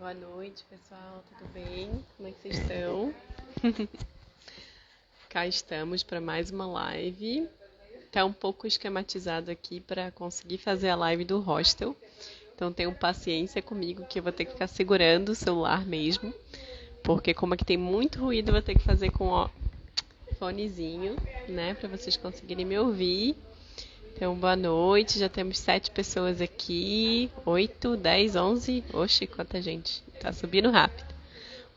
Boa noite, pessoal. Tudo bem? Como é que vocês estão? Cá estamos para mais uma live. Tá um pouco esquematizado aqui para conseguir fazer a live do hostel. Então tenham paciência comigo que eu vou ter que ficar segurando o celular mesmo, porque como aqui tem muito ruído, eu vou ter que fazer com o fonezinho, né, para vocês conseguirem me ouvir. Então, boa noite. Já temos 7 pessoas aqui. 8, 10, 11. Oxe, quanta gente. Tá subindo rápido.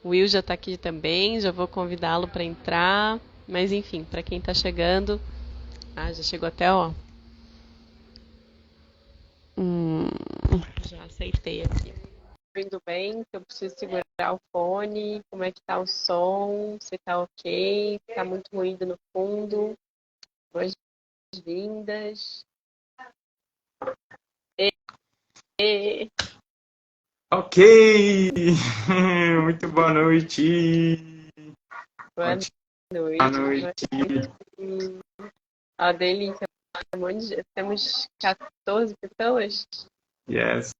O Will já tá aqui também. Já vou convidá-lo para entrar. Mas, enfim, para quem tá chegando. Ah, já chegou até, ó. Já aceitei aqui. Ouvindo bem? Eu preciso segurar o fone. Como é que tá o som? Se tá ok? Tá muito ruído no fundo. Boas-vindas. E... Ok! Muito boa noite! Boa Boa noite. noite! A delícia. Temos 14 pessoas. Yes!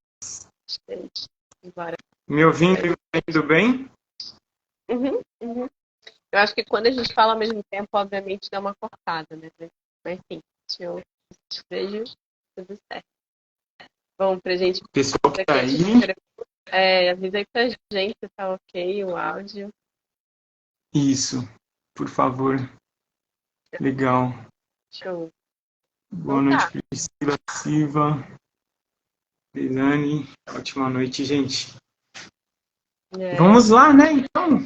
Bora. Me ouvindo e me ouvindo bem? Uhum. Eu acho que quando a gente fala ao mesmo tempo, obviamente dá uma cortada, né? Mas sim, eu vejo tudo certo. Bom, pra gente. O pessoal que tá aí. Avisa aí pra gente se tá ok o áudio. Isso, por favor. Legal. Show. Boa noite, Priscila Silva. Deilane. Ótima noite, gente. Vamos lá, né? Então.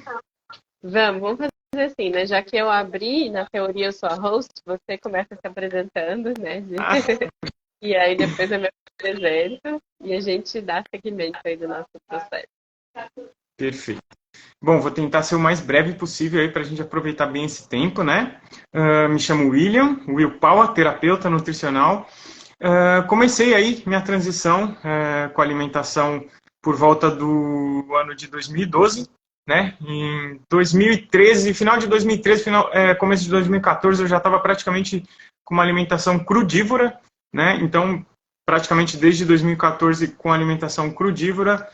Vamos fazer assim, né? Já que eu abri, na teoria eu sou a host, você começa se apresentando, né? E aí depois eu me apresento e a gente dá seguimento aí do nosso processo. Perfeito. Bom, vou tentar ser o mais breve possível aí para a gente aproveitar bem esse tempo, né? Me chamo Will Paula, terapeuta nutricional. Comecei aí minha transição com alimentação por volta do ano de 2012, né? Em 2013, final de 2013, começo de 2014, eu já estava praticamente com uma alimentação crudívora, né? Então, praticamente desde 2014 com alimentação crudívora,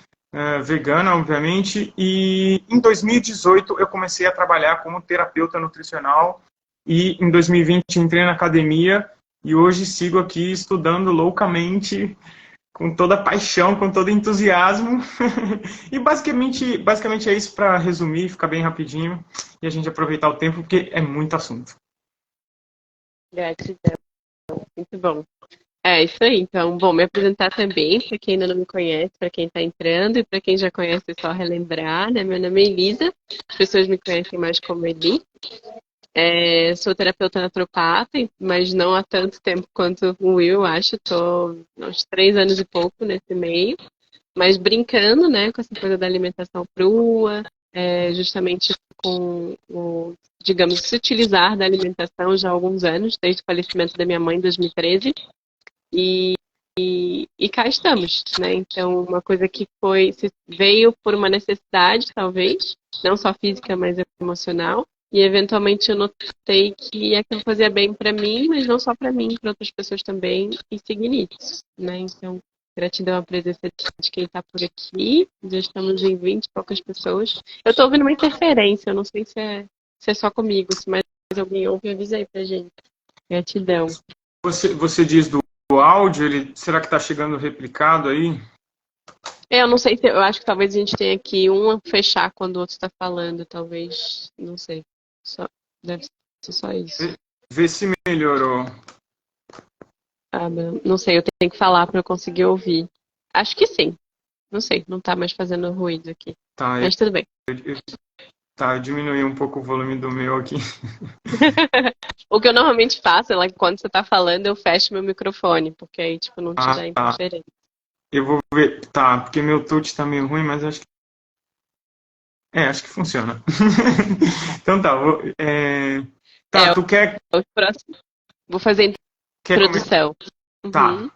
vegana, obviamente, e em 2018 eu comecei a trabalhar como terapeuta nutricional e em 2020 entrei na academia e hoje sigo aqui estudando loucamente, com toda paixão, com todo entusiasmo. E basicamente é isso para resumir, ficar bem rapidinho e a gente aproveitar o tempo porque é muito assunto. Gratidão. Muito bom. É isso aí. Então, bom, me apresentar também, para quem ainda não me conhece, para quem está entrando e para quem já conhece, é só relembrar, né? Meu nome é Elisa, as pessoas me conhecem mais como Eli. Sou terapeuta naturopata, mas não há tanto tempo quanto o Will, acho. Estou há uns 3 anos e pouco nesse meio, mas brincando, né, com essa coisa da alimentação crua, justamente com digamos, se utilizar da alimentação já há alguns anos, desde o falecimento da minha mãe em 2013. E cá estamos, né? Então, uma coisa que veio por uma necessidade, talvez, não só física, mas emocional. E eventualmente eu notei que aquilo fazia bem para mim, mas não só para mim, para outras pessoas também, e segui nisso, né? Então, gratidão à presença de quem está por aqui. Já estamos em 20 e poucas pessoas. Eu estou ouvindo uma interferência, eu não sei se é só comigo, se mais alguém ouve, avisa aí pra gente. Gratidão. Você diz do áudio, será que está chegando replicado aí? Eu não sei se. Eu acho que talvez a gente tenha que um fechar quando o outro está falando, talvez. Não sei. Deve ser só isso. Vê se melhorou. Não sei, eu tenho que falar para eu conseguir ouvir. Acho que sim. Não sei, não tá mais fazendo ruído aqui. Tá, Mas tudo bem. eu diminui um pouco o volume do meu aqui. O que eu normalmente faço é quando você tá falando, eu fecho meu microfone, porque aí, tipo, não te dá Tá. interferência. Eu vou ver. Tá, porque meu touch tá meio ruim, mas acho que funciona. Então tá, tu quer O próximo. Vou fazer a começar? introdução. Tá.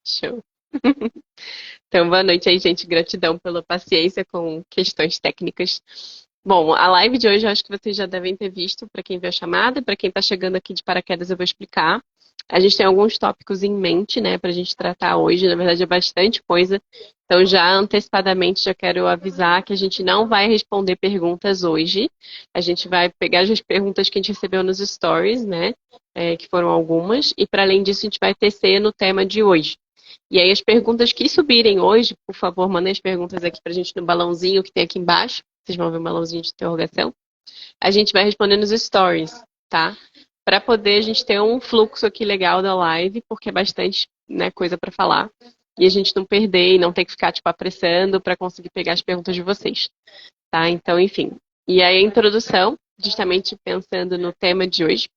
Show. Então, boa noite aí, gente. Gratidão pela paciência com questões técnicas. Bom, a live de hoje eu acho que vocês já devem ter visto, para quem viu a chamada, para quem está chegando aqui de paraquedas eu vou explicar. A gente tem alguns tópicos em mente, né, para a gente tratar hoje. Na verdade, é bastante coisa. Então, já antecipadamente, já quero avisar que a gente não vai responder perguntas hoje. A gente vai pegar as perguntas que a gente recebeu nos stories, né, que foram algumas. E, para além disso, a gente vai tecer no tema de hoje. E aí, as perguntas que subirem hoje, por favor, mandem as perguntas aqui para a gente no balãozinho que tem aqui embaixo. Vocês vão ver um balãozinho de interrogação. A gente vai responder nos stories, tá? Para poder a gente ter um fluxo aqui legal da live, porque é bastante, né, coisa para falar. E a gente não perder e não ter que ficar, tipo, apressando para conseguir pegar as perguntas de vocês, tá? Então, enfim. E aí a introdução, justamente pensando no tema de hoje,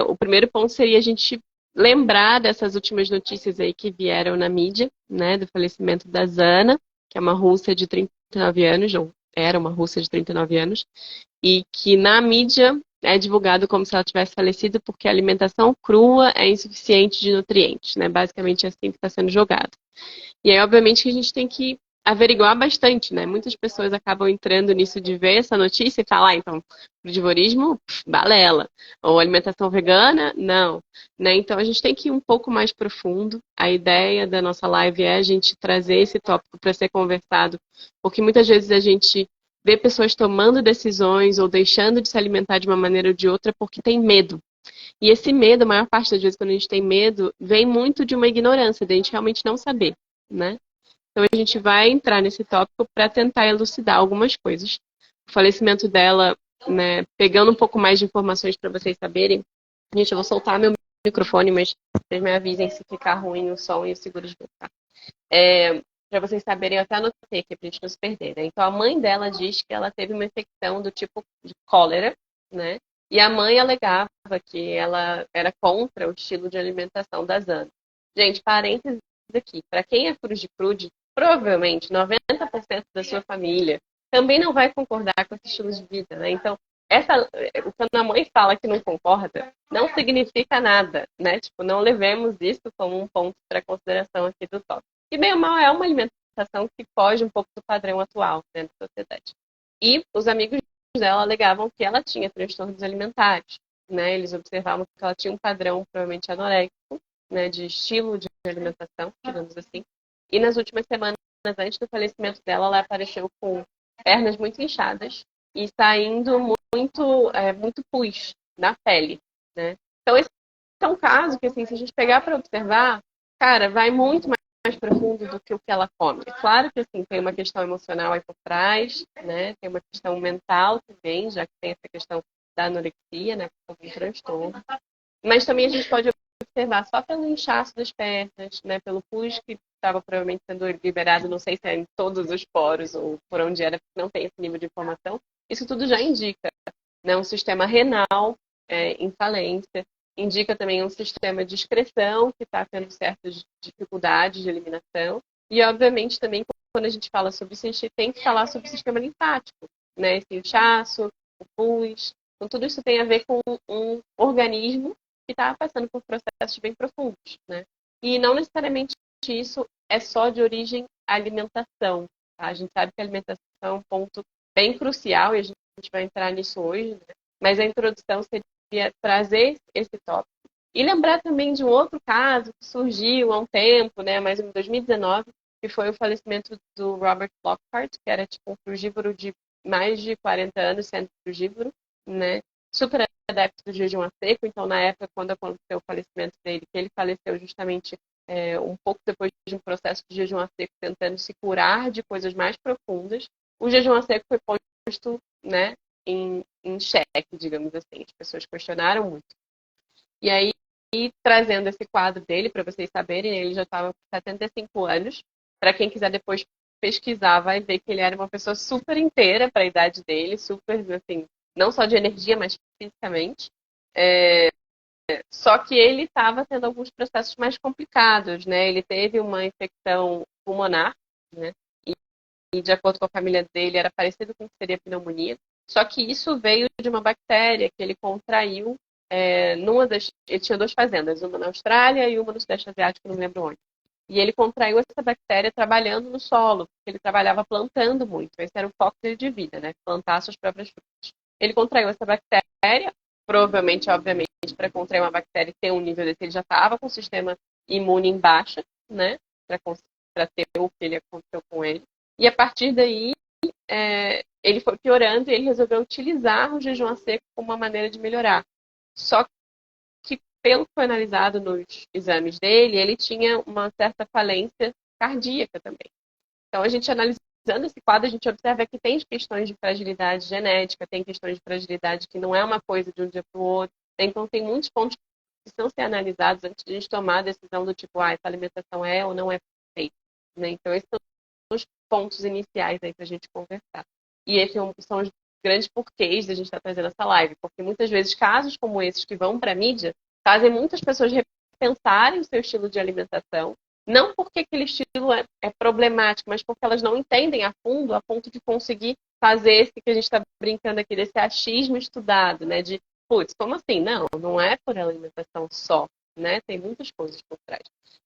o primeiro ponto seria a gente lembrar dessas últimas notícias aí que vieram na mídia, né, do falecimento da Zana, que é uma russa de 39 anos, ou era uma russa de 39 anos, e que na mídia é divulgado como se ela tivesse falecido porque a alimentação crua é insuficiente de nutrientes, né? Basicamente é assim que está sendo jogado. E aí, obviamente, que a gente tem que averiguar bastante, né? Muitas pessoas acabam entrando nisso de ver essa notícia e falar, então, frugivorismo, balela. Ou alimentação vegana, não. Né? Então, a gente tem que ir um pouco mais profundo. A ideia da nossa live é a gente trazer esse tópico para ser conversado, porque muitas vezes a gente vê pessoas tomando decisões ou deixando de se alimentar de uma maneira ou de outra porque tem medo. E esse medo, a maior parte das vezes, quando a gente tem medo, vem muito de uma ignorância, de a gente realmente não saber, né? Então a gente vai entrar nesse tópico para tentar elucidar algumas coisas. O falecimento dela, né, pegando um pouco mais de informações para vocês saberem. Gente, eu vou soltar meu microfone, mas vocês me avisem se ficar ruim o som e eu seguro de voltar. Para vocês saberem, eu até anotei aqui para a gente não se perder, né? Então a mãe dela diz que ela teve uma infecção do tipo de cólera, né? E a mãe alegava que ela era contra o estilo de alimentação da Zana. Gente, parênteses aqui. Para quem é frugiprude, provavelmente 90% da sua família também não vai concordar com esse estilo de vida, né? Então, quando a mãe fala que não concorda, não significa nada, né? Tipo, não levemos isso como um ponto para consideração aqui do tópico. E bem ou mal é uma alimentação que foge um pouco do padrão atual dentro da sociedade. E os amigos dela alegavam que ela tinha transtornos alimentares, né? Eles observavam que ela tinha um padrão provavelmente anoréxico, né, de estilo de alimentação, digamos assim. E nas últimas semanas, antes do falecimento dela, ela apareceu com pernas muito inchadas e saindo muito pus na pele, né? Então esse é um caso que, assim, se a gente pegar para observar, cara, vai muito mais profundo do que o que ela come. É claro que, assim, tem uma questão emocional aí por trás, né? Tem uma questão mental também, já que tem essa questão da anorexia, né? Por um transtorno. Mas também a gente pode observar só pelo inchaço das pernas, né? Pelo pus que estava provavelmente sendo liberado, não sei se é em todos os poros ou por onde era, porque não tem esse nível de informação. Isso tudo já indica, né, um sistema renal em falência, indica também um sistema de excreção que está tendo certas dificuldades de eliminação. E, obviamente, também, quando a gente fala sobre isso, a gente tem que falar sobre o sistema linfático, né? Esse inchaço, o pus. Então, tudo isso tem a ver com um organismo que está passando por processos bem profundos, né? E não necessariamente isso é só de origem à alimentação, tá? A gente sabe que a alimentação é um ponto bem crucial e a gente vai entrar nisso hoje, né? Mas a introdução seria trazer esse tópico. E lembrar também de um outro caso que surgiu há um tempo, né, mais em 2019, que foi o falecimento do Robert Lockhart, que era tipo um frugívoro de mais de 40 anos sendo frugívoro, né? Super adepto do jejum a seco. Então, na época, quando aconteceu o falecimento dele, que ele faleceu justamente um pouco depois de um processo de jejum a seco, tentando se curar de coisas mais profundas, o jejum a seco foi posto, né, em xeque, digamos assim. As pessoas questionaram muito. E aí, trazendo esse quadro dele, para vocês saberem, ele já estava com 75 anos. Para quem quiser depois pesquisar, vai ver que ele era uma pessoa super inteira para a idade dele, super, assim, não só de energia, mas fisicamente. Só que ele estava tendo alguns processos mais complicados, né? Ele teve uma infecção pulmonar, né? E de acordo com a família dele, era parecido com o que seria pneumonia. Só que isso veio de uma bactéria que ele contraiu ele tinha duas fazendas, uma na Austrália e uma no Sudeste Asiático, não lembro onde. E ele contraiu essa bactéria trabalhando no solo, porque ele trabalhava plantando muito. Esse era o foco dele de vida, né? Plantar suas próprias frutas. Ele contraiu essa bactéria, provavelmente, obviamente, para contrair uma bactéria e ter um nível desse, ele já estava com o sistema imune em baixa, né? Para ter o que ele aconteceu com ele. E a partir daí, ele foi piorando e ele resolveu utilizar o jejum a seco como uma maneira de melhorar. Só que, pelo que foi analisado nos exames dele, ele tinha uma certa falência cardíaca também. Então, a gente analisando esse quadro, a gente observa que tem questões de fragilidade genética, tem questões de fragilidade que não é uma coisa de um dia para o outro. Então, tem muitos pontos que precisam ser analisados antes de a gente tomar a decisão do tipo, essa alimentação é ou não é feita. Né? Então, esses são os pontos iniciais aí para a gente conversar. E esses são os grandes porquês da gente estar trazendo essa live, porque muitas vezes casos como esses que vão para a mídia fazem muitas pessoas repensarem o seu estilo de alimentação, não porque aquele estilo é problemático, mas porque elas não entendem a fundo, a ponto de conseguir fazer esse que a gente está brincando aqui, desse achismo estudado, né? De, putz, como assim? Não é por alimentação só, né? Tem muitas coisas por trás.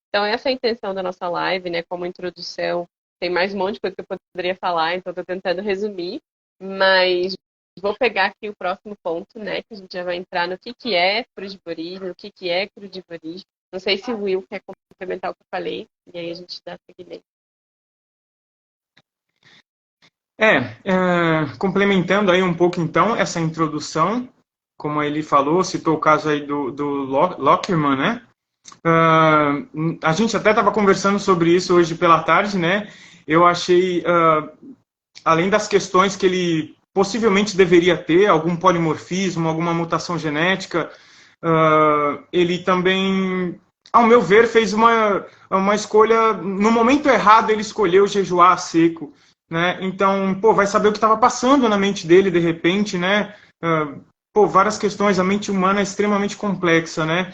Então, essa é a intenção da nossa live, né? Como introdução, tem mais um monte de coisa que eu poderia falar, então estou tentando resumir, mas vou pegar aqui o próximo ponto, né? Que a gente já vai entrar no que é crudivorismo, o que é crudivorismo. Não sei se o Will quer complementar o que eu falei, e aí a gente dá seguimento. Complementando aí um pouco então essa introdução, como ele falou, citou o caso aí do Lockerman, né? A gente até estava conversando sobre isso hoje pela tarde, né? Eu achei, além das questões que ele possivelmente deveria ter, algum polimorfismo, alguma mutação genética, ele também, ao meu ver, fez uma escolha, no momento errado ele escolheu jejuar a seco, né? Então, vai saber o que estava passando na mente dele de repente, né? Várias questões, a mente humana é extremamente complexa, né?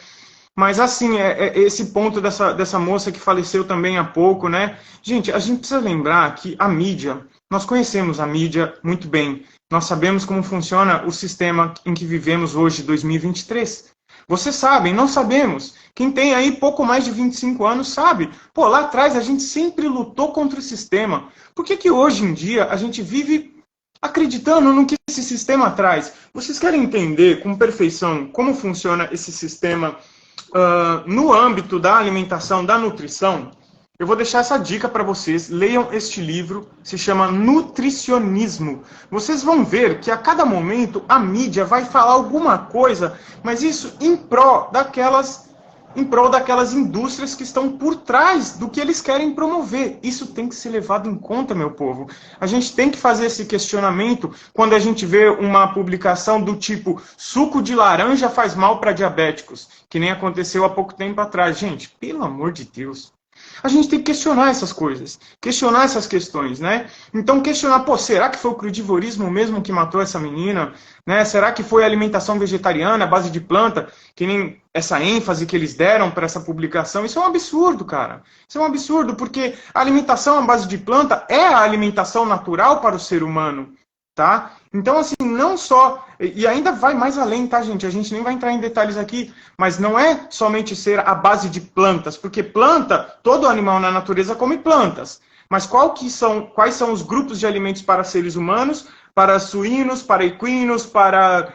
Mas assim, esse ponto dessa moça que faleceu também há pouco, né? Gente, a gente precisa lembrar que a mídia, nós conhecemos a mídia muito bem. Nós sabemos como funciona o sistema em que vivemos hoje, 2023. Vocês sabem, nós sabemos. Quem tem aí pouco mais de 25 anos sabe. Lá atrás a gente sempre lutou contra o sistema. Por que hoje em dia a gente vive acreditando no que esse sistema traz? Vocês querem entender com perfeição como funciona esse sistema no âmbito da alimentação, da nutrição? Eu vou deixar essa dica para vocês. Leiam este livro, se chama Nutricionismo. Vocês vão ver que a cada momento a mídia vai falar alguma coisa, mas isso em prol daquelas indústrias que estão por trás do que eles querem promover. Isso tem que ser levado em conta, meu povo. A gente tem que fazer esse questionamento quando a gente vê uma publicação do tipo suco de laranja faz mal para diabéticos, que nem aconteceu há pouco tempo atrás. Gente, pelo amor de Deus. A gente tem que questionar essas coisas, questionar essas questões, né? Então questionar, será que foi o crudivorismo mesmo que matou essa menina? Né? Será que foi a alimentação vegetariana, à base de planta, que nem essa ênfase que eles deram para essa publicação? Isso é um absurdo, cara. Isso é um absurdo, porque a alimentação à base de planta é a alimentação natural para o ser humano. Tá? Então, assim, não só... E ainda vai mais além, tá, gente? A gente nem vai entrar em detalhes aqui, mas não é somente ser a base de plantas, porque planta, todo animal na natureza come plantas. Mas quais são os grupos de alimentos para seres humanos, para suínos, para equinos, para...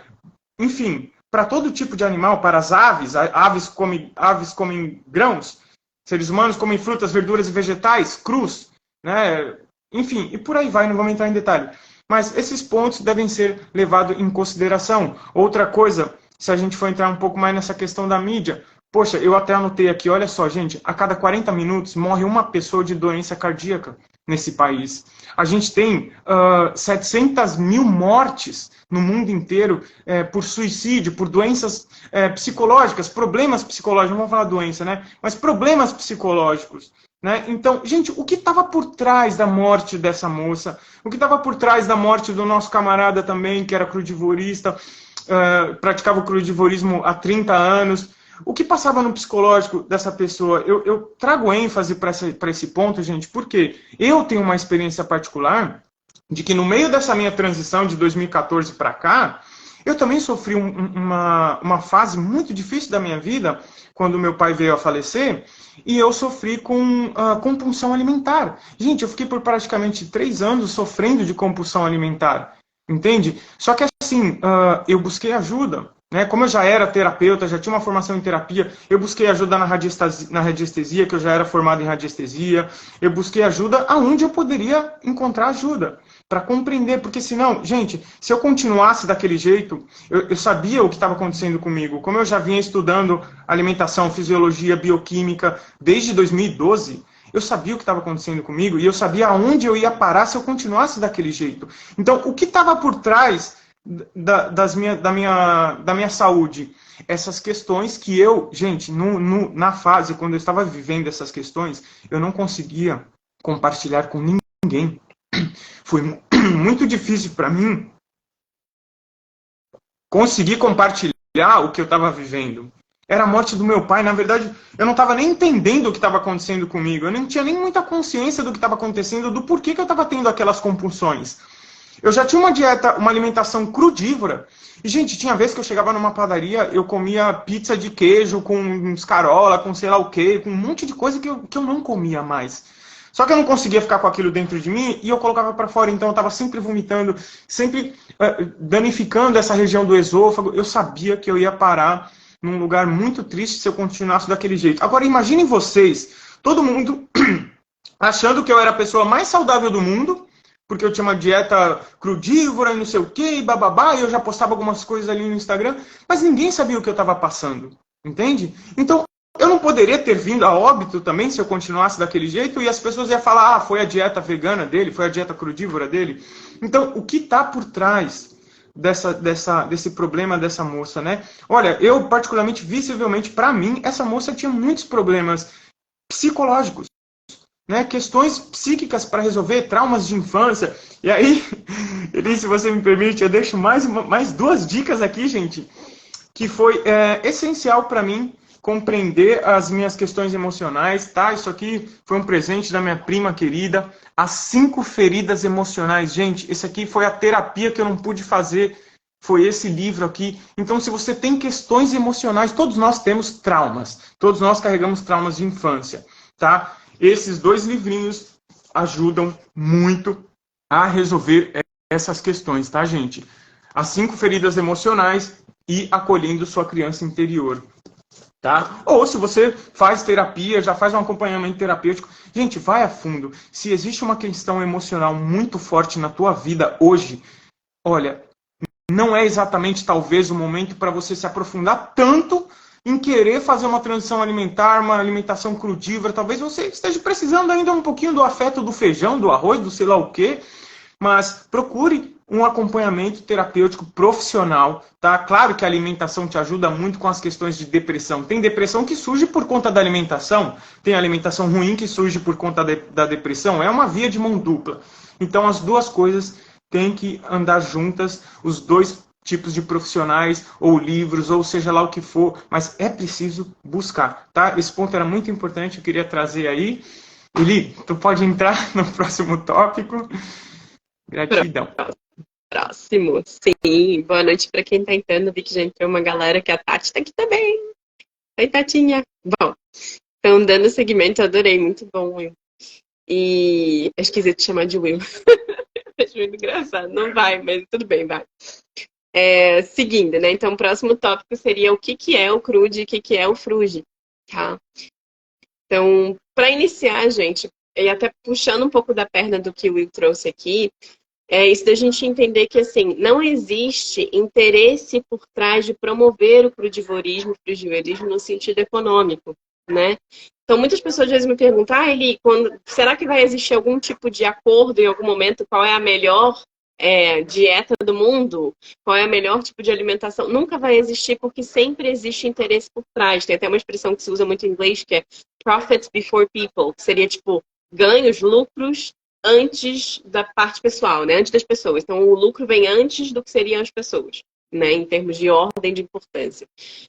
Enfim, para todo tipo de animal, para as aves. Aves comem grãos, seres humanos comem frutas, verduras e vegetais, crus, né? Enfim, e por aí vai, não vamos entrar em detalhe. Mas esses pontos devem ser levados em consideração. Outra coisa, se a gente for entrar um pouco mais nessa questão da mídia, poxa, eu até anotei aqui, olha só, gente, a cada 40 minutos morre uma pessoa de doença cardíaca nesse país. A gente tem 700 mil mortes no mundo inteiro por suicídio, por doenças psicológicas, problemas psicológicos, não vamos falar doença, né? Mas problemas psicológicos. Né? Então, gente, o que estava por trás da morte dessa moça? O que estava por trás da morte do nosso camarada também, que era crudivorista, praticava o crudivorismo há 30 anos? O que passava no psicológico dessa pessoa? Eu trago ênfase para esse ponto, gente, porque eu tenho uma experiência particular de que no meio dessa minha transição de 2014 para cá, eu também sofri uma fase muito difícil da minha vida, quando meu pai veio a falecer, e eu sofri com compulsão alimentar. Gente, eu fiquei por praticamente 3 anos sofrendo de compulsão alimentar, entende? Só que assim, eu busquei ajuda, né? Como eu já era terapeuta, já tinha uma formação em terapia, eu busquei ajuda na radiestesia, que eu já era formado em radiestesia. Eu busquei ajuda aonde eu poderia encontrar ajuda, para compreender, porque senão, gente, se eu continuasse daquele jeito, eu sabia o que estava acontecendo comigo. Como eu já vinha estudando alimentação, fisiologia, bioquímica desde 2012, eu sabia o que estava acontecendo comigo e eu sabia aonde eu ia parar se eu continuasse daquele jeito. Então, o que estava por trás da minha saúde? Essas questões que eu, gente, na fase, quando eu estava vivendo essas questões, eu não conseguia compartilhar com ninguém. Foi muito difícil para mim conseguir compartilhar o que eu estava vivendo. Era a morte do meu pai. Na verdade, eu não estava nem entendendo o que estava acontecendo comigo. Eu não tinha nem muita consciência do que estava acontecendo, do porquê que eu estava tendo aquelas compulsões. Eu já tinha uma dieta, uma alimentação crudívora. E, gente, tinha vezes que eu chegava numa padaria, eu comia pizza de queijo com escarola, com sei lá o quê, com um monte de coisa que eu não comia mais. Só que eu não conseguia ficar com aquilo dentro de mim e eu colocava para fora. Então eu estava sempre vomitando, sempre danificando essa região do esôfago. Eu sabia que eu ia parar num lugar muito triste se eu continuasse daquele jeito. Agora imaginem vocês, todo mundo achando que eu era a pessoa mais saudável do mundo, porque eu tinha uma dieta crudívora e não sei o que, e bababá, e eu já postava algumas coisas ali no Instagram, mas ninguém sabia o que eu estava passando, entende? Então, eu não poderia ter vindo a óbito também se eu continuasse daquele jeito, e as pessoas iam falar, foi a dieta vegana dele, foi a dieta crudívora dele. Então, o que está por trás desse problema dessa moça, né? Olha, eu particularmente, visivelmente, para mim, essa moça tinha muitos problemas psicológicos, né, questões psíquicas para resolver, traumas de infância. E aí, Eli, se você me permite, eu deixo mais duas dicas aqui, gente, que foi essencial para mim compreender as minhas questões emocionais, tá? Isso aqui foi um presente da minha prima querida, As 5 Feridas Emocionais. Gente, esse aqui foi a terapia que eu não pude fazer, foi esse livro aqui. Então, se você tem questões emocionais, todos nós temos traumas, todos nós carregamos traumas de infância, tá? Esses 2 livrinhos ajudam muito a resolver essas questões, tá, gente? As 5 Feridas Emocionais e Acolhendo Sua Criança Interior, tá? Ou se você faz terapia, já faz um acompanhamento terapêutico, gente, vai a fundo. Se existe uma questão emocional muito forte na tua vida hoje, olha, não é exatamente talvez o momento para você se aprofundar tanto em querer fazer uma transição alimentar, uma alimentação crudívora. Talvez você esteja precisando ainda um pouquinho do afeto do feijão, do arroz, do sei lá o quê, mas procure um acompanhamento terapêutico profissional, tá? Claro que a alimentação te ajuda muito com as questões de depressão. Tem depressão que surge por conta da alimentação, tem alimentação ruim que surge por conta da depressão. É uma via de mão dupla. Então as duas coisas têm que andar juntas, os dois tipos de profissionais, ou livros, ou seja lá o que for, mas é preciso buscar, tá? Esse ponto era muito importante, eu queria trazer aí. Eli, tu pode entrar no próximo tópico. Gratidão. Próximo, sim. Boa noite para quem tá entrando. Vi que já entrou uma galera, que a Tati tá aqui também. Oi, Tatinha. Bom, então, dando seguimento, eu adorei, muito bom, Will. E eu esqueci de chamar de Will. Acho muito engraçado. Não vai, mas tudo bem, vai. Seguindo, né? Então, o próximo tópico seria o que é o crude e o que é o fruge, tá? Então, para iniciar, gente, e até puxando um pouco da perna do que o Will trouxe aqui, é isso da gente entender que, assim, não existe interesse por trás de promover o crudivorismo no sentido econômico, né? Então, muitas pessoas às vezes me perguntam, Eli, será que vai existir algum tipo de acordo em algum momento? Qual é a melhor dieta do mundo? Qual é o melhor tipo de alimentação? Nunca vai existir, porque sempre existe interesse por trás. Tem até uma expressão que se usa muito em inglês, que é profits before people, que seria tipo ganhos, lucros antes da parte pessoal, né? Antes das pessoas. Então o lucro vem antes do que seriam as pessoas, né? Em termos de ordem de importância.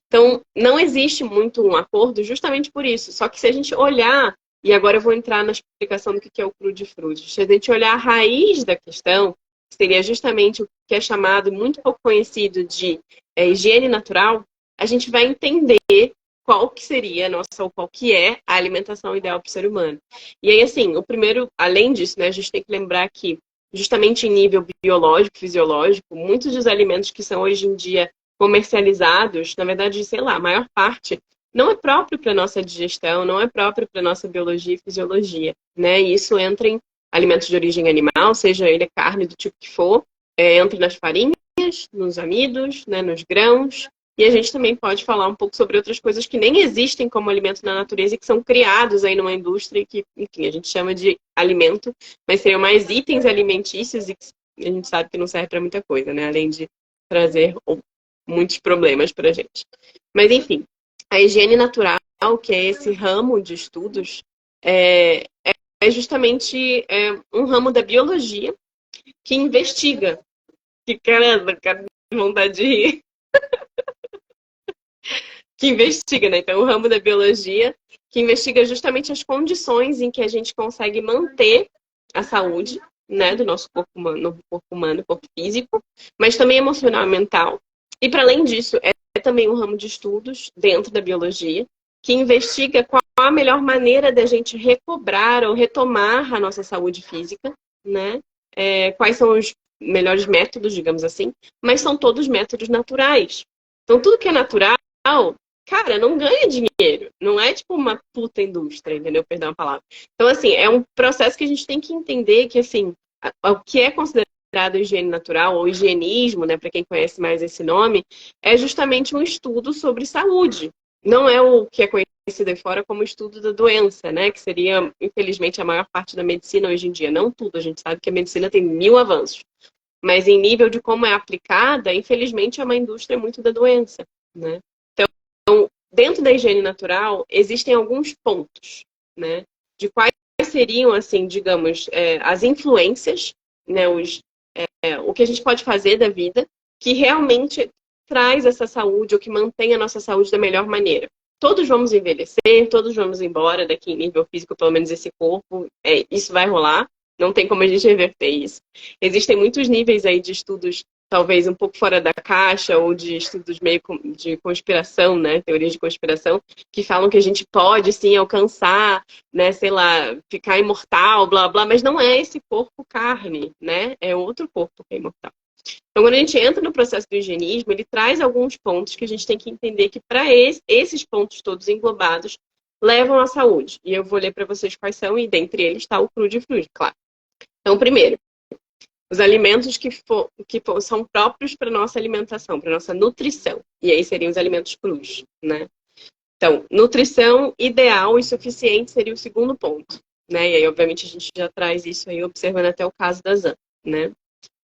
Então não existe muito um acordo justamente por isso. Só que se a gente olhar, e agora eu vou entrar na explicação do que é o crude fruge, se a gente olhar a raiz da questão, seria justamente o que é chamado, muito pouco conhecido, de higiene natural, a gente vai entender qual que seria ou qual que é a alimentação ideal para o ser humano. E aí, assim, o primeiro, além disso, né, a gente tem que lembrar que, justamente em nível biológico, fisiológico, muitos dos alimentos que são hoje em dia comercializados, na verdade, sei lá, a maior parte não é próprio para nossa digestão, não é próprio para nossa biologia e fisiologia, né? E isso entra em alimentos de origem animal, seja ele carne do tipo que for, entra nas farinhas, nos amidos, né, nos grãos. E a gente também pode falar um pouco sobre outras coisas que nem existem como alimento na natureza e que são criados aí numa indústria que, enfim, a gente chama de alimento, mas seriam mais itens alimentícios e que a gente sabe que não serve para muita coisa, né? Além de trazer muitos problemas para a gente. Mas, enfim, a higiene natural, que é esse ramo de estudos, é justamente um ramo da biologia que investiga. Que caramba, cara, vontade de rir. Que investiga, né? Então, o ramo da biologia que investiga justamente as condições em que a gente consegue manter a saúde, né, do nosso corpo humano, corpo físico, mas também emocional e mental. E para além disso, é também um ramo de estudos dentro da biologia que investiga qual a melhor maneira da gente recobrar ou retomar a nossa saúde física, né? Quais são os melhores métodos, digamos assim, mas são todos métodos naturais. Então, tudo que é natural, cara, não ganha dinheiro. Não é tipo uma puta indústria, entendeu? Perdão a palavra. Então, assim, é um processo que a gente tem que entender que, assim, o que é considerado higiene natural ou higienismo, né, para quem conhece mais esse nome, é justamente um estudo sobre saúde. Não é o que é conhecido aí fora como estudo da doença, né, que seria, infelizmente, a maior parte da medicina hoje em dia. Não tudo, a gente sabe que a medicina tem 1000 avanços. Mas em nível de como é aplicada, infelizmente, é uma indústria muito da doença, né? Então, dentro da higiene natural, existem alguns pontos, né? De quais seriam, assim, digamos, as influências, né? O que a gente pode fazer da vida que realmente traz essa saúde ou que mantém a nossa saúde da melhor maneira. Todos vamos envelhecer, todos vamos embora daqui em nível físico, pelo menos esse corpo, isso vai rolar, não tem como a gente reverter isso. Existem muitos níveis aí de estudos, talvez um pouco fora da caixa, ou de estudos meio de conspiração, né, teorias de conspiração, que falam que a gente pode, sim, alcançar, né, sei lá, ficar imortal, blá, blá, mas não é esse corpo carne, né, é outro corpo que é imortal. Então, quando a gente entra no processo do higienismo, ele traz alguns pontos que a gente tem que entender que, para esses pontos todos englobados, levam à saúde. E eu vou ler para vocês quais são, e dentre eles está o cru de fruge, claro. Então, primeiro, os alimentos que são próprios para nossa alimentação, para nossa nutrição. E aí seriam os alimentos crus, né? Então, nutrição ideal e suficiente seria o segundo ponto, né? E aí, obviamente, a gente já traz isso aí observando até o caso da Zan, né?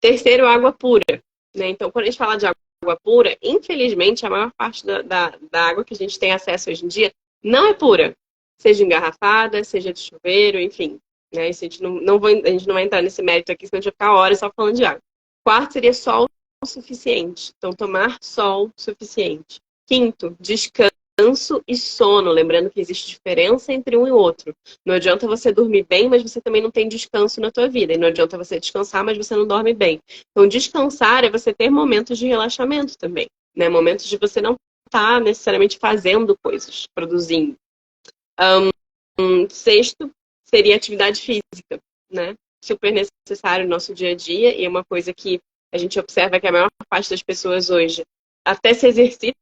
Terceiro, água pura, né? Então, quando a gente fala de água pura, infelizmente, a maior parte da água que a gente tem acesso hoje em dia não é pura. Seja engarrafada, seja de chuveiro, enfim. Né? Isso a gente a gente não vai entrar nesse mérito aqui, senão a gente vai ficar horas só falando de água. Quarto seria sol suficiente. Então, tomar sol suficiente. Quinto, descanso e sono. Lembrando que existe diferença entre um e outro. Não adianta você dormir bem, mas você também não tem descanso na tua vida. E não adianta você descansar, mas você não dorme bem. Então, descansar é você ter momentos de relaxamento também. Né? Momentos de você não estar necessariamente fazendo coisas, produzindo. Sexto, seria atividade física, né? Super necessário no nosso dia a dia e é uma coisa que a gente observa que a maior parte das pessoas hoje até se exercita,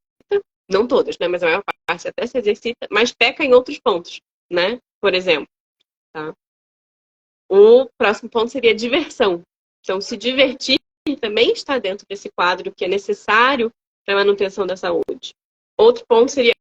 não todas, né? Mas a maior parte até se exercita, mas peca em outros pontos, né? Por exemplo, tá? O próximo ponto seria diversão. Então, se divertir também está dentro desse quadro que é necessário para a manutenção da saúde. Outro ponto seria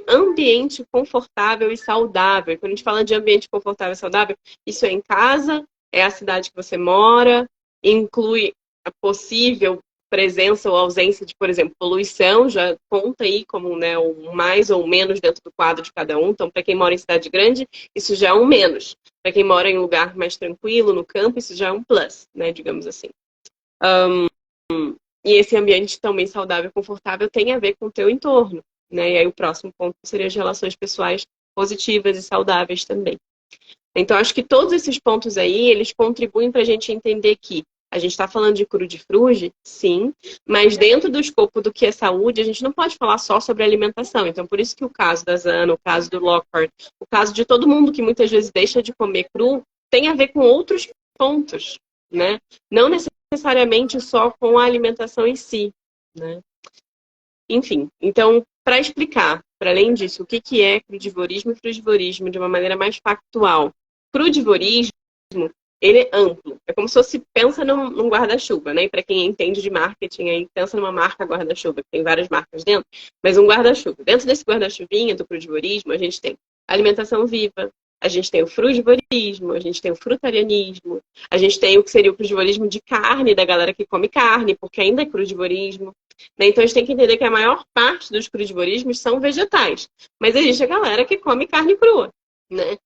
ambiente confortável e saudável. Quando a gente fala de ambiente confortável e saudável, isso é em casa, é a cidade que você mora, inclui a possível presença ou ausência de, por exemplo, poluição, já conta aí como, né, um mais ou menos dentro do quadro de cada um. Então, para quem mora em cidade grande, isso já é um menos. Para quem mora em um lugar mais tranquilo, no campo, isso já é um plus, né, digamos assim. E esse ambiente também saudável e confortável tem a ver com o teu entorno. Né? E aí o próximo ponto seria as relações pessoais positivas e saudáveis também. Então, acho que todos esses pontos aí, eles contribuem para a gente entender que a gente está falando de cru de fruge, sim, mas dentro do escopo do que é saúde, a gente não pode falar só sobre alimentação. Então, por isso que o caso da Zana, o caso do Lockhart, o caso de todo mundo que muitas vezes deixa de comer cru, tem a ver com outros pontos, né? Não necessariamente só com a alimentação em si, né? Enfim, então, para explicar, para além disso, o que é crudivorismo e frugivorismo de uma maneira mais factual. Crudivorismo, ele é amplo. É como se você pensa num guarda-chuva, né? Para quem entende de marketing, aí pensa numa marca guarda-chuva, que tem várias marcas dentro, mas um guarda-chuva. Dentro desse guarda-chuvinha do crudivorismo, a gente tem alimentação viva, a gente tem o frugivorismo, a gente tem o frutarianismo, a gente tem o que seria o crudivorismo de carne, da galera que come carne, porque ainda é crudivorismo. Né? Então a gente tem que entender que a maior parte dos crudivorismos são vegetais, mas existe a galera que come carne crua, né?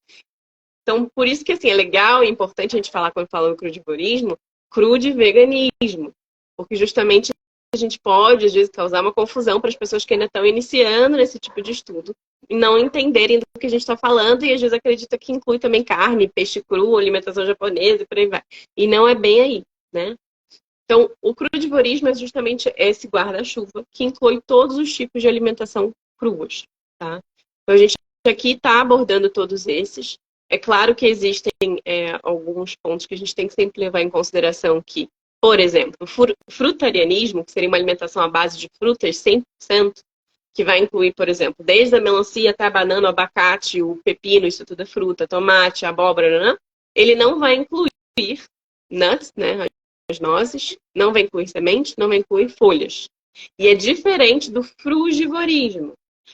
Então, por isso que assim, é legal e importante a gente falar, quando fala do crudivorismo, crudiveganismo, porque justamente a gente pode, às vezes, causar uma confusão para as pessoas que ainda estão iniciando nesse tipo de estudo e não entenderem do que a gente está falando e às vezes acredita que inclui também carne, peixe cru, alimentação japonesa e por aí vai. E não é bem aí, né? Então, o crudivorismo é justamente esse guarda-chuva que inclui todos os tipos de alimentação cruas, tá? Então, a gente aqui está abordando todos esses. É claro que existem alguns pontos que a gente tem que sempre levar em consideração que, por exemplo, o frutarianismo, que seria uma alimentação à base de frutas 100%, que vai incluir, por exemplo, desde a melancia até a banana, o abacate, o pepino, isso tudo é fruta, tomate, abóbora, né? Ele não vai incluir nuts, né? As nozes, não vai incluir sementes, não vai incluir folhas. E é diferente do frugivorismo.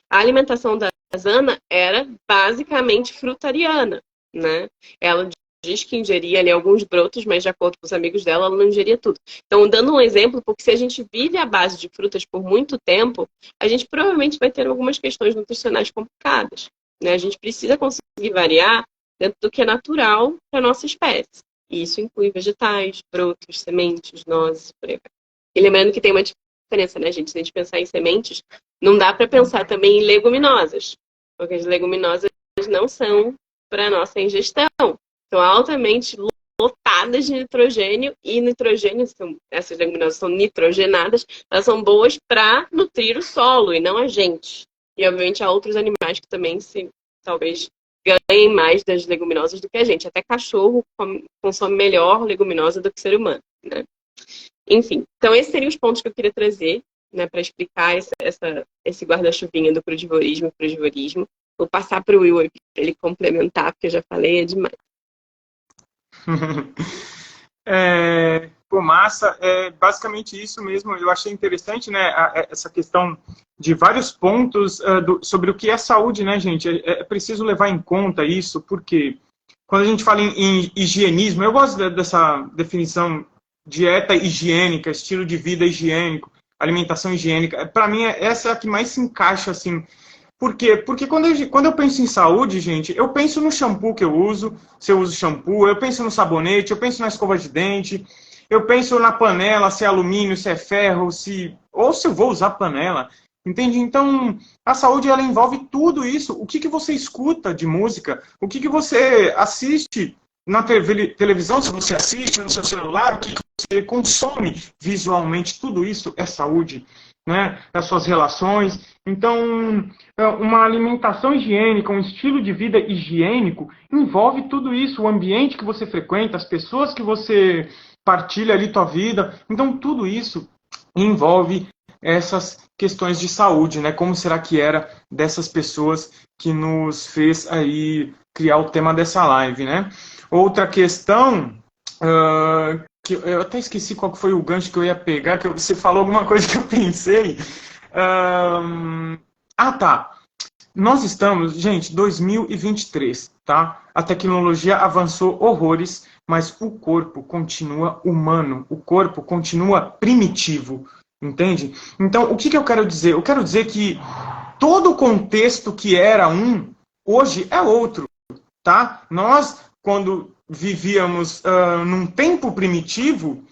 A alimentação da Zana era basicamente frutariana, né? Ela diz que ingeria ali alguns brotos, mas de acordo com os amigos dela, ela não ingeria tudo. Então, dando um exemplo, porque se a gente vive à base de frutas por muito tempo, a gente provavelmente vai ter algumas questões nutricionais complicadas, né? A gente precisa conseguir variar dentro do que é natural para a nossa espécie. E isso inclui vegetais, brotos, sementes, nozes, por aí vai. E lembrando que tem uma diferença, né, gente? Se a gente pensar em sementes, não dá para pensar também em leguminosas, porque as leguminosas não são para a nossa ingestão. São altamente lotadas de nitrogênio e nitrogênio, essas leguminosas são nitrogenadas, elas são boas para nutrir o solo e não a gente. E, obviamente, há outros animais que também talvez ganhem mais das leguminosas do que a gente. Até cachorro consome melhor leguminosa do que ser humano, né? Enfim, então esses seriam os pontos que eu queria trazer, né, para explicar esse guarda-chuvinha do crudivorismo e frugivorismo. Vou passar para o Will para ele complementar, porque eu já falei, é demais. Pô, massa, é basicamente isso mesmo. Eu achei interessante, né, essa questão de vários pontos sobre o que é saúde, né, gente? É preciso levar em conta isso, porque quando a gente fala em higienismo, eu gosto dessa definição: dieta higiênica, estilo de vida higiênico, alimentação higiênica. Para mim, essa é a que mais se encaixa, assim. Por quê? Porque quando eu penso em saúde, gente, eu penso no shampoo que eu uso, se eu uso shampoo, eu penso no sabonete, eu penso na escova de dente, eu penso na panela, se é alumínio, se é ferro, ou se eu vou usar panela. Entende? Então, a saúde, ela envolve tudo isso. O que você escuta de música? O que você assiste na televisão, se você assiste no seu celular? O que você consome visualmente? Tudo isso é saúde, né? As suas relações. Então, uma alimentação higiênica, um estilo de vida higiênico, envolve tudo isso. O ambiente que você frequenta, as pessoas que você partilha ali tua vida. Então, tudo isso envolve essas questões de saúde, né? Como será que era dessas pessoas que nos fez aí criar o tema dessa live, né? Outra questão, que eu até esqueci qual foi o gancho que eu ia pegar, que você falou alguma coisa que eu pensei. Tá. Nós estamos, gente, 2023, tá? A tecnologia avançou horrores, mas o corpo continua humano, o corpo continua primitivo. Entende? Então, o que eu quero dizer? Eu quero dizer que todo o contexto que era hoje é outro, tá? Nós, quando vivíamos num tempo primitivo,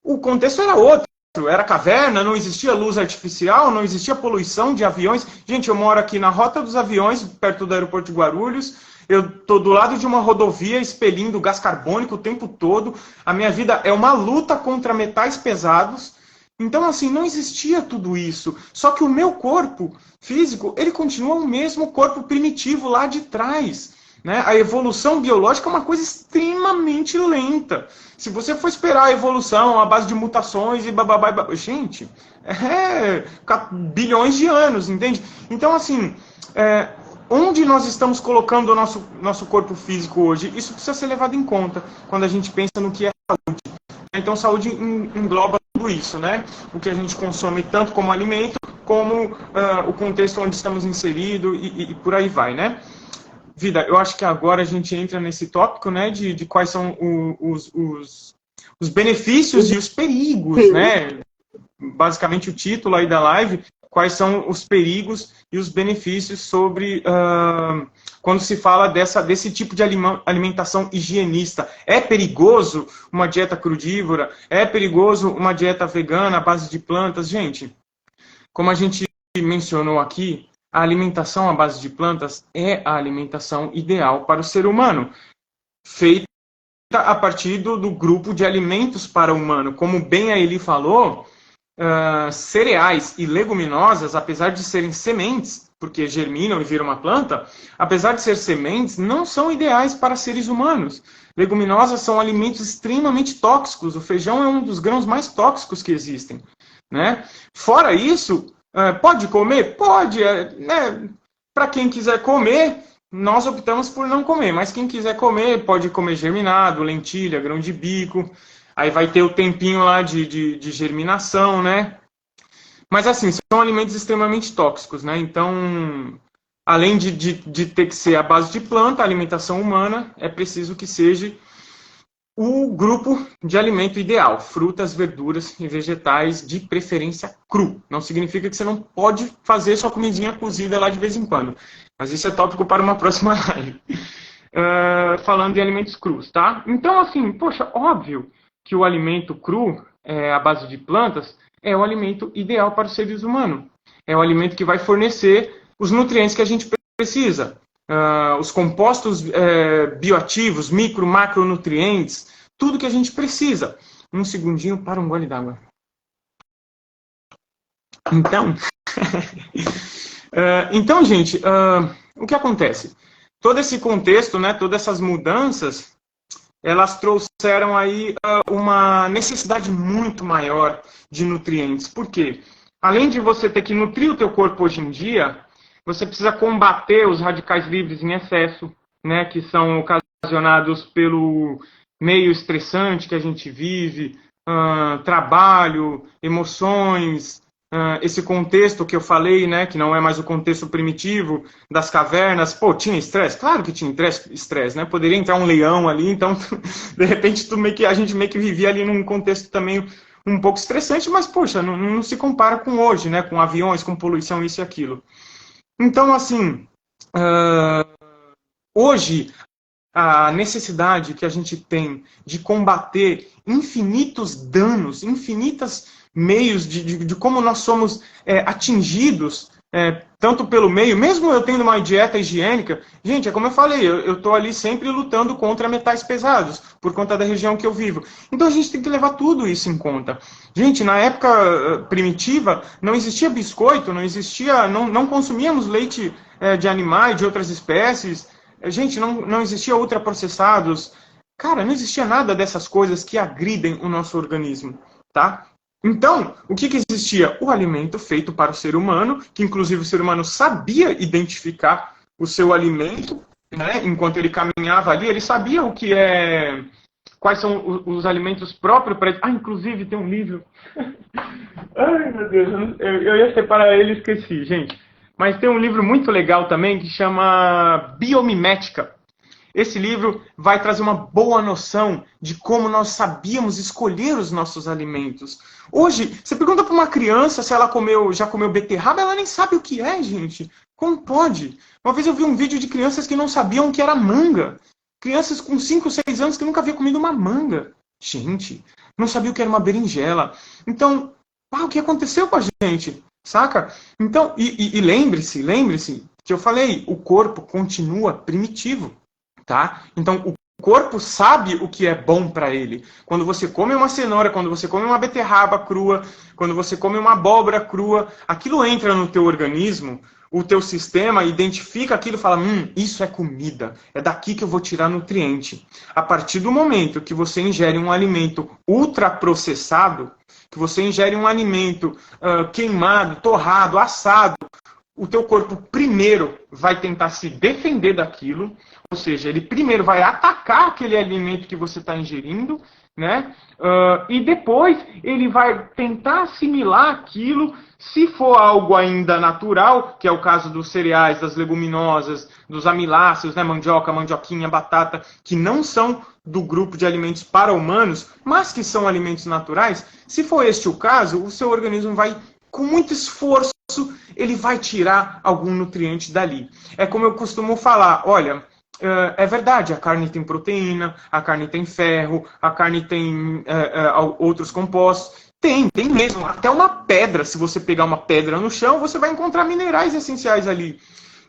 o contexto era outro. Era caverna, não existia luz artificial, não existia poluição de aviões. Gente, eu moro aqui na Rota dos Aviões, perto do aeroporto de Guarulhos. Eu estou do lado de uma rodovia expelindo gás carbônico o tempo todo. A minha vida é uma luta contra metais pesados. Então, assim, não existia tudo isso. Só que o meu corpo físico, ele continua o mesmo corpo primitivo lá de trás. né? A evolução biológica é uma coisa extremamente lenta. Se você for esperar a evolução à base de mutações e bababá, gente, bilhões de anos, entende? Então, assim, onde nós estamos colocando o nosso corpo físico hoje? Isso precisa ser levado em conta quando a gente pensa no que é saúde. Então, saúde engloba tudo isso, né? O que a gente consome tanto como alimento, como o contexto onde estamos inseridos e por aí vai, né? Vida, eu acho que agora a gente entra nesse tópico, né, de quais são os benefícios e os perigos, né? Basicamente o título aí da live, quais são os perigos e os benefícios sobre quando se fala desse tipo de alimentação higienista. É perigoso uma dieta crudívora? É perigoso uma dieta vegana à base de plantas? Gente, como a gente mencionou aqui, a alimentação à base de plantas é a alimentação ideal para o ser humano, feita a partir do grupo de alimentos para o humano. Como bem a Eli falou, cereais e leguminosas, apesar de serem sementes, porque germinam e viram uma planta, apesar de ser sementes, não são ideais para seres humanos. Leguminosas são alimentos extremamente tóxicos. O feijão é um dos grãos mais tóxicos que existem, né? Fora isso, pode comer? Pode. Né? Para quem quiser comer, nós optamos por não comer. Mas quem quiser comer, pode comer germinado, lentilha, grão de bico. Aí vai ter o tempinho lá de germinação, né? Mas assim, são alimentos extremamente tóxicos, né? Então, além de ter que ser a base de planta, a alimentação humana, é preciso que seja o grupo de alimento ideal. Frutas, verduras e vegetais, de preferência cru. Não significa que você não pode fazer sua comidinha cozida lá de vez em quando. Mas isso é tópico para uma próxima live. Falando de alimentos crus, tá? Então, assim, poxa, óbvio que o alimento cru, à base de plantas, é o alimento ideal para os seres humanos. É o alimento que vai fornecer os nutrientes que a gente precisa. Os compostos bioativos, micro, macronutrientes, tudo que a gente precisa. Um segundinho para um gole d'água. Então, gente, o que acontece? Todo esse contexto, né, todas essas mudanças, elas trouxeram aí uma necessidade muito maior de nutrientes. Por quê? Além de você ter que nutrir o teu corpo hoje em dia, você precisa combater os radicais livres em excesso, né, que são ocasionados pelo meio estressante que a gente vive, trabalho, emoções, esse contexto que eu falei, né, que não é mais o contexto primitivo das cavernas. Pô, tinha estresse? Claro que tinha estresse, né? Poderia entrar um leão ali, então, de repente, a gente meio que vivia ali num contexto também um pouco estressante, mas, poxa, não se compara com hoje, né? Com aviões, com poluição, isso e aquilo. Então, assim, hoje, a necessidade que a gente tem de combater infinitos danos, infinitas meios de como nós somos atingidos, tanto pelo meio, mesmo eu tendo uma dieta higiênica, gente, é como eu falei, eu estou ali sempre lutando contra metais pesados, por conta da região que eu vivo. Então a gente tem que levar tudo isso em conta. Gente, na época primitiva, não existia biscoito, não consumíamos leite de animais, de outras espécies, gente, não existia ultraprocessados, cara, não existia nada dessas coisas que agridem o nosso organismo, tá? Então, o que existia? O alimento feito para o ser humano, que inclusive o ser humano sabia identificar o seu alimento, né? Enquanto ele caminhava ali, ele sabia quais são os alimentos próprios para ele. Inclusive tem um livro. Ai, meu Deus, eu ia separar ele e esqueci, gente. Mas tem um livro muito legal também que chama Biomimética. Esse livro vai trazer uma boa noção de como nós sabíamos escolher os nossos alimentos. Hoje, você pergunta para uma criança se ela já comeu beterraba, ela nem sabe o que é, gente. Como pode? Uma vez eu vi um vídeo de crianças que não sabiam o que era manga. Crianças com 5, 6 anos que nunca haviam comido uma manga. Gente, não sabia o que era uma berinjela. Então, o que aconteceu com a gente? Saca? Então, e lembre-se que eu falei, o corpo continua primitivo. Tá? Então, o corpo sabe o que é bom para ele. Quando você come uma cenoura, quando você come uma beterraba crua, quando você come uma abóbora crua, aquilo entra no teu organismo, o teu sistema identifica aquilo e fala, isso é comida, é daqui que eu vou tirar nutriente. A partir do momento que você ingere um alimento ultraprocessado, que você ingere um alimento queimado, torrado, assado, o teu corpo primeiro vai tentar se defender daquilo, ou seja, ele primeiro vai atacar aquele alimento que você está ingerindo, né? E depois ele vai tentar assimilar aquilo, se for algo ainda natural, que é o caso dos cereais, das leguminosas, dos amiláceos, né? Mandioca, mandioquinha, batata, que não são do grupo de alimentos para humanos, mas que são alimentos naturais. Se for este o caso, o seu organismo vai, com muito esforço, ele vai tirar algum nutriente dali. É como eu costumo falar, olha, é verdade, a carne tem proteína, a carne tem ferro, a carne tem outros compostos. Tem mesmo. Até uma pedra, se você pegar uma pedra no chão, você vai encontrar minerais essenciais ali.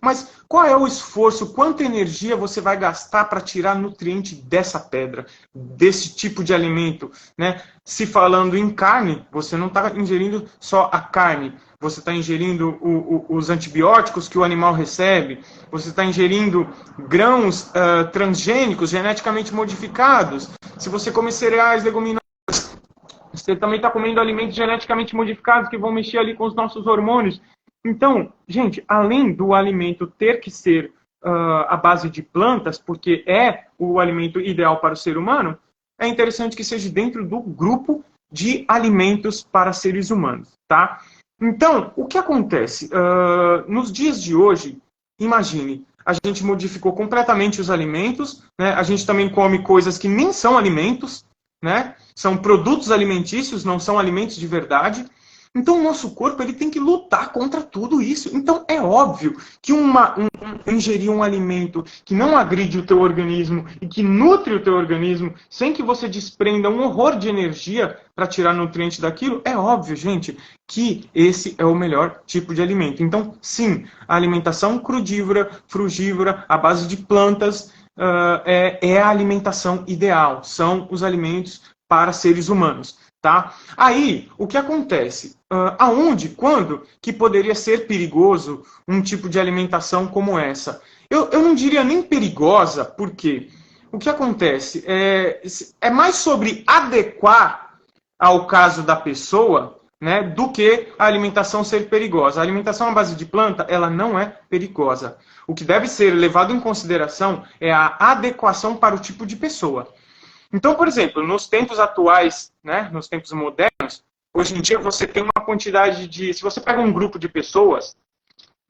Mas qual é o esforço, quanta energia você vai gastar para tirar nutriente dessa pedra, desse tipo de alimento, né? Se falando em carne, você não está ingerindo só a carne, você está ingerindo os antibióticos que o animal recebe, você está ingerindo grãos transgênicos, geneticamente modificados. Se você come cereais, leguminosas, você também está comendo alimentos geneticamente modificados que vão mexer ali com os nossos hormônios. Então, gente, além do alimento ter que ser à base de plantas, porque é o alimento ideal para o ser humano, é interessante que seja dentro do grupo de alimentos para seres humanos, tá? Então, o que acontece? Nos dias de hoje, imagine, a gente modificou completamente os alimentos, né? A gente também come coisas que nem são alimentos, né? São produtos alimentícios, não são alimentos de verdade. Então, o nosso corpo ele tem que lutar contra tudo isso. Então, é óbvio que ingerir um alimento que não agride o teu organismo e que nutre o teu organismo, sem que você desprenda um horror de energia para tirar nutriente daquilo, é óbvio, gente, que esse é o melhor tipo de alimento. Então, sim, a alimentação crudívora, frugívora, à base de plantas, é a alimentação ideal. São os alimentos para seres humanos. Tá? Aí, o que acontece? Aonde, quando que poderia ser perigoso um tipo de alimentação como essa? Eu não diria nem perigosa, porque o que acontece é mais sobre adequar ao caso da pessoa, né, do que a alimentação ser perigosa. A alimentação à base de planta, ela não é perigosa. O que deve ser levado em consideração é a adequação para o tipo de pessoa. Então, por exemplo, nos tempos atuais, né, nos tempos modernos, hoje em dia você tem uma quantidade de... Se você pega um grupo de pessoas,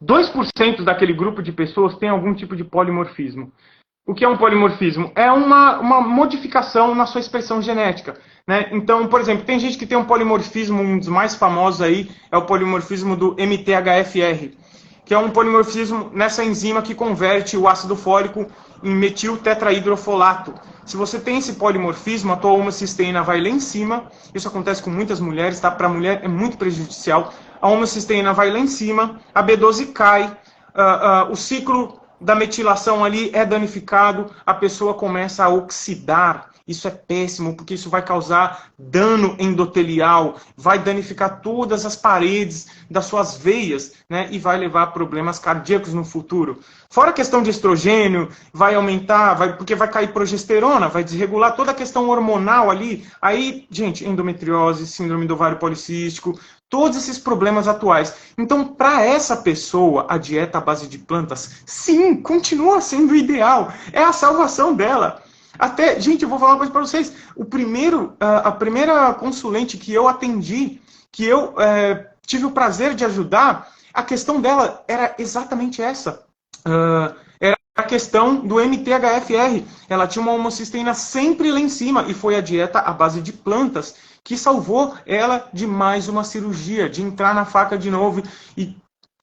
2% daquele grupo de pessoas tem algum tipo de polimorfismo. O que é um polimorfismo? É uma modificação na sua expressão genética. Né? Então, por exemplo, tem gente que tem um polimorfismo, um dos mais famosos aí, é o polimorfismo do MTHFR, que é um polimorfismo nessa enzima que converte o ácido fólico em metiltetraidrofolato. Se você tem esse polimorfismo, a tua homocisteína vai lá em cima. Isso acontece com muitas mulheres, tá? Para a mulher é muito prejudicial. A homocisteína vai lá em cima, a B12 cai, o ciclo da metilação ali é danificado, a pessoa começa a oxidar. Isso é péssimo, porque isso vai causar dano endotelial, vai danificar todas as paredes das suas veias, né, e vai levar a problemas cardíacos no futuro. Fora a questão de estrogênio, vai aumentar, porque vai cair progesterona, vai desregular toda a questão hormonal ali. Aí, gente, endometriose, síndrome do ovário policístico, todos esses problemas atuais. Então, para essa pessoa, a dieta à base de plantas, sim, continua sendo o ideal. É a salvação dela. Até, gente, eu vou falar uma coisa para vocês. A primeira consulente que eu atendi, que eu tive o prazer de ajudar, a questão dela era exatamente essa. Era a questão do MTHFR. Ela tinha uma homocisteína sempre lá em cima e foi a dieta à base de plantas que salvou ela de mais uma cirurgia, de entrar na faca de novo e...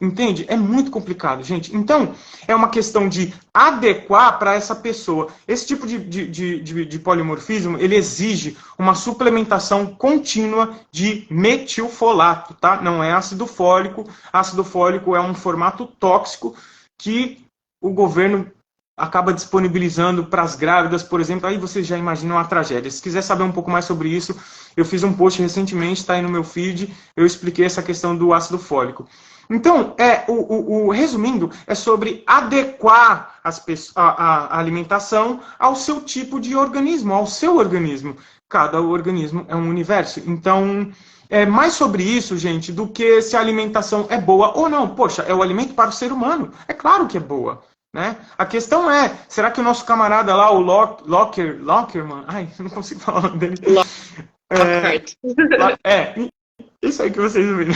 Entende? É muito complicado, gente. Então, é uma questão de adequar para essa pessoa. Esse tipo de polimorfismo, ele exige uma suplementação contínua de metilfolato, tá? Não é ácido fólico. Ácido fólico é um formato tóxico que o governo acaba disponibilizando para as grávidas, por exemplo, aí vocês já imaginam a tragédia. Se quiser saber um pouco mais sobre isso, eu fiz um post recentemente, está aí no meu feed, eu expliquei essa questão do ácido fólico. Então, resumindo, é sobre adequar a alimentação ao seu tipo de organismo, ao seu organismo. Cada organismo é um universo. Então, é mais sobre isso, gente, do que se a alimentação é boa ou não. Poxa, é o alimento para o ser humano. É claro que é boa. Né? A questão é, será que o nosso camarada lá, o Lockerman, ai, não consigo falar o nome dele. Lockhart. Isso aí que vocês ouviram.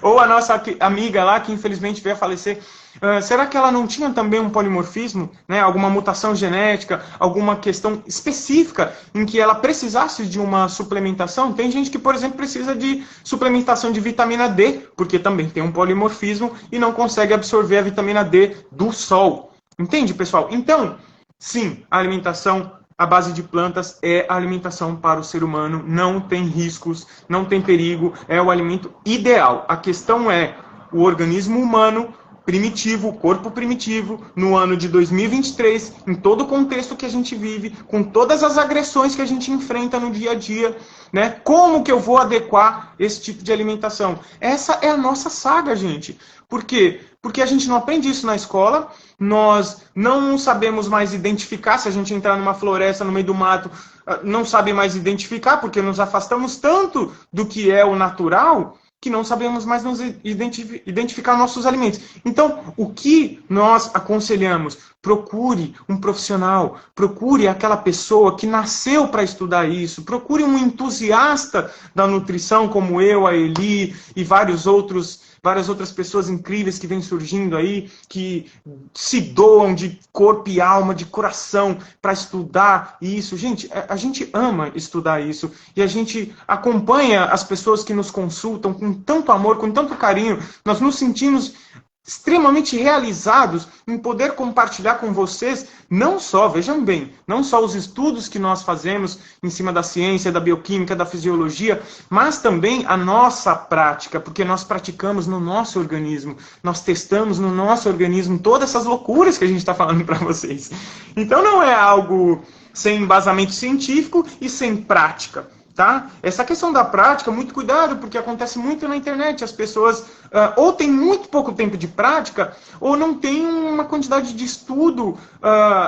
Ou a nossa amiga lá, que infelizmente veio a falecer, será que ela não tinha também um polimorfismo, né? Alguma mutação genética, alguma questão específica em que ela precisasse de uma suplementação? Tem gente que, por exemplo, precisa de suplementação de vitamina D, porque também tem um polimorfismo e não consegue absorver a vitamina D do sol. Entende, pessoal? Então, sim, a alimentação à base de plantas é a alimentação para o ser humano, não tem riscos, não tem perigo, é o alimento ideal. A questão é o organismo humano primitivo, o corpo primitivo, no ano de 2023, em todo o contexto que a gente vive, com todas as agressões que a gente enfrenta no dia a dia, né? Como que eu vou adequar esse tipo de alimentação? Essa é a nossa saga, gente. Por quê? Porque a gente não aprende isso na escola, nós não sabemos mais identificar, se a gente entrar numa floresta, no meio do mato, não sabe mais identificar, porque nos afastamos tanto do que é o natural, que não sabemos mais nos identificar nossos alimentos. Então, o que nós aconselhamos? Procure um profissional, procure aquela pessoa que nasceu para estudar isso, procure um entusiasta da nutrição, como eu, a Eli e várias outras pessoas incríveis que vêm surgindo aí, que se doam de corpo e alma, de coração, para estudar isso. Gente, a gente ama estudar isso e a gente acompanha as pessoas que nos consultam com tanto amor, com tanto carinho. Nós nos sentimos extremamente realizados em poder compartilhar com vocês, não só, vejam bem, não só os estudos que nós fazemos em cima da ciência, da bioquímica, da fisiologia, mas também a nossa prática, porque nós praticamos no nosso organismo, nós testamos no nosso organismo todas essas loucuras que a gente está falando para vocês. Então não é algo sem embasamento científico e sem prática. Tá? Essa questão da prática, muito cuidado, porque acontece muito na internet. As pessoas ou têm muito pouco tempo de prática, ou não têm uma quantidade de estudo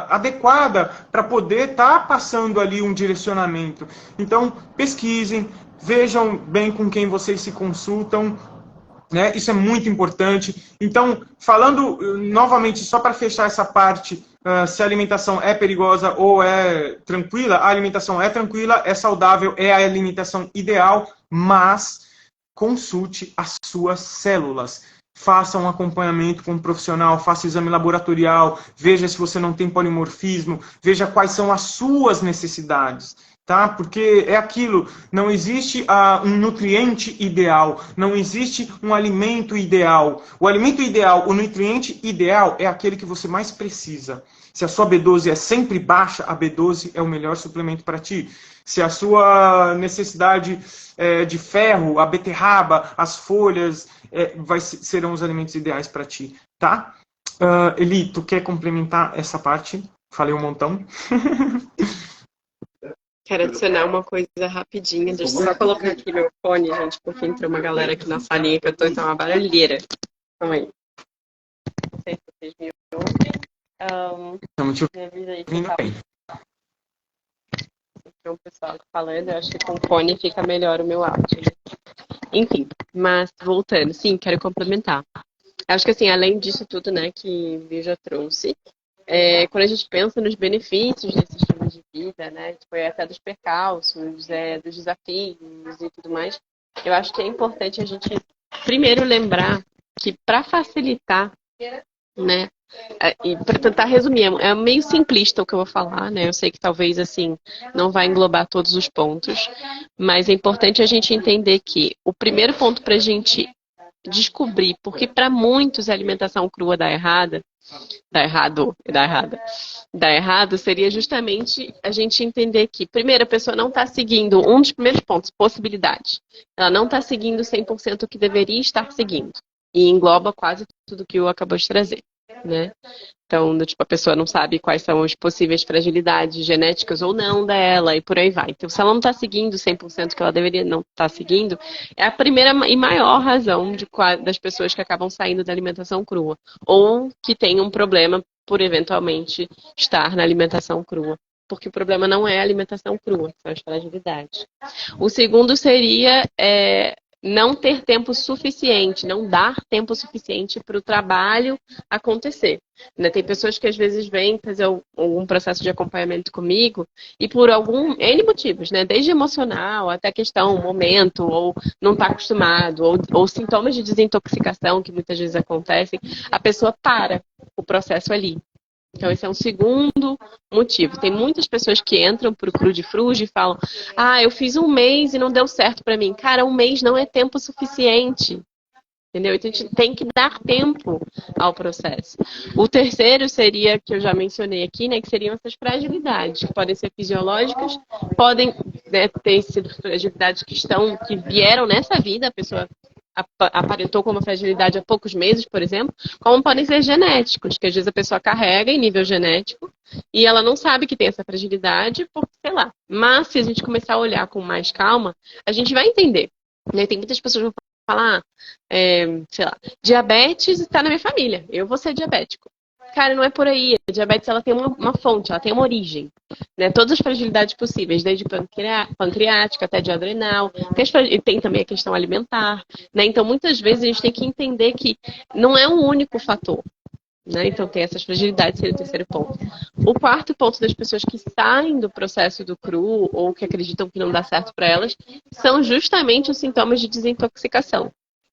adequada para poder estar passando ali um direcionamento. Então, pesquisem, vejam bem com quem vocês se consultam, né? Isso é muito importante. Então, falando novamente, só para fechar essa parte, se a alimentação é perigosa ou é tranquila, a alimentação é tranquila, é saudável, é a alimentação ideal, mas consulte as suas células. Faça um acompanhamento com um profissional, faça exame laboratorial, veja se você não tem polimorfismo, veja quais são as suas necessidades. Tá? Porque é aquilo, não existe um nutriente ideal, não existe um alimento ideal. O alimento ideal, o nutriente ideal é aquele que você mais precisa. Se a sua B12 é sempre baixa, a B12 é o melhor suplemento para ti. Se a sua necessidade é de ferro, a beterraba, as folhas, serão os alimentos ideais para ti. Tá? Eli, tu quer complementar essa parte? Falei um montão. Quero adicionar uma coisa rapidinha. Deixa eu só colocar aqui meu fone, gente, porque entrou uma galera aqui na salinha que eu tô, então é uma barulheira. Calma aí. Não sei se vocês me ouvem. Estamos te ouvindo bem. Tem um pessoal falando, eu acho que com o fone fica melhor o meu áudio. Enfim, mas voltando, sim, quero complementar. Acho que assim, além disso tudo, né, que o Bill já trouxe, quando a gente pensa nos benefícios desse estilo de vida, né, tipo, até dos percalços, dos desafios e tudo mais, eu acho que é importante a gente primeiro lembrar que para facilitar, né, e para tentar resumir, é meio simplista o que eu vou falar, né, eu sei que talvez assim não vai englobar todos os pontos, mas é importante a gente entender que o primeiro ponto para a gente descobrir, porque para muitos a alimentação crua dá errado, seria justamente a gente entender que, primeiro, a pessoa não está seguindo, um dos primeiros pontos, possibilidade. Ela não está seguindo 100% o que deveria estar seguindo. E engloba quase tudo que o acabou de trazer, né? Então, tipo, a pessoa não sabe quais são as possíveis fragilidades genéticas ou não dela, e por aí vai. Então, se ela não está seguindo 100% que ela deveria não estar seguindo, é a primeira e maior razão das pessoas que acabam saindo da alimentação crua. Ou que tem um problema por, eventualmente, estar na alimentação crua. Porque o problema não é a alimentação crua, são as fragilidades. O segundo seria não ter tempo suficiente, não dar tempo suficiente para o trabalho acontecer. Né? Tem pessoas que às vezes vêm fazer algum processo de acompanhamento comigo e por algum N motivos, né? Desde emocional até questão, momento, ou não está acostumado, ou sintomas de desintoxicação que muitas vezes acontecem, a pessoa para o processo ali. Então, esse é um segundo motivo. Tem muitas pessoas que entram para o Cru de Fruge e falam: ah, eu fiz um mês e não deu certo para mim. Cara, um mês não é tempo suficiente. Entendeu? Então, a gente tem que dar tempo ao processo. O terceiro seria, que eu já mencionei aqui, né, que seriam essas fragilidades, que podem ser fisiológicas, podem, né, ter sido fragilidades que vieram nessa vida, a pessoa aparentou com uma fragilidade há poucos meses, por exemplo, como podem ser genéticos, que às vezes a pessoa carrega em nível genético e ela não sabe que tem essa fragilidade, porque, sei lá. Mas se a gente começar a olhar com mais calma, a gente vai entender. Né? Tem muitas pessoas que vão falar, sei lá, diabetes está na minha família, eu vou ser diabético. Cara, não é por aí. A diabetes ela tem uma fonte, ela tem uma origem. Né? Todas as fragilidades possíveis, desde pancreática até de adrenal. Tem também a questão alimentar. Né? Então, muitas vezes, a gente tem que entender que não é um único fator. Né? Então, tem essas fragilidades, seria o terceiro ponto. O quarto ponto das pessoas que saem do processo do cru ou que acreditam que não dá certo para elas são justamente os sintomas de desintoxicação.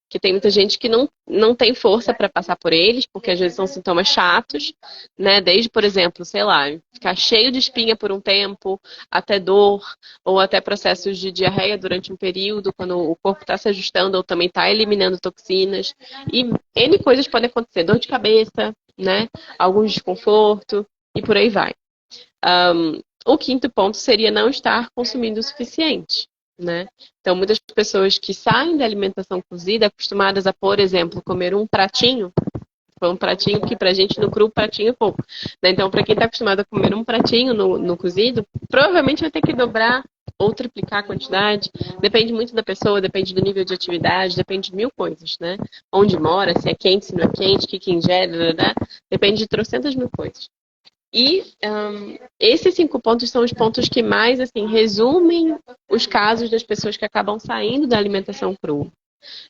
Que tem muita gente que não tem força para passar por eles, porque às vezes são sintomas chatos, né? Desde, por exemplo, sei lá, ficar cheio de espinha por um tempo, até dor, ou até processos de diarreia durante um período, quando o corpo está se ajustando ou também está eliminando toxinas. E N coisas podem acontecer, dor de cabeça, né? Algum desconforto, e por aí vai. O quinto ponto seria não estar consumindo o suficiente. Né? Então, muitas pessoas que saem da alimentação cozida, acostumadas a, por exemplo, comer um pratinho, foi um pratinho que pra gente no cru, pratinho é pouco. Né? Então, para quem está acostumado a comer um pratinho no cozido, provavelmente vai ter que dobrar ou triplicar a quantidade. Depende muito da pessoa, depende do nível de atividade, depende de mil coisas, né? Onde mora, se é quente, se não é quente, o que ingere, depende de trocentas mil coisas. E esses 5 pontos são os pontos que mais assim, resumem os casos das pessoas que acabam saindo da alimentação crua.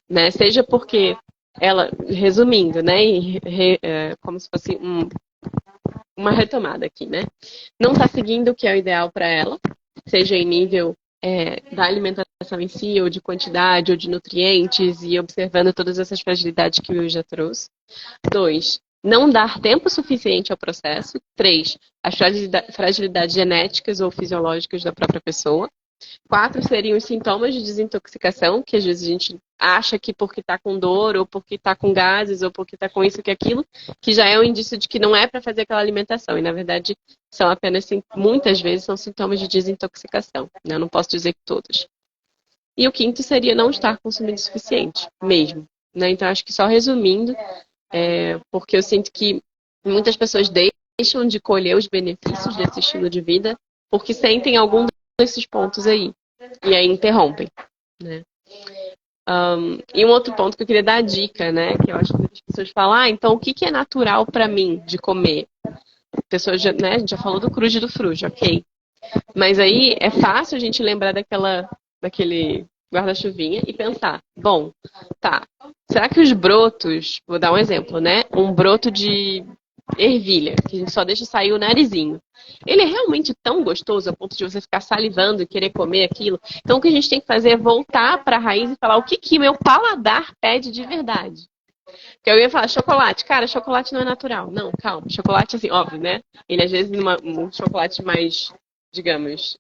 Né? Seja porque ela, resumindo, né? Como se fosse uma retomada aqui, né? Não está seguindo o que é o ideal para ela, seja em nível da alimentação em si, ou de quantidade, ou de nutrientes, e observando todas essas fragilidades que o Will já trouxe. 2, não dar tempo suficiente ao processo. 3, as fragilidades genéticas ou fisiológicas da própria pessoa. 4 seriam os sintomas de desintoxicação, que às vezes a gente acha que porque está com dor, ou porque está com gases, ou porque está com isso ou aquilo, que já é um indício de que não é para fazer aquela alimentação. E, na verdade, são apenas, muitas vezes, são sintomas de desintoxicação. Né? Eu não posso dizer que todos. E o quinto seria não estar consumindo o suficiente, mesmo. Né? Então, acho que só resumindo, porque eu sinto que muitas pessoas deixam de colher os benefícios desse estilo de vida porque sentem algum desses pontos aí. E aí interrompem. Né? E um outro ponto que eu queria dar a dica, né? Que eu acho que as pessoas falam, então o que é natural para mim de comer? A pessoa já, né, a gente já falou do crude e do fruge, ok. Mas aí é fácil a gente lembrar daquele guarda-chuvinha e pensar, bom, tá, será que os brotos, vou dar um exemplo, né? Um broto de ervilha, que a gente só deixa sair o narizinho. Ele é realmente tão gostoso a ponto de você ficar salivando e querer comer aquilo. Então o que a gente tem que fazer é voltar para a raiz e falar o que meu paladar pede de verdade. Porque eu ia falar chocolate. Cara, chocolate não é natural. Não, calma. Chocolate, assim, óbvio, né? Ele às vezes um chocolate mais, digamos,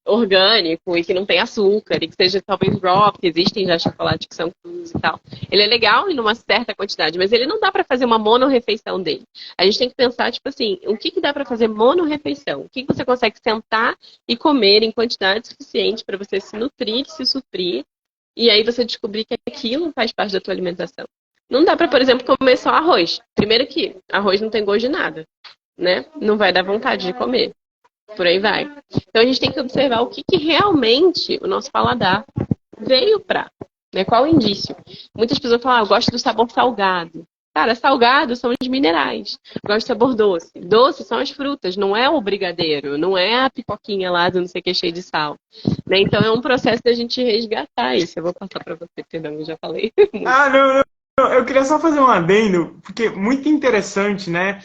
orgânico e que não tem açúcar e que seja talvez raw, porque existem já chocolates que são crus e tal. Ele é legal em uma certa quantidade, mas ele não dá para fazer uma monorrefeição dele. A gente tem que pensar, tipo assim, o que dá para fazer monorrefeição? O que você consegue sentar e comer em quantidade suficiente para você se nutrir, se suprir, e aí você descobrir que aquilo faz parte da tua alimentação. Não dá pra, por exemplo, comer só arroz. Primeiro que arroz não tem gosto de nada, né? Não vai dar vontade de comer. Por aí vai. Então a gente tem que observar o que, que realmente o nosso paladar veio pra, né? Qual o indício? Muitas pessoas falam, eu gosto do sabor salgado. Cara, salgado são os minerais. Eu gosto do sabor doce. Doce são as frutas, não é o brigadeiro, não é a pipoquinha lá do não sei o que cheio de sal. Né? Então é um processo da gente resgatar isso. Eu vou passar pra você, perdão, eu já falei. Ah, não, não, eu queria só fazer um adendo, porque muito interessante, né?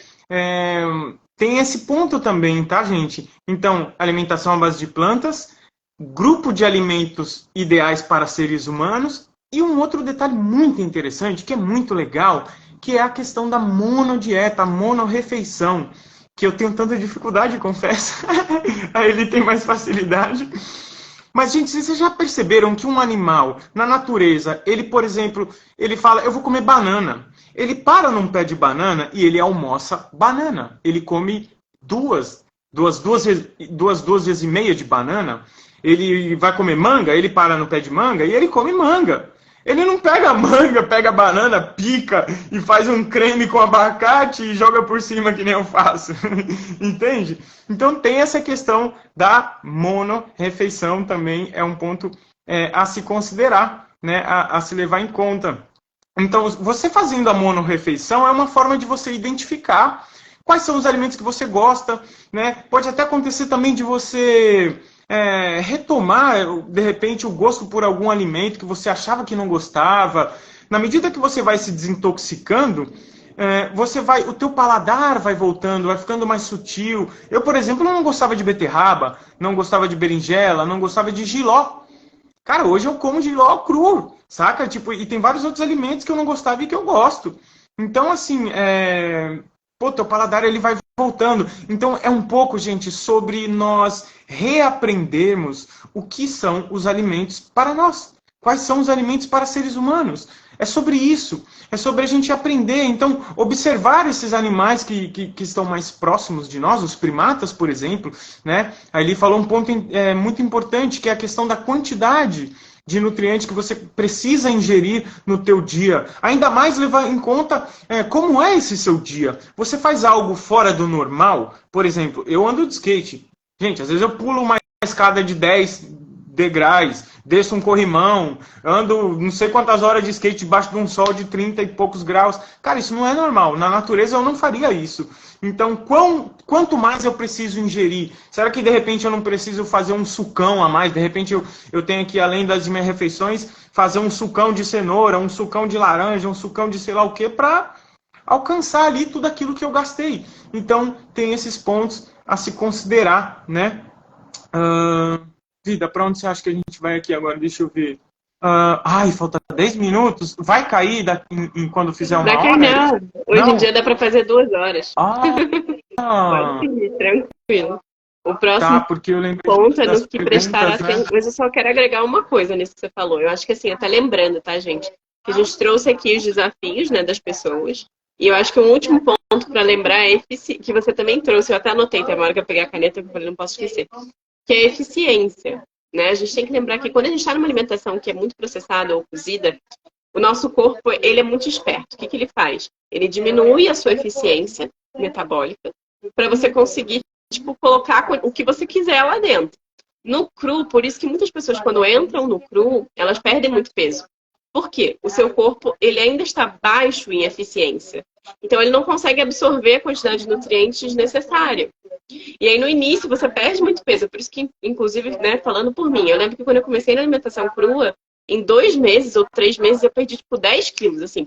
Tem esse ponto também, tá, gente? Então, alimentação à base de plantas, grupo de alimentos ideais para seres humanos, e um outro detalhe muito interessante, que é muito legal, que é a questão da monodieta, a monorrefeição, que eu tenho tanta dificuldade, confesso. Aí ele tem mais facilidade. Mas, gente, vocês já perceberam que um animal, na natureza, ele, por exemplo, ele fala, eu vou comer banana. Ele para num pé de banana e ele almoça banana. Ele come duas vezes e meia de banana. Ele vai comer manga, ele para no pé de manga e ele come manga. Ele não pega a manga, pega a banana, pica e faz um creme com abacate e joga por cima que nem eu faço. Entende? Então tem essa questão da monorrefeição também, é um ponto a se considerar, né, a se levar em conta. Então, você fazendo a monorrefeição é uma forma de você identificar quais são os alimentos que você gosta, né? Pode até acontecer também de você retomar, de repente, o gosto por algum alimento que você achava que não gostava. Na medida que você vai se desintoxicando, o teu paladar vai voltando, vai ficando mais sutil. Eu, por exemplo, não gostava de beterraba, não gostava de berinjela, não gostava de jiló. Cara, hoje eu como jiló cru, saca? Tipo, e tem vários outros alimentos que eu não gostava e que eu gosto. Então, assim, teu paladar ele vai voltando. Então, é um pouco, gente, sobre nós reaprendermos o que são os alimentos para nós. Quais são os alimentos para seres humanos? É sobre isso. É sobre a gente aprender. Então, observar esses animais que estão mais próximos de nós, os primatas, por exemplo, né? Aí ele falou um ponto muito importante, que é a questão da quantidade de nutrientes que você precisa ingerir no teu dia. Ainda mais levar em conta como é esse seu dia. Você faz algo fora do normal? Por exemplo, eu ando de skate. Gente, às vezes eu pulo uma escada de 10 degraus, desço um corrimão, ando não sei quantas horas de skate debaixo de um sol de 30 e poucos graus. Cara, isso não é normal. Na natureza eu não faria isso. Então, quanto mais eu preciso ingerir? Será que de repente eu não preciso fazer um sucão a mais? De repente eu tenho que, além das minhas refeições, fazer um sucão de cenoura, um sucão de laranja, um sucão de sei lá o que, para alcançar ali tudo aquilo que eu gastei. Então, tem esses pontos a se considerar, né? Vida, para onde você acha que a gente vai aqui agora? Deixa eu ver. Falta 10 minutos. Vai cair quando fizer uma hora? Não. Hoje em dia dá para fazer 2 horas. Pode ir, tranquilo. O próximo porque eu ponto é no que prestar atenção. Né? Mas eu só quero agregar uma coisa nisso que você falou. Eu acho que assim, até lembrando, tá, gente? Que a gente trouxe aqui os desafios, né, das pessoas. E eu acho que um último ponto para lembrar é que você também trouxe. Eu até anotei, tem uma hora que eu peguei a caneta que eu falei, não posso esquecer. Que é a eficiência. Né? A gente tem que lembrar que quando a gente está numa alimentação que é muito processada ou cozida, o nosso corpo ele é muito esperto. O que ele faz? Ele diminui a sua eficiência metabólica para você conseguir colocar o que você quiser lá dentro. No cru, por isso que muitas pessoas quando entram no cru, elas perdem muito peso. Por quê? O seu corpo ele ainda está baixo em eficiência. Então ele não consegue absorver a quantidade de nutrientes necessária. E aí no início você perde muito peso. Por isso que, inclusive, né, falando por mim, eu lembro que quando eu comecei na alimentação crua, em 2 meses ou 3 meses eu perdi 10 quilos, assim,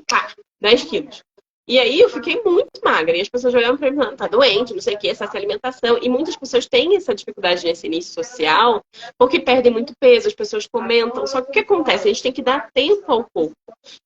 10 quilos. E aí eu fiquei muito magra. E as pessoas olhavam pra mim e falavam, tá doente, não sei o que, essa alimentação. E muitas pessoas têm essa dificuldade nesse início social, porque perdem muito peso, as pessoas comentam. Só que o que acontece? A gente tem que dar tempo ao corpo.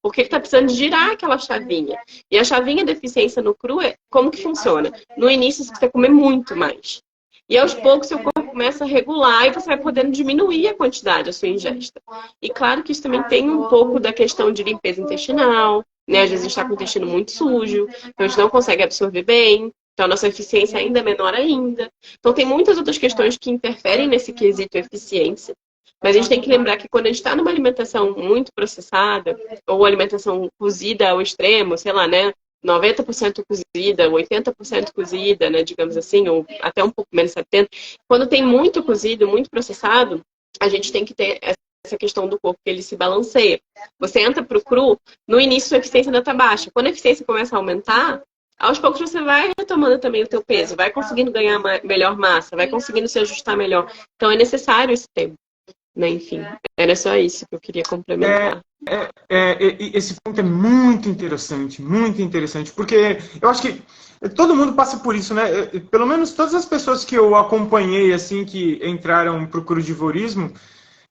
Porque ele tá precisando de girar aquela chavinha. E a chavinha da eficiência no cru, como que funciona? No início você precisa comer muito mais. E aos poucos seu corpo começa a regular e você vai podendo diminuir a quantidade da sua ingesta. E claro que isso também tem um pouco da questão de limpeza intestinal, né? Às vezes a gente está com o intestino muito sujo, então a gente não consegue absorver bem, então a nossa eficiência ainda é menor ainda. Então tem muitas outras questões que interferem nesse quesito eficiência. Mas a gente tem que lembrar que quando a gente está numa alimentação muito processada, ou alimentação cozida ao extremo, sei lá, né? 90% cozida, 80% cozida, né, digamos assim, ou até um pouco menos 70%. Quando tem muito cozido, muito processado, a gente tem que ter essa questão do corpo, que ele se balanceia. Você entra pro cru, no início a eficiência ainda está baixa. Quando a eficiência começa a aumentar, aos poucos você vai retomando também o teu peso, vai conseguindo ganhar melhor massa, vai conseguindo se ajustar melhor. Então é necessário esse tempo, né? Enfim, era só isso que eu queria complementar. Esse ponto é muito interessante, porque eu acho que todo mundo passa por isso, né? Pelo menos todas as pessoas que eu acompanhei, assim, que entraram pro crudivorismo,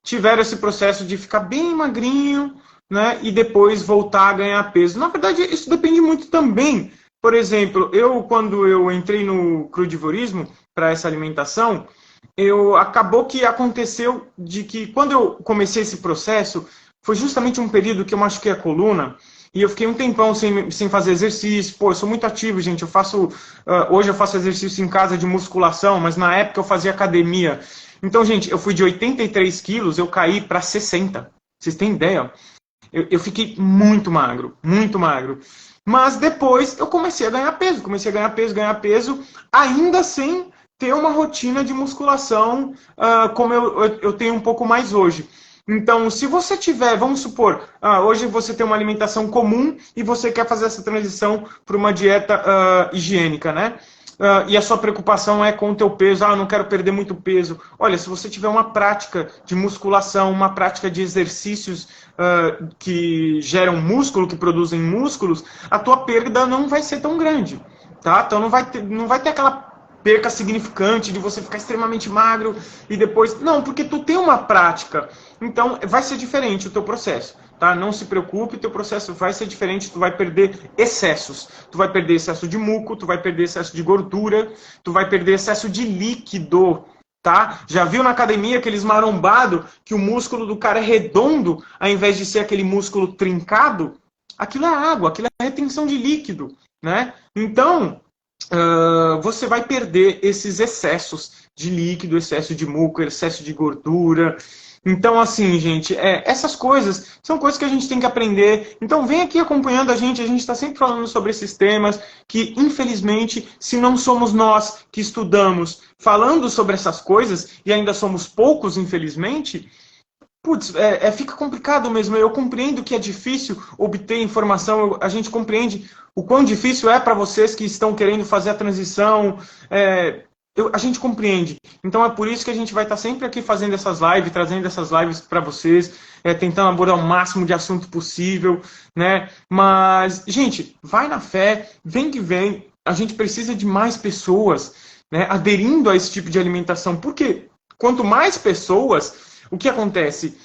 tiveram esse processo de ficar bem magrinho, né? E depois voltar a ganhar peso. Na verdade, isso depende muito também. Por exemplo, quando eu entrei no crudivorismo para essa alimentação, acabou que aconteceu de que quando eu comecei esse processo, foi justamente um período que eu machuquei a coluna e eu fiquei um tempão sem fazer exercício. Pô, eu sou muito ativo, gente. Hoje eu faço exercício em casa de musculação, mas na época eu fazia academia. Então, gente, eu fui de 83 quilos, eu caí para 60. Vocês têm ideia? Eu fiquei muito magro, muito magro. Mas depois eu comecei a ganhar peso, ganhar peso, ainda sem ter uma rotina de musculação como eu tenho um pouco mais hoje. Então, se você tiver, vamos supor, hoje você tem uma alimentação comum e você quer fazer essa transição para uma dieta higiênica, né? E a sua preocupação é com o teu peso, eu não quero perder muito peso. Olha, se você tiver uma prática de musculação, uma prática de exercícios que geram músculo, que produzem músculos, a tua perda não vai ser tão grande, tá? Então não vai ter aquela perca significante de você ficar extremamente magro e depois... Não, porque tu tem uma prática, então vai ser diferente o teu processo. Tá? Não se preocupe, teu processo vai ser diferente, tu vai perder excessos. Tu vai perder excesso de muco, tu vai perder excesso de gordura, tu vai perder excesso de líquido, tá? Já viu na academia aqueles marombados que o músculo do cara é redondo, ao invés de ser aquele músculo trincado? Aquilo é água, aquilo é retenção de líquido, né? Então, você vai perder esses excessos de líquido, excesso de muco, excesso de gordura. Então, assim, gente, essas coisas são coisas que a gente tem que aprender. Então, vem aqui acompanhando a gente está sempre falando sobre esses temas que, infelizmente, se não somos nós que estudamos falando sobre essas coisas, e ainda somos poucos, infelizmente, putz, fica complicado mesmo. Eu compreendo que é difícil obter informação, a gente compreende o quão difícil é para vocês que estão querendo fazer a transição, a gente compreende. Então é por isso que a gente vai estar sempre aqui fazendo essas lives, trazendo essas lives para vocês, tentando abordar o máximo de assunto possível, né? Mas, gente, vai na fé, vem que vem. A gente precisa de mais pessoas, né, aderindo a esse tipo de alimentação. Porque quanto mais pessoas, o que acontece?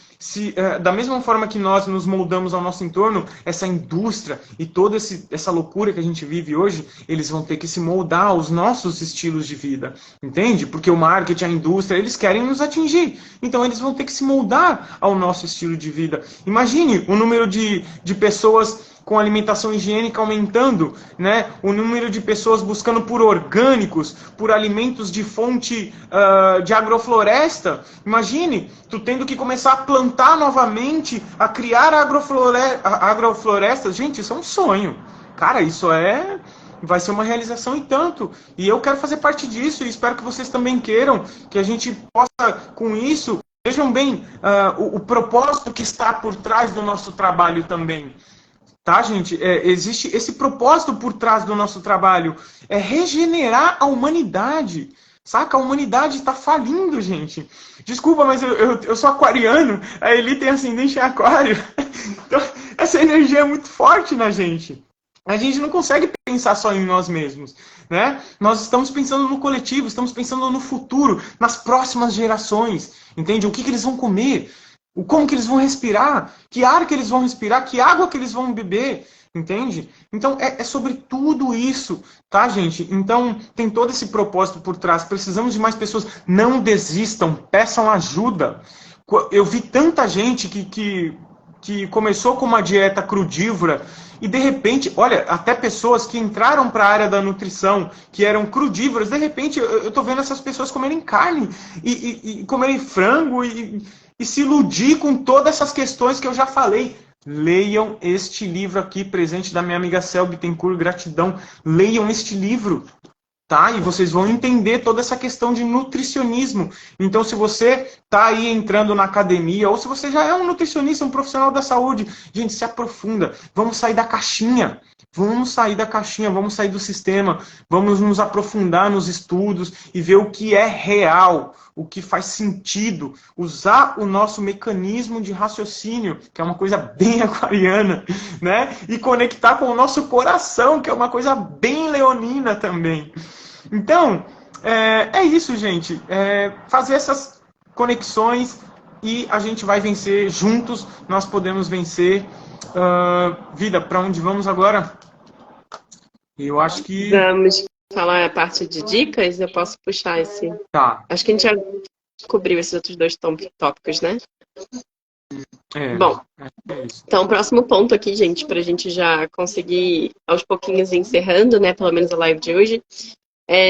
Da mesma forma que nós nos moldamos ao nosso entorno, essa indústria e toda essa loucura que a gente vive hoje, eles vão ter que se moldar aos nossos estilos de vida, entende? Porque o marketing, a indústria, eles querem nos atingir, então eles vão ter que se moldar ao nosso estilo de vida. Imagine o número de pessoas com alimentação higiênica aumentando, né? O número de pessoas buscando por orgânicos, por alimentos de fonte de agrofloresta. Imagine, tu tendo que começar a plantar novamente, a criar agroflorestas. Gente, isso é um sonho. Cara, vai ser uma realização e tanto. E eu quero fazer parte disso e espero que vocês também queiram, que a gente possa, com isso, vejam bem o propósito que está por trás do nosso trabalho também. Tá, gente? Existe esse propósito por trás do nosso trabalho. É regenerar a humanidade. Saca? A humanidade está falindo, gente. Desculpa, mas eu sou aquariano. A Eli tem ascendente em aquário. Então, essa energia é muito forte na gente. A gente não consegue pensar só em nós mesmos, né? Nós estamos pensando no coletivo, estamos pensando no futuro, nas próximas gerações. Entende? O que eles vão comer? Como que eles vão respirar, que ar que eles vão respirar, que água que eles vão beber, entende? Então é sobre tudo isso, tá, gente? Então tem todo esse propósito por trás, precisamos de mais pessoas, não desistam, peçam ajuda. Eu vi tanta gente que começou com uma dieta crudívora e de repente, olha, até pessoas que entraram para a área da nutrição, que eram crudívoras, de repente eu tô vendo essas pessoas comerem carne e comerem frango e se iludir com todas essas questões que eu já falei. Leiam este livro aqui, presente da minha amiga Cel Bittencourt, gratidão. Leiam este livro, tá? E vocês vão entender toda essa questão de nutricionismo. Então, se você está aí entrando na academia, ou se você já é um nutricionista, um profissional da saúde, gente, se aprofunda. Vamos sair da caixinha. Vamos sair da caixinha, vamos sair do sistema, vamos nos aprofundar nos estudos e ver o que é real, o que faz sentido, usar o nosso mecanismo de raciocínio, que é uma coisa bem aquariana, né? E conectar com o nosso coração, que é uma coisa bem leonina também. Então, é isso, gente. Fazer essas conexões e a gente vai vencer juntos, nós podemos vencer. Vida, para onde vamos agora? Eu acho que... Vamos falar a parte de dicas, eu posso puxar esse... Tá. Acho que a gente já cobriu esses outros dois tópicos, né? Bom, então o próximo ponto aqui, gente, para a gente já conseguir aos pouquinhos encerrando, né, pelo menos a live de hoje,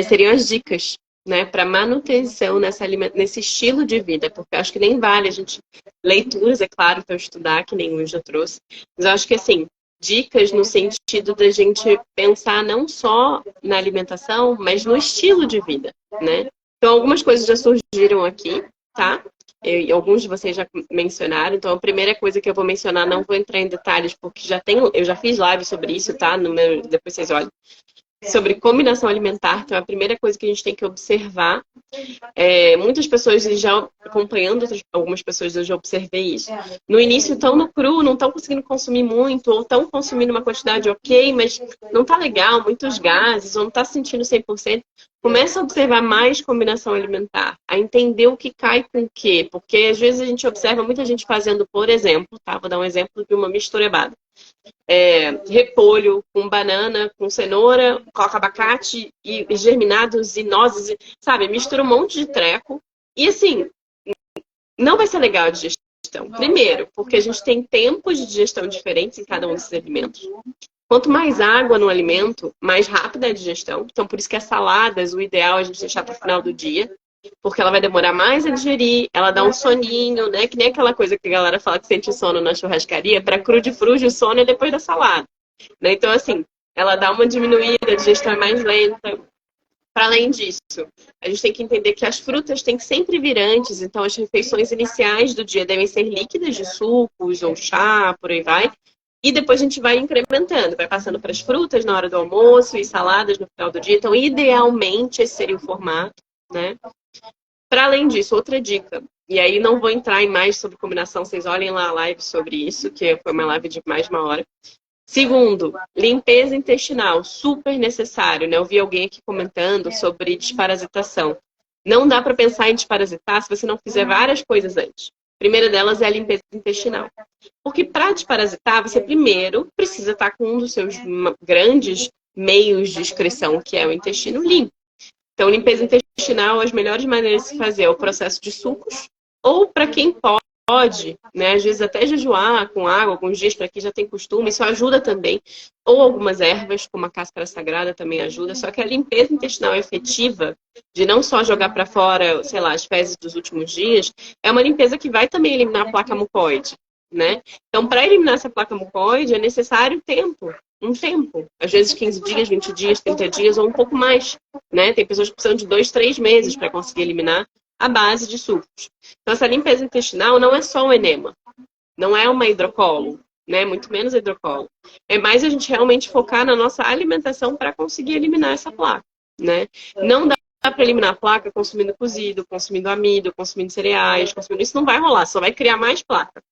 seriam as dicas, né, para manutenção nesse estilo de vida, porque eu acho que nem vale a gente... Leituras, é claro, para eu estudar, que nem eu já trouxe, mas eu acho que, assim, dicas no sentido da gente pensar não só na alimentação, mas no estilo de vida, né? Então, algumas coisas já surgiram aqui, tá? Alguns de vocês já mencionaram. Então, a primeira coisa que eu vou mencionar, não vou entrar em detalhes, porque eu já fiz live sobre isso, tá? Depois vocês olhem. Sobre combinação alimentar, então a primeira coisa que a gente tem que observar, muitas pessoas já acompanhando, algumas pessoas eu já observei isso. No início estão no cru, não estão conseguindo consumir muito, ou estão consumindo uma quantidade ok, mas não está legal, muitos gases, ou não está se sentindo 100%. Começa a observar mais combinação alimentar, a entender o que cai com o quê, porque às vezes a gente observa muita gente fazendo, por exemplo, tá? Vou dar um exemplo de uma misturebada. Repolho com banana, com cenoura, coloca abacate e germinados e nozes, sabe? Mistura um monte de treco. E assim, não vai ser legal a digestão. Primeiro, porque a gente tem tempos de digestão diferentes em cada um desses alimentos. Quanto mais água no alimento, mais rápida é a digestão. Então, por isso que as saladas, o ideal é a gente deixar para o final do dia, porque ela vai demorar mais a digerir, ela dá um soninho, né? Que nem aquela coisa que a galera fala que sente sono na churrascaria, para cru de fruge o sono é depois da salada. Né? Então, assim, ela dá uma diminuída, a digestão é mais lenta. Para além disso, a gente tem que entender que as frutas têm que sempre vir antes, então as refeições iniciais do dia devem ser líquidas de sucos ou chá, por aí vai. E depois a gente vai incrementando, vai passando para as frutas na hora do almoço e saladas no final do dia. Então, idealmente, esse seria o formato, né? Para além disso, outra dica, e aí não vou entrar em mais sobre combinação, vocês olhem lá a live sobre isso, que foi uma live de mais de uma hora. Segundo, limpeza intestinal, super necessário, né? Eu vi alguém aqui comentando sobre desparasitação. Não dá para pensar em desparasitar se você não fizer várias coisas antes. A primeira delas é a limpeza intestinal. Porque para desparasitar, você primeiro precisa estar com um dos seus grandes meios de excreção, que é o intestino limpo. Então, limpeza intestinal, as melhores maneiras de se fazer é o processo de sucos, ou para quem pode, né, às vezes até jejuar com água, alguns dias para quem já tem costume, isso ajuda também. Ou algumas ervas, como a cáscara sagrada, também ajuda. Só que a limpeza intestinal efetiva, de não só jogar para fora, sei lá, as fezes dos últimos dias, é uma limpeza que vai também eliminar a placa mucoide, né? Então, para eliminar essa placa mucoide, é necessário tempo. Um tempo, às vezes 15 dias, 20 dias, 30 dias ou um pouco mais, né? Tem pessoas que precisam de 2, 3 meses para conseguir eliminar a base de sucos. Então, essa limpeza intestinal não é só um enema, não é uma hidrocolo, né? Muito menos hidrocolo. É mais a gente realmente focar na nossa alimentação para conseguir eliminar essa placa, né? Não dá para eliminar a placa consumindo cozido, consumindo amido, consumindo cereais, consumindo isso não vai rolar, só vai criar mais placa,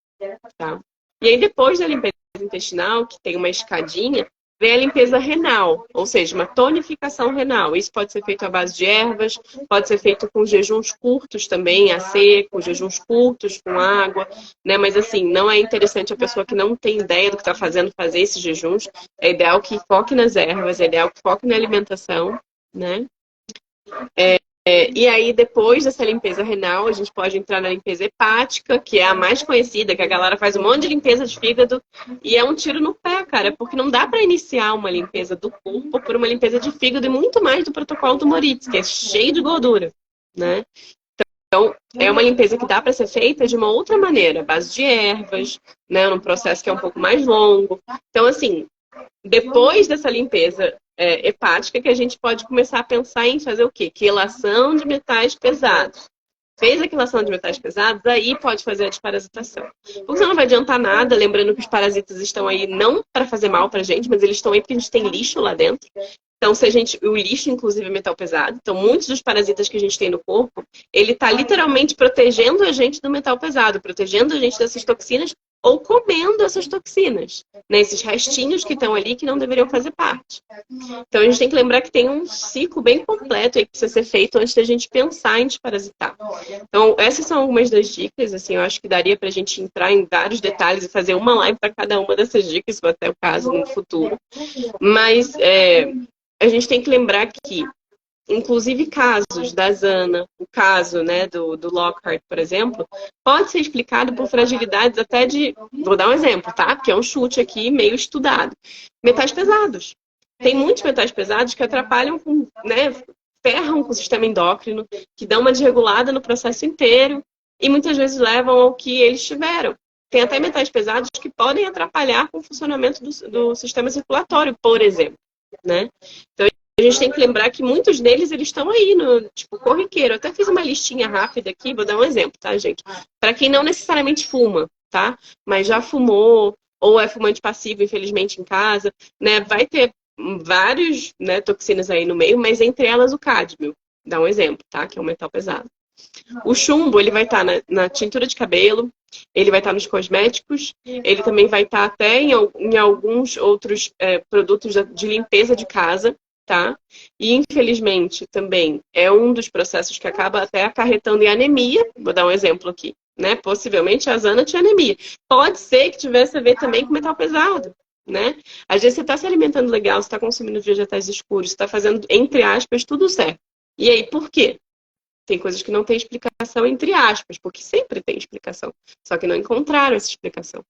tá? E aí depois da limpeza intestinal, que tem uma escadinha, vem a limpeza renal, ou seja, uma tonificação renal. Isso pode ser feito à base de ervas, pode ser feito com jejuns curtos também, a seco, jejuns curtos com água, né? Mas assim, não é interessante a pessoa que não tem ideia do que está fazendo fazer esses jejuns. É ideal que foque nas ervas, é ideal que foque na alimentação, né? E aí, depois dessa limpeza renal, a gente pode entrar na limpeza hepática, que é a mais conhecida, que a galera faz um monte de limpeza de fígado, e é um tiro no pé, cara, porque não dá para iniciar uma limpeza do corpo por uma limpeza de fígado, e muito mais do protocolo do Moritz, que é cheio de gordura, né? É uma limpeza que dá para ser feita de uma outra maneira, à base de ervas, né, num processo que é um pouco mais longo. Então, assim, depois dessa limpeza hepática, que a gente pode começar a pensar em fazer o quê? Quelação de metais pesados. Fez a quelação de metais pesados, aí pode fazer a desparasitação. Porque senão não vai adiantar nada, lembrando que os parasitas estão aí não para fazer mal para a gente, mas eles estão aí porque a gente tem lixo lá dentro. Então, se a gente, o lixo, inclusive, é metal pesado. Então, muitos dos parasitas que a gente tem no corpo, ele está literalmente protegendo a gente do metal pesado, protegendo a gente dessas toxinas ou comendo essas toxinas, né? Esses restinhos que estão ali que não deveriam fazer parte. Então, a gente tem que lembrar que tem um ciclo bem completo aí que precisa ser feito antes da gente pensar em desparasitar. Então, essas são algumas das dicas, assim, eu acho que daria para a gente entrar em vários detalhes e fazer uma live para cada uma dessas dicas, se for até o caso no futuro. Mas a gente tem que lembrar que, inclusive casos da Zana, o caso, né, do Lockhart, por exemplo, pode ser explicado por fragilidades até de... Vou dar um exemplo, tá? Porque é um chute aqui meio estudado. Metais pesados. Tem muitos metais pesados que atrapalham, né, ferram com o sistema endócrino, que dão uma desregulada no processo inteiro e muitas vezes levam ao que eles tiveram. Tem até metais pesados que podem atrapalhar com o funcionamento do sistema circulatório, por exemplo, né? Então, a gente tem que lembrar que muitos deles, eles estão aí no, tipo, corriqueiro. Eu até fiz uma listinha rápida aqui, vou dar um exemplo, tá, gente? Para quem não necessariamente fuma, tá? Mas já fumou, ou é fumante passivo, infelizmente, em casa, né? Vai ter vários, né, toxinas aí no meio, mas entre elas o cádmio. Dá um exemplo, tá? Que é um metal pesado. O chumbo, ele vai estar na tintura de cabelo, ele vai estar nos cosméticos, ele também vai estar até em alguns outros produtos de limpeza de casa, tá? E, infelizmente, também é um dos processos que acaba até acarretando em anemia. Vou dar um exemplo aqui, né? Possivelmente a Zana tinha anemia. Pode ser que tivesse a ver também com metal pesado, né? Às vezes você está se alimentando legal, você está consumindo vegetais escuros, você está fazendo, entre aspas, tudo certo. E aí, por quê? Tem coisas que não tem explicação, entre aspas, porque sempre tem explicação. Só que não encontraram essa explicação.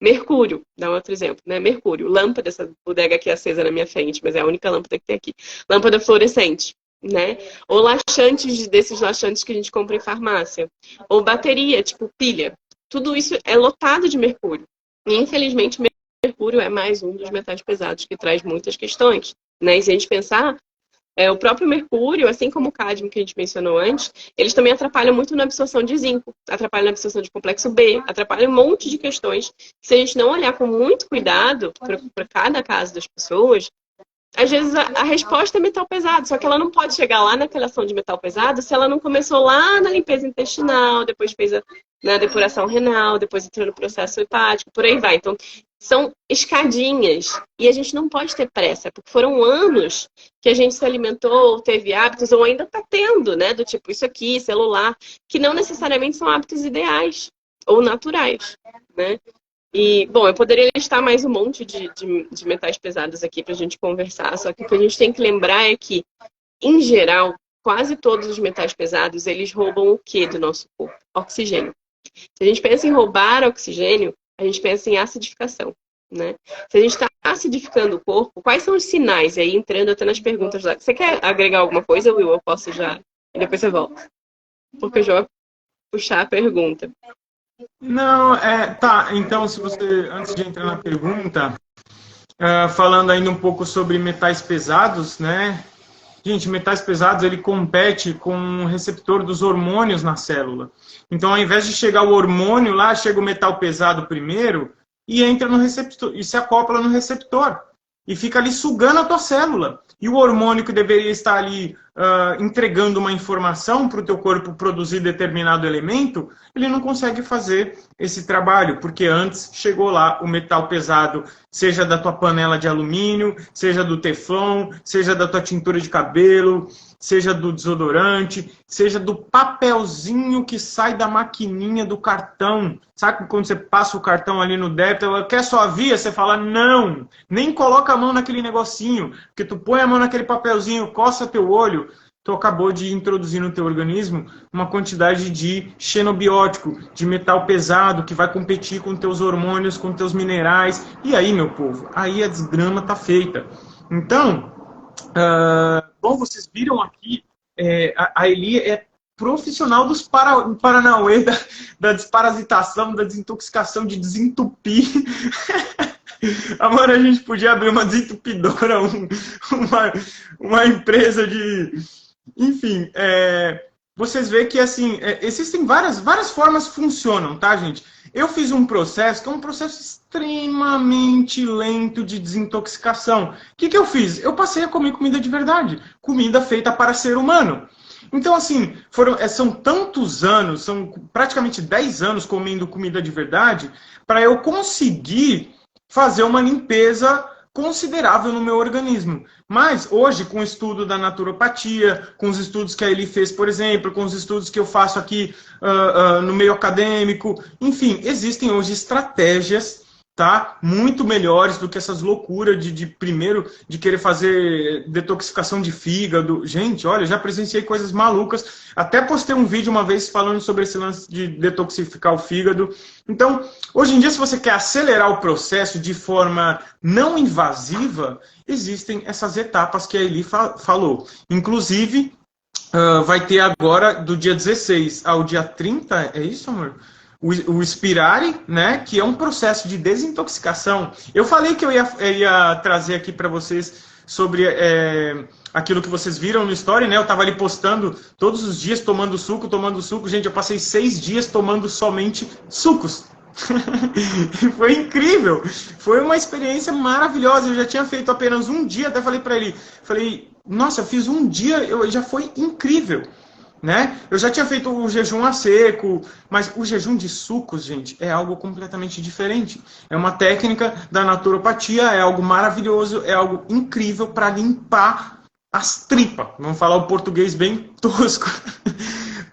Mercúrio, dá um outro exemplo, né? Mercúrio, lâmpada, essa bodega aqui acesa na minha frente, mas é a única lâmpada que tem aqui. Lâmpada fluorescente, né? Ou laxantes, desses laxantes que a gente compra em farmácia. Ou bateria, tipo pilha. Tudo isso é lotado de mercúrio. E, infelizmente, mercúrio é mais um dos metais pesados que traz muitas questões, né? E se a gente pensar, o próprio mercúrio, assim como o cádmio que a gente mencionou antes, eles também atrapalham muito na absorção de zinco, atrapalham na absorção de complexo B, atrapalham um monte de questões. Se a gente não olhar com muito cuidado para cada caso das pessoas, às vezes a resposta é metal pesado, só que ela não pode chegar lá na quelação de metal pesado se ela não começou lá na limpeza intestinal, depois fez na depuração renal, depois entrou no processo hepático, por aí vai. Então, são escadinhas e a gente não pode ter pressa, porque foram anos que a gente se alimentou, ou teve hábitos, ou ainda está tendo, né? Do tipo isso aqui, celular, que não necessariamente são hábitos ideais ou naturais, né? E, bom, eu poderia listar mais um monte de metais pesados aqui para a gente conversar, só que o que a gente tem que lembrar é que, em geral, quase todos os metais pesados, eles roubam o que do nosso corpo? Oxigênio. Se a gente pensa em roubar oxigênio, a gente pensa em acidificação, né? Se a gente está acidificando o corpo, quais são os sinais? E aí, entrando até nas perguntas lá. Você quer agregar alguma coisa, Will? Eu posso já... E depois você volta. Porque eu já vou puxar a pergunta. Não, tá. Então, se você, antes de entrar na pergunta, falando ainda um pouco sobre metais pesados, né? Gente, metais pesados, ele compete com o receptor dos hormônios na célula. Então, ao invés de chegar o hormônio lá, chega o metal pesado primeiro e entra no receptor, e se acopla no receptor. E fica ali sugando a tua célula. E o hormônio que deveria estar ali entregando uma informação para o teu corpo produzir determinado elemento, ele não consegue fazer esse trabalho, porque antes chegou lá o metal pesado, seja da tua panela de alumínio, seja do teflon, seja da tua tintura de cabelo, seja do desodorante, seja do papelzinho que sai da maquininha do cartão. Sabe quando você passa o cartão ali no débito, ela quer sua via, você fala, não, nem coloca a mão naquele negocinho, porque tu põe a mão naquele papelzinho, coça teu olho, tu acabou de introduzir no teu organismo uma quantidade de xenobiótico, de metal pesado, que vai competir com teus hormônios, com teus minerais. E aí, meu povo, aí a desgrama tá feita. Então, bom, vocês viram aqui, a Eli é profissional dos Paranauê, da desparasitação, da desintoxicação, de desentupir. Agora a gente podia abrir uma desentupidora, uma empresa de... Enfim, vocês veem que assim, existem várias formas que funcionam, tá, gente? Eu fiz um processo que é um processo extremamente lento de desintoxicação. O que eu fiz? Eu passei a comer comida de verdade. Comida feita para ser humano. Então, assim, são tantos anos, são praticamente 10 anos comendo comida de verdade, para eu conseguir fazer uma limpeza considerável no meu organismo. Mas hoje, com o estudo da naturopatia, com os estudos que a Eli fez, por exemplo, com os estudos que eu faço aqui no meio acadêmico, enfim, existem hoje estratégias, tá, muito melhores do que essas loucuras primeiro de querer fazer detoxificação de fígado. Gente, olha, já presenciei coisas malucas. Até postei um vídeo uma vez falando sobre esse lance de detoxificar o fígado. Então, hoje em dia, se você quer acelerar o processo de forma não invasiva, existem essas etapas que a Eli falou. Inclusive, vai ter agora, do dia 16 ao dia 30, é isso, amor? O Spirare, né, que é um processo de desintoxicação. Eu falei que eu ia trazer aqui para vocês sobre aquilo que vocês viram no story, né? Eu estava ali postando todos os dias tomando suco. Gente, eu passei 6 dias tomando somente sucos. Foi incrível. Foi uma experiência maravilhosa. Eu já tinha feito apenas um dia, até falei para ele, nossa, eu fiz um dia, já foi incrível. Né? Eu já tinha feito o jejum a seco, mas o jejum de sucos, gente, é algo completamente diferente. É uma técnica da naturopatia, é algo maravilhoso, é algo incrível para limpar as tripas. Vamos falar o português bem tosco.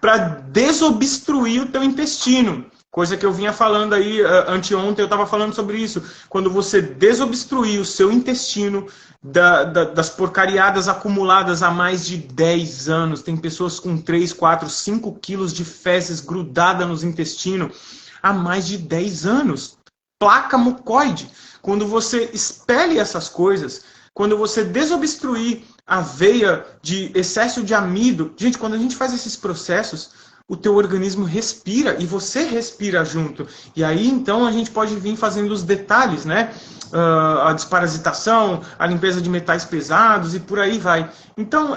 Para desobstruir o teu intestino. Coisa que eu vinha falando aí, anteontem eu estava falando sobre isso. Quando você desobstruir o seu intestino das porcariadas acumuladas há mais de 10 anos. Tem pessoas com 3, 4, 5 quilos de fezes grudada nos intestinos há mais de 10 anos. Placa mucoide. Quando você expele essas coisas, quando você desobstruir a veia de excesso de amido... Gente, quando a gente faz esses processos, o teu organismo respira e você respira junto. E aí, então, a gente pode vir fazendo os detalhes, né? A desparasitação, a limpeza de metais pesados e por aí vai. Então,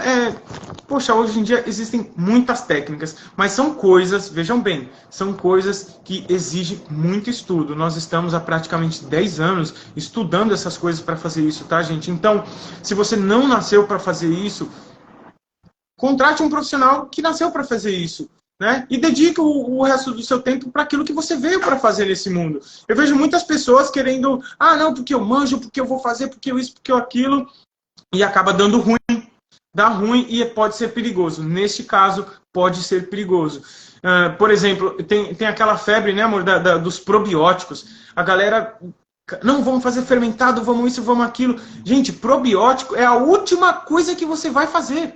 poxa, hoje em dia existem muitas técnicas, mas são coisas, vejam bem, são coisas que exigem muito estudo. Nós estamos há praticamente 10 anos estudando essas coisas para fazer isso, tá, gente? Então, se você não nasceu para fazer isso, contrate um profissional que nasceu para fazer isso. Né? E dedique o resto do seu tempo para aquilo que você veio para fazer nesse mundo. Eu vejo muitas pessoas querendo, não, porque eu manjo, porque eu vou fazer, porque eu isso, porque eu aquilo, e acaba dando ruim. Dá ruim e pode ser perigoso. Neste caso, pode ser perigoso. Por exemplo, tem aquela febre, né, amor, dos probióticos. A galera, não, vamos fazer fermentado, vamos isso, vamos aquilo. Gente, probiótico é a última coisa que você vai fazer.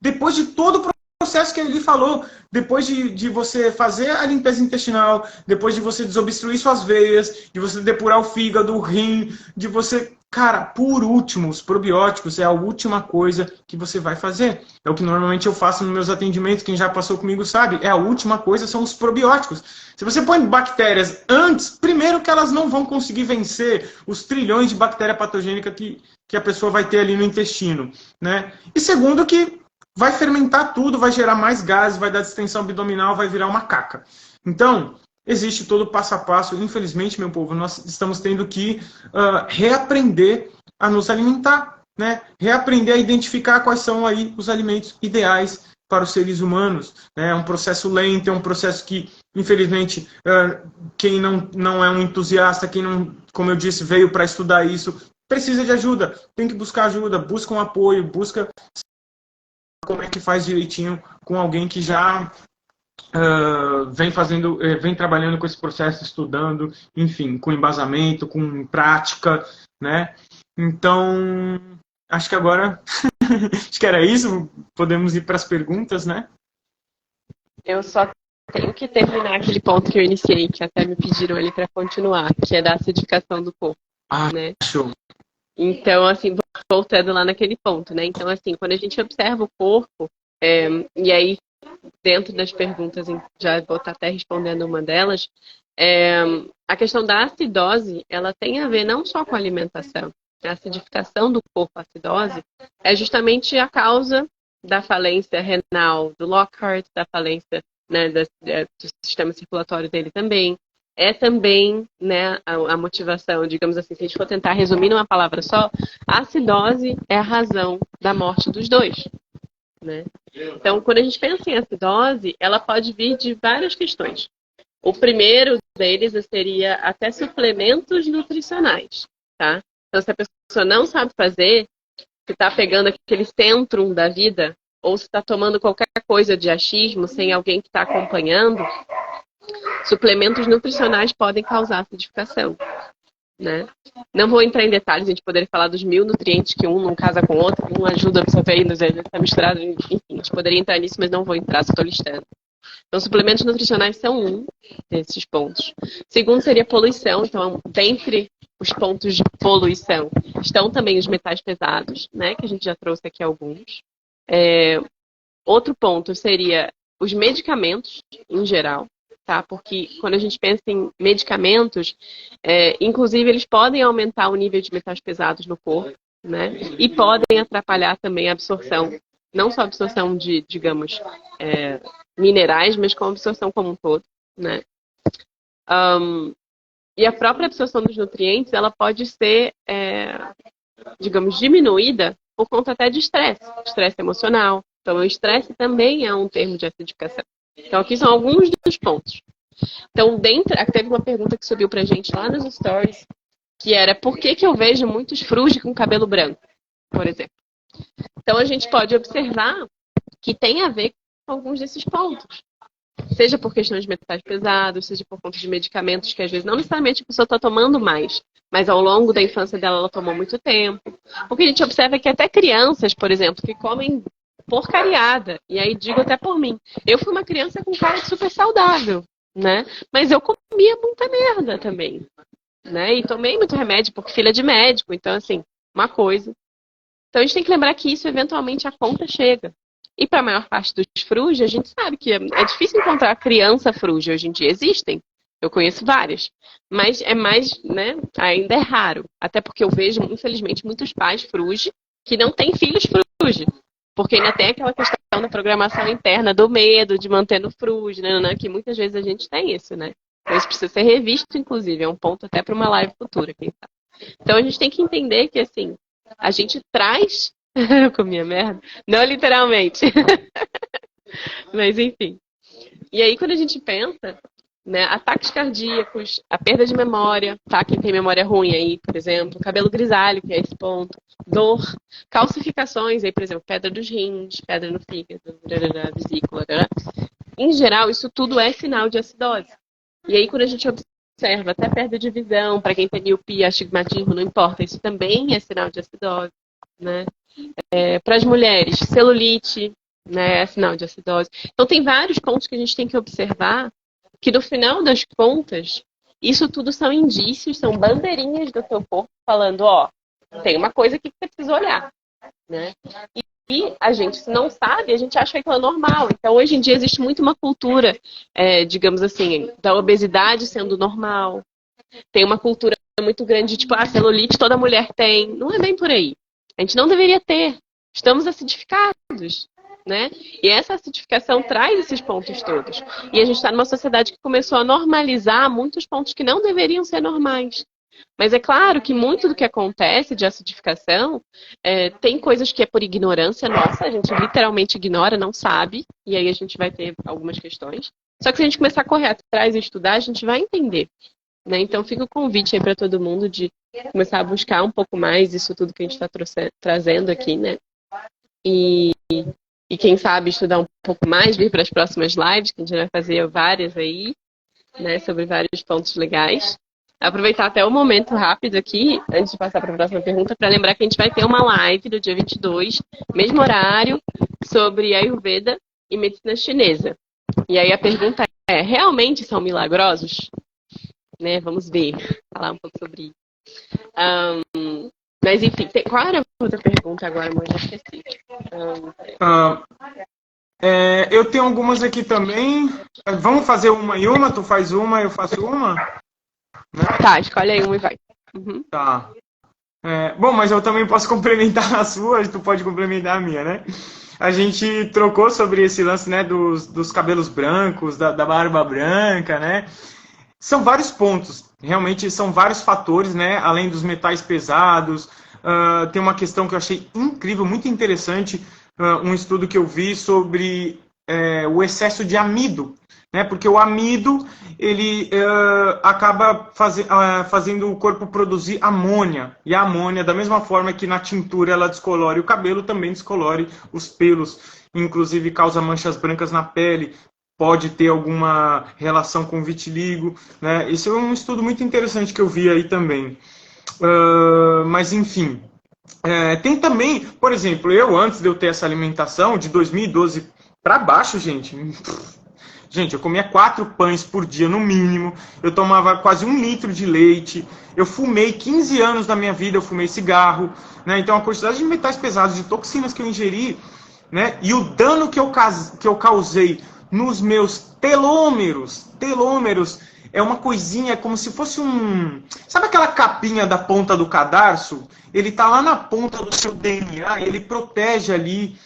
Depois de todo o processo que ele falou, depois de você fazer a limpeza intestinal, depois de você desobstruir suas veias, de você depurar o fígado, o rim, de você... Cara, por último, os probióticos é a última coisa que você vai fazer. É o que normalmente eu faço nos meus atendimentos, quem já passou comigo sabe, a última coisa são os probióticos. Se você põe bactérias antes, primeiro que elas não vão conseguir vencer os trilhões de bactéria patogênica que a pessoa vai ter ali no intestino, né? E segundo que vai fermentar tudo, vai gerar mais gases, vai dar distensão abdominal, vai virar uma caca. Então, existe todo o passo a passo. Infelizmente, meu povo, nós estamos tendo que reaprender a nos alimentar, né? Reaprender a identificar quais são aí os alimentos ideais para os seres humanos. Né? É um processo lento, é um processo que, infelizmente, quem não é um entusiasta, quem não, como eu disse, veio para estudar isso, precisa de ajuda, tem que buscar ajuda, busca um apoio, busca como é que faz direitinho com alguém que já vem trabalhando com esse processo, estudando, enfim, com embasamento, com prática, né? Então, acho que agora, acho que era isso, podemos ir para as perguntas, né? Eu só tenho que terminar aquele ponto que eu iniciei, que até me pediram ali para continuar, que é da acidificação do corpo, né? Show. Então, assim, voltando lá naquele ponto, né? Então, assim, quando a gente observa o corpo, e aí dentro das perguntas, já vou estar até respondendo uma delas, a questão da acidose, ela tem a ver não só com a alimentação. A acidificação do corpo, a acidose, é justamente a causa da falência renal do Lockhart, da falência, né, do sistema circulatório dele também. É também, né, a motivação, digamos assim, se a gente for tentar resumir numa palavra só, a acidose é a razão da morte dos dois, né? Então, quando a gente pensa em acidose, ela pode vir de várias questões. O primeiro deles seria até suplementos nutricionais, tá? Então, se a pessoa não sabe fazer, se está pegando aquele centrum da vida, ou se está tomando qualquer coisa de achismo sem alguém que está acompanhando, suplementos nutricionais podem causar acidificação, né? Não vou entrar em detalhes, a gente poderia falar dos 1000 nutrientes que um não casa com o outro, um ajuda a absorver, está misturado, enfim, a gente poderia entrar nisso, mas não vou entrar, só estou listando. Então, suplementos nutricionais são um desses pontos. Segundo seria poluição, então, dentre os pontos de poluição estão também os metais pesados, né, que a gente já trouxe aqui alguns. Outro ponto seria os medicamentos em geral, tá? Porque quando a gente pensa em medicamentos, inclusive eles podem aumentar o nível de metais pesados no corpo, né? E podem atrapalhar também a absorção, não só a absorção de, digamos, minerais, mas com a absorção como um todo, né? E a própria absorção dos nutrientes, ela pode ser, digamos, diminuída por conta até de estresse emocional. Então, o estresse também é um termo de acidificação. Então, aqui são alguns dos pontos. Então, teve uma pergunta que subiu pra gente lá nos stories, que era por que eu vejo muitos frusci com cabelo branco, por exemplo. Então, a gente pode observar que tem a ver com alguns desses pontos. Seja por questões de metais pesados, seja por conta de medicamentos que às vezes não necessariamente a pessoa está tomando mais, mas ao longo da infância dela ela tomou muito tempo. Porque a gente observa que até crianças, por exemplo, que comem porcariada, e aí digo até por mim, eu fui uma criança com cara de super saudável, né? Mas eu comia muita merda também, né? E tomei muito remédio, porque filha de médico, então assim, uma coisa. Então a gente tem que lembrar que isso eventualmente a conta chega. E para a maior parte dos frusci, a gente sabe que é difícil encontrar criança frusci. Hoje em dia existem, eu conheço várias, mas é mais, né, ainda é raro. Até porque eu vejo, infelizmente, muitos pais frusci que não têm filhos frusci. Porque ainda tem aquela questão da programação interna, do medo de manter no frusci, né, que muitas vezes a gente tem isso, né? Então isso precisa ser revisto, inclusive, é um ponto até para uma live futura, quem sabe. Então a gente tem que entender que, assim, a gente traz... Eu comia merda? Não literalmente. Mas enfim. E aí quando a gente pensa, né, ataques cardíacos, a perda de memória, tá? Quem tem memória ruim aí, por exemplo, cabelo grisalho, que é esse ponto, dor, calcificações aí, por exemplo, pedra dos rins, pedra no fígado, vesícula, em geral, isso tudo é sinal de acidose. E aí quando a gente observa até perda de visão, para quem tem miopia, astigmatismo, não importa, isso também é sinal de acidose, né? Para as mulheres, celulite, né, é sinal de acidose. Então, tem vários pontos que a gente tem que observar que, no final das contas, isso tudo são indícios, são bandeirinhas do seu corpo falando, ó, tem uma coisa aqui que você precisa olhar, né? E a gente, se não sabe, a gente acha que aquilo é normal. Então, hoje em dia, existe muito uma cultura, digamos assim, da obesidade sendo normal. Tem uma cultura muito grande de, tipo, celulite toda mulher tem. Não é bem por aí. A gente não deveria ter. Estamos acidificados, né? E essa acidificação traz esses pontos todos. E a gente está numa sociedade que começou a normalizar muitos pontos que não deveriam ser normais. Mas é claro que muito do que acontece de acidificação tem coisas que é por ignorância nossa, a gente literalmente ignora, não sabe, e aí a gente vai ter algumas questões. Só que se a gente começar a correr atrás e estudar, a gente vai entender. Né? Então fica o convite aí para todo mundo de começar a buscar um pouco mais isso tudo que a gente está trazendo aqui, né? E quem sabe estudar um pouco mais, vir para as próximas lives, que a gente vai fazer várias aí, né? Sobre vários pontos legais. Aproveitar até o momento rápido aqui, antes de passar para a próxima pergunta, para lembrar que a gente vai ter uma live do dia 22, mesmo horário, sobre Ayurveda e medicina chinesa. E aí a pergunta é, realmente são milagrosos? Né? Vamos ver, falar um pouco sobre isso. Mas enfim, qual era a outra pergunta agora, amor? Já esqueci. Eu tenho algumas aqui também. Vamos fazer uma e uma? Tu faz uma, eu faço uma? Tá, escolhe aí uma e vai. Uhum. Tá. Bom, mas eu também posso complementar a sua, tu pode complementar a minha, né? A gente trocou sobre esse lance, né, dos cabelos brancos, da barba branca, né? São vários pontos, realmente são vários fatores, né? Além dos metais pesados, tem uma questão que eu achei incrível, muito interessante, um estudo que eu vi sobre o excesso de amido, né? Porque o amido ele acaba fazendo o corpo produzir amônia, e a amônia, da mesma forma que na tintura ela descolore o cabelo, também descolore os pelos, inclusive causa manchas brancas na pele, pode ter alguma relação com vitiligo, né? Esse é um estudo muito interessante que eu vi aí também. Mas enfim, tem também, por exemplo, antes de eu ter essa alimentação, de 2012 para baixo, gente, eu comia 4 pães por dia no mínimo, eu tomava quase 1 litro de leite, eu fumei 15 anos da minha vida, eu fumei cigarro, né? Então a quantidade de metais pesados, de toxinas que eu ingeri, né? E o dano que eu causei nos meus telômeros é uma coisinha, é como se fosse um... Sabe aquela capinha da ponta do cadarço? Ele tá lá na ponta do seu DNA, ele protege ali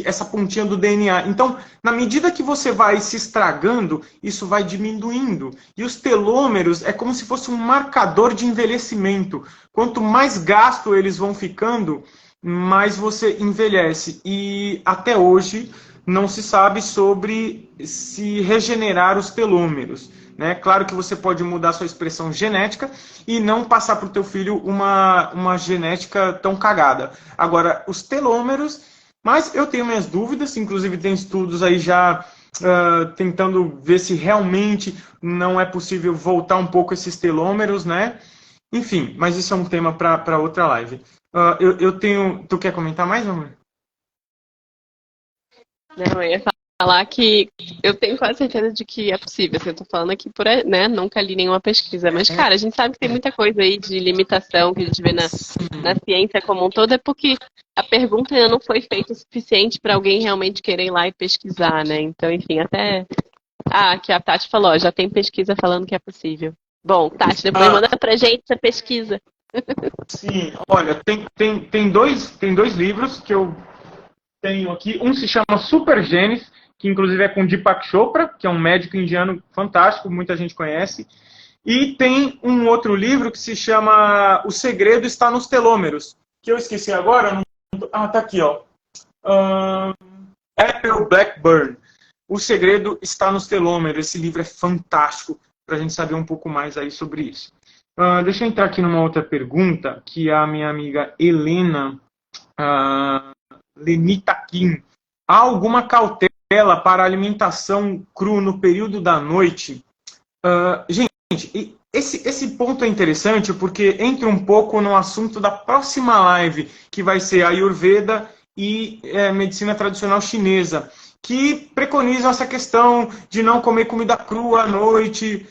essa pontinha do DNA. Então, na medida que você vai se estragando, isso vai diminuindo. E os telômeros é como se fosse um marcador de envelhecimento. Quanto mais gasto eles vão ficando, mais você envelhece. E até hoje não se sabe sobre se regenerar os telômeros. Né? Claro que você pode mudar sua expressão genética e não passar para o teu filho uma genética tão cagada. Agora, os telômeros, mas eu tenho minhas dúvidas, inclusive tem estudos aí já tentando ver se realmente não é possível voltar um pouco esses telômeros, né? Enfim, mas isso é um tema para outra live. Eu tenho... Tu quer comentar mais, amor? Não, eu ia falar que eu tenho quase certeza de que é possível. Assim, eu tô falando aqui por, né, nunca li nenhuma pesquisa. Mas, cara, a gente sabe que tem muita coisa aí de limitação que a gente vê na ciência como um todo, é porque a pergunta ainda não foi feita o suficiente para alguém realmente querer ir lá e pesquisar, né? Então, enfim, até... Ah, que a Tati falou, ó, já tem pesquisa falando que é possível. Bom, Tati, depois manda pra gente essa pesquisa. Sim, olha, tem dois livros que eu tenho aqui. Um se chama Super Genes, que inclusive é com Deepak Chopra, que é um médico indiano fantástico, muita gente conhece. E tem um outro livro que se chama O Segredo Está nos Telômeros, que eu esqueci agora. Tá aqui, ó. Apple Blackburn. O Segredo Está nos Telômeros. Esse livro é fantástico para a gente saber um pouco mais aí sobre isso. Deixa eu entrar aqui numa outra pergunta, que a minha amiga Helena Lenita Kim. Há alguma cautela para alimentação cru no período da noite? Gente, esse ponto é interessante porque entra um pouco no assunto da próxima live, que vai ser a Ayurveda e medicina tradicional chinesa, que preconizam essa questão de não comer comida crua à noite,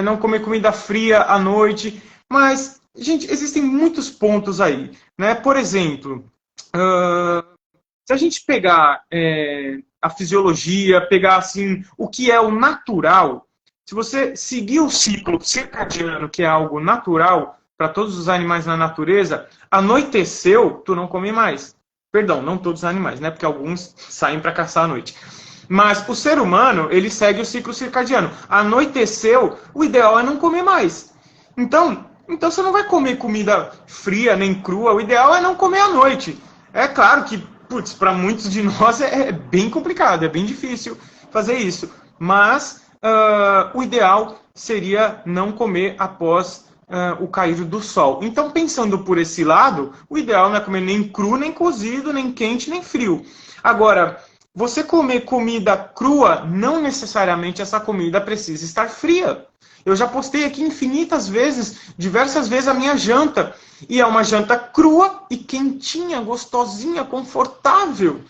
não comer comida fria à noite. Mas, gente, existem muitos pontos aí, né? Por exemplo, se a gente pegar a fisiologia, pegar assim o que é o natural, se você seguir o ciclo circadiano, que é algo natural para todos os animais na natureza, anoiteceu, tu não come mais. Perdão, não todos os animais, né? Porque alguns saem para caçar à noite. Mas o ser humano, ele segue o ciclo circadiano. Anoiteceu, o ideal é não comer mais. Então você não vai comer comida fria nem crua, o ideal é não comer à noite. É claro que, putz, para muitos de nós é bem complicado, é bem difícil fazer isso. Mas o ideal seria não comer após o cair do sol. Então, pensando por esse lado, o ideal não é comer nem cru, nem cozido, nem quente, nem frio. Agora, você comer comida crua, não necessariamente essa comida precisa estar fria. Eu já postei aqui infinitas vezes, diversas vezes, a minha janta. E é uma janta crua e quentinha, gostosinha, confortável.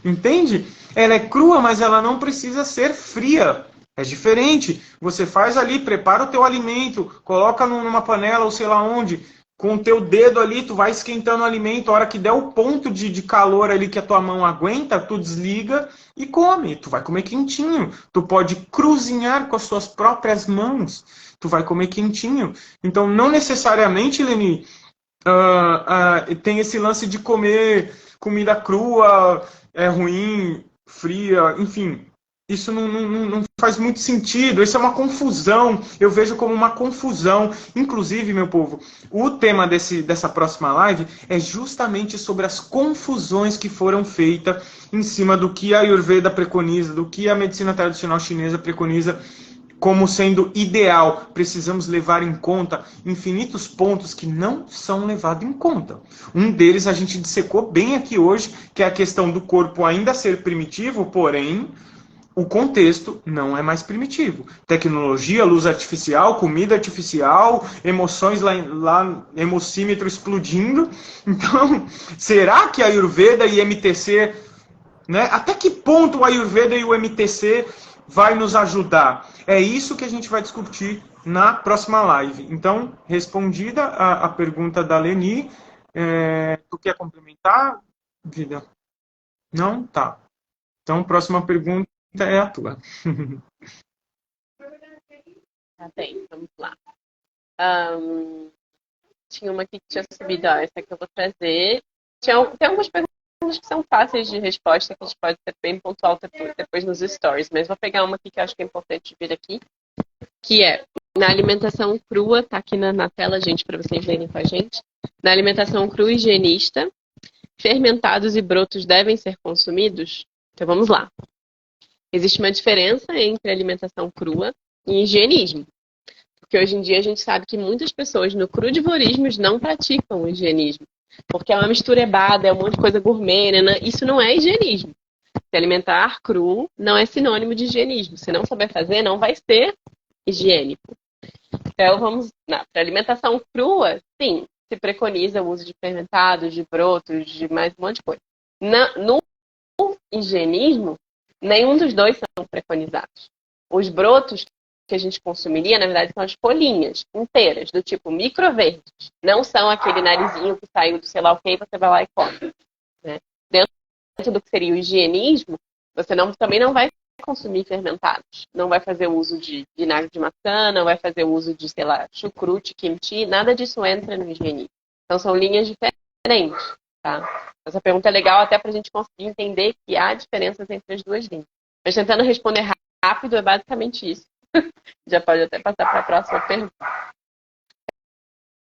Entende? Ela é crua, mas ela não precisa ser fria. É diferente. Você faz ali, prepara o teu alimento, coloca numa panela ou sei lá onde, com o teu dedo ali, tu vai esquentando o alimento, a hora que der o ponto de calor ali que a tua mão aguenta, tu desliga e come. Tu vai comer quentinho. Tu pode cozinhar com as suas próprias mãos. Tu vai comer quentinho. Então, não necessariamente, Leni, tem esse lance de comer comida crua, é ruim, fria, enfim. Isso não faz muito sentido, isso é uma confusão, eu vejo como uma confusão. Inclusive, meu povo, o tema dessa próxima live é justamente sobre as confusões que foram feitas em cima do que a Ayurveda preconiza, do que a medicina tradicional chinesa preconiza como sendo ideal. Precisamos levar em conta infinitos pontos que não são levados em conta. Um deles a gente dissecou bem aqui hoje, que é a questão do corpo ainda ser primitivo, porém o contexto não é mais primitivo. Tecnologia, luz artificial, comida artificial, emoções lá hemocímetro explodindo. Então, será que a Ayurveda e MTC, né? Até que ponto o Ayurveda e o MTC vai nos ajudar? É isso que a gente vai discutir na próxima live. Então, respondida a pergunta da Leni, tu quer complementar, Vida? Não? Tá. Então, próxima pergunta é a tua. Tá bem, vamos lá. Tinha uma aqui que tinha subido, ó, essa que eu vou trazer. Tem algumas perguntas que são fáceis de resposta, que a gente pode ser bem pontual depois nos stories, mas vou pegar uma aqui que eu acho que é importante vir aqui, que é, na alimentação crua, tá aqui na tela, gente, para vocês verem com a gente. Na alimentação crua higienista, fermentados e brotos devem ser consumidos? Então vamos lá. Existe uma diferença entre alimentação crua e higienismo. Porque hoje em dia a gente sabe que muitas pessoas no crudivorismo não praticam o higienismo. Porque é uma misturebada, é um monte de coisa gourmet, né? Isso não é higienismo. Se alimentar cru não é sinônimo de higienismo. Se não saber fazer, não vai ser higiênico. Então vamos para alimentação crua, sim, se preconiza o uso de fermentados, de brotos, de mais um monte de coisa. No higienismo, nenhum dos dois são preconizados. Os brotos que a gente consumiria, na verdade, são as folhinhas inteiras, do tipo microverdes. Não são aquele narizinho que saiu do sei lá o que e você vai lá e come. Né? Dentro do que seria o higienismo, você também não vai consumir fermentados. Não vai fazer uso de vinagre de maçã, não vai fazer uso de, sei lá, chucrute, kimchi, nada disso entra no higienismo. Então são linhas diferentes. Tá? Essa pergunta é legal até para a gente conseguir entender que há diferenças entre as duas linhas. Mas tentando responder rápido, é basicamente isso. Já pode até passar para a próxima pergunta.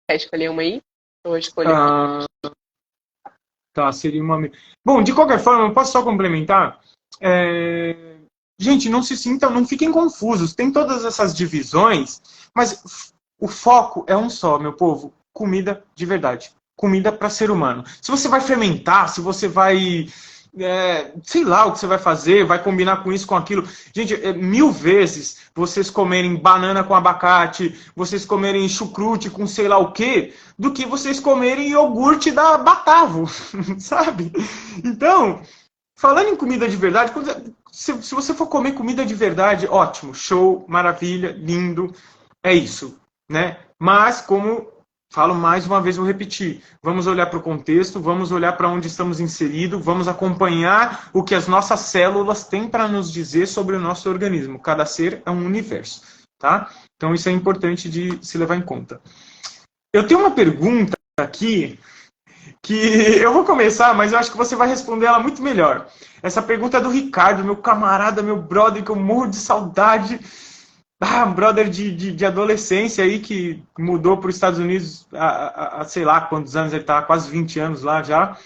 Quer escolher uma aí? Ou escolher uma? Tá, seria uma... Bom, de qualquer forma, eu posso só complementar? Gente, não se sintam, não fiquem confusos. Tem todas essas divisões, mas o foco é um só, meu povo. Comida de verdade. Comida para ser humano. Se você vai fermentar, se você vai... sei lá o que você vai fazer, vai combinar com isso, com aquilo. Gente, 1000 vezes vocês comerem banana com abacate, vocês comerem chucrute com sei lá o quê, do que vocês comerem iogurte da Batavo, sabe? Então, falando em comida de verdade, se você for comer comida de verdade, ótimo, show, maravilha, lindo, é isso, né? Mas, como falo mais uma vez, vou repetir. Vamos olhar para o contexto, vamos olhar para onde estamos inseridos, vamos acompanhar o que as nossas células têm para nos dizer sobre o nosso organismo. Cada ser é um universo, tá? Então isso é importante de se levar em conta. Eu tenho uma pergunta aqui que eu vou começar, mas eu acho que você vai responder ela muito melhor. Essa pergunta é do Ricardo, meu camarada, meu brother, que eu morro de saudade. Um brother de adolescência aí que mudou para os Estados Unidos há sei lá quantos anos, ele está há quase 20 anos lá já.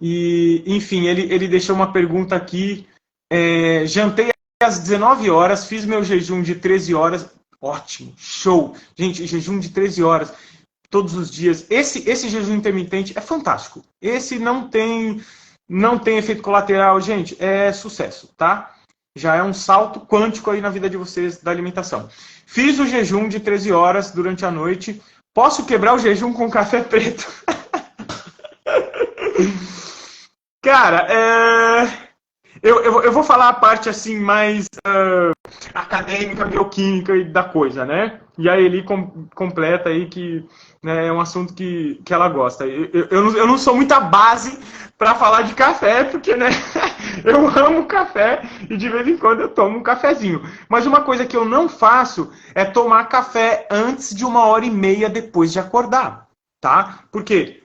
E, enfim, ele deixou uma pergunta aqui. Jantei às 19 horas, fiz meu jejum de 13 horas. Ótimo, show. Gente, jejum de 13 horas todos os dias. Esse jejum intermitente é fantástico. Esse não tem efeito colateral, gente. É sucesso, tá? Já é um salto quântico aí na vida de vocês da alimentação. Fiz o jejum de 13 horas durante a noite. Posso quebrar o jejum com café preto? Cara, eu vou falar a parte assim mais acadêmica, bioquímica da coisa, né? e a Eli completa aí que, né, é um assunto que ela gosta. Eu não sou muita base para falar de café, porque, né, eu amo café e de vez em quando eu tomo um cafezinho. Mas uma coisa que eu não faço é tomar café antes de 1h30 depois de acordar, tá? Porque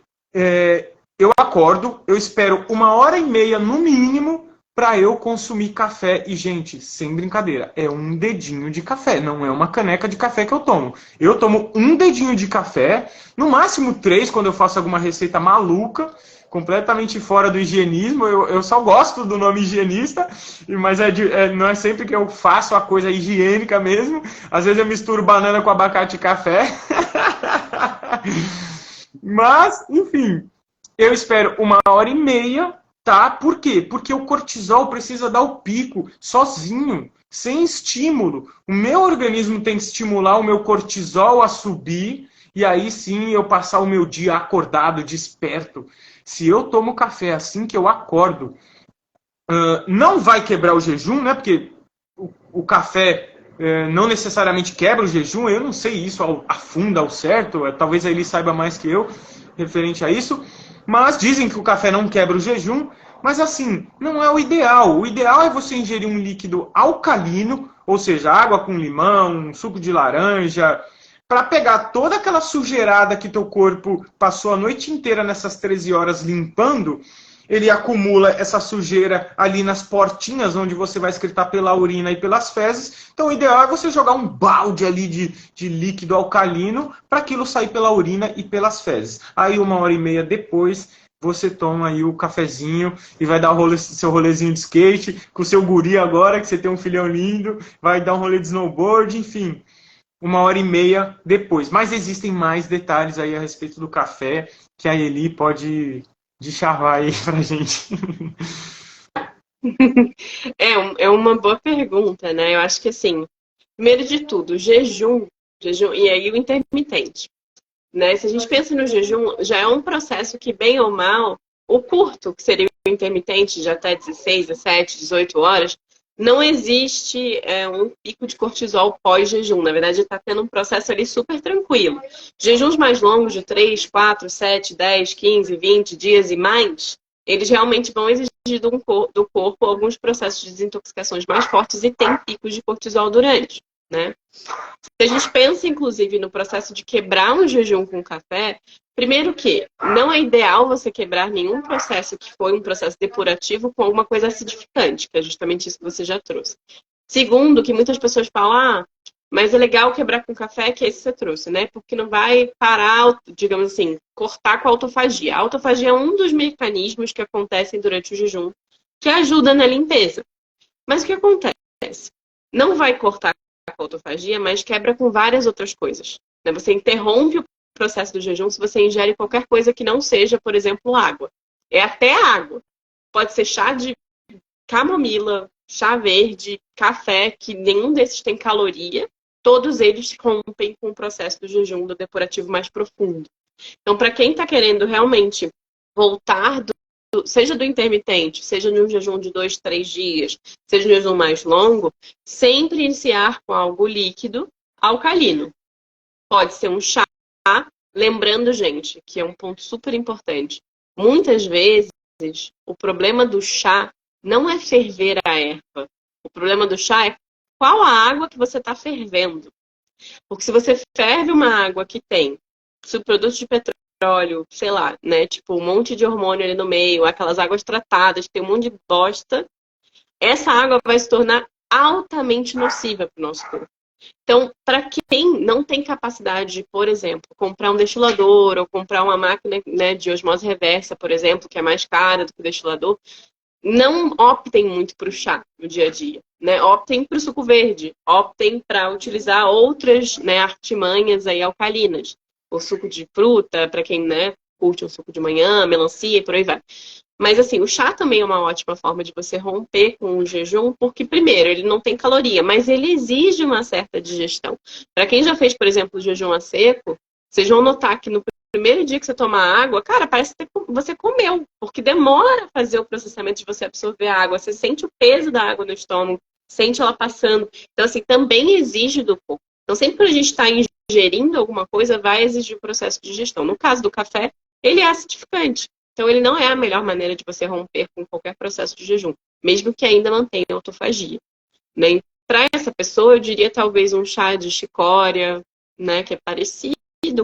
eu acordo, eu espero 1h30 no mínimo para eu consumir café. E, gente, sem brincadeira, é um dedinho de café, não é uma caneca de café que eu tomo. Eu tomo um dedinho de café, no máximo 3 quando eu faço alguma receita maluca, completamente fora do higienismo. Eu só gosto do nome higienista, mas não é sempre que eu faço a coisa higiênica mesmo. Às vezes eu misturo banana com abacate e café. Mas, enfim, eu espero 1h30, tá? Por quê? Porque o cortisol precisa dar o pico sozinho, sem estímulo. O meu organismo tem que estimular o meu cortisol a subir, e aí sim eu passar o meu dia acordado, desperto. Se eu tomo café assim que eu acordo, não vai quebrar o jejum, né? Porque o café não necessariamente quebra o jejum, eu não sei isso a fundo, ao certo, talvez ele saiba mais que eu referente a isso, mas dizem que o café não quebra o jejum, mas assim, não é o ideal. O ideal é você ingerir um líquido alcalino, ou seja, água com limão, suco de laranja, para pegar toda aquela sujeirada que teu corpo passou a noite inteira nessas 13 horas limpando. Ele acumula essa sujeira ali nas portinhas, onde você vai excretar pela urina e pelas fezes. Então, o ideal é você jogar um balde ali de líquido alcalino para aquilo sair pela urina e pelas fezes. Aí, 1h30 depois, você toma aí o cafezinho e vai dar seu rolezinho de skate com o seu guri agora, que você tem um filhão lindo, vai dar um rolê de snowboard, enfim. 1h30 depois. Mas existem mais detalhes aí a respeito do café que a Eli pode charrar aí pra gente. É uma boa pergunta, né? Eu acho que assim, primeiro de tudo, jejum e aí o intermitente, né? Se a gente pensa no jejum, já é um processo que, bem ou mal, o curto, que seria o intermitente de até 16, 17, 18 horas, não existe um pico de cortisol pós-jejum. Na verdade, está tendo um processo ali super tranquilo. Jejuns mais longos, de 3, 4, 7, 10, 15, 20 dias e mais, eles realmente vão exigir do corpo alguns processos de desintoxicações mais fortes e tem picos de cortisol durante, né? Se a gente pensa, inclusive, no processo de quebrar um jejum com café, primeiro que não é ideal você quebrar nenhum processo que foi um processo depurativo com alguma coisa acidificante, que é justamente isso que você já trouxe. Segundo, que muitas pessoas falam, mas é legal quebrar com café, que é isso que você trouxe, né? Porque não vai parar, digamos assim, cortar com a autofagia. A autofagia é um dos mecanismos que acontecem durante o jejum que ajuda na limpeza. Mas o que acontece? Não vai cortar com a autofagia, mas quebra com várias outras coisas. Né? Você interrompe o processo do jejum se você ingere qualquer coisa que não seja, por exemplo, água. É até água. Pode ser chá de camomila, chá verde, café, que nenhum desses tem caloria. Todos eles rompem com o processo do jejum, do depurativo mais profundo. Então, para quem está querendo realmente voltar, seja do intermitente, seja de um jejum de 2, 3 dias, seja um jejum mais longo, sempre iniciar com algo líquido, alcalino. Pode ser um chá, lembrando, gente, que é um ponto super importante. Muitas vezes, o problema do chá não é ferver a erva. O problema do chá é qual a água que você está fervendo. Porque se você ferve uma água que tem subprodutos de petróleo, sei lá, né? Tipo um monte de hormônio ali no meio, aquelas águas tratadas, tem um monte de bosta, essa água vai se tornar altamente nociva para o nosso corpo. Então, para quem não tem capacidade de, por exemplo, comprar um destilador ou comprar uma máquina, né, de osmose reversa, por exemplo, que é mais cara do que o destilador, não optem muito para o chá no dia a dia, né? Optem para o suco verde, optem para utilizar outras, né, artimanhas aí alcalinas. O suco de fruta, para quem, né, curte um suco de manhã, melancia e por aí vai. Mas assim, o chá também é uma ótima forma de você romper com o jejum, porque primeiro, ele não tem caloria, mas ele exige uma certa digestão. Para quem já fez, por exemplo, o jejum a seco, vocês vão notar que no primeiro dia que você toma água, cara, parece que você comeu, porque demora a fazer o processamento de você absorver a água. Você sente o peso da água no estômago, sente ela passando. Então, assim, também exige do corpo. Então, sempre que a gente está em ingerindo alguma coisa, vai exigir o processo de digestão. No caso do café, ele é acidificante. Então, ele não é a melhor maneira de você romper com qualquer processo de jejum, mesmo que ainda mantenha autofagia. Né? Para essa pessoa, eu diria talvez um chá de chicória, né, que é parecido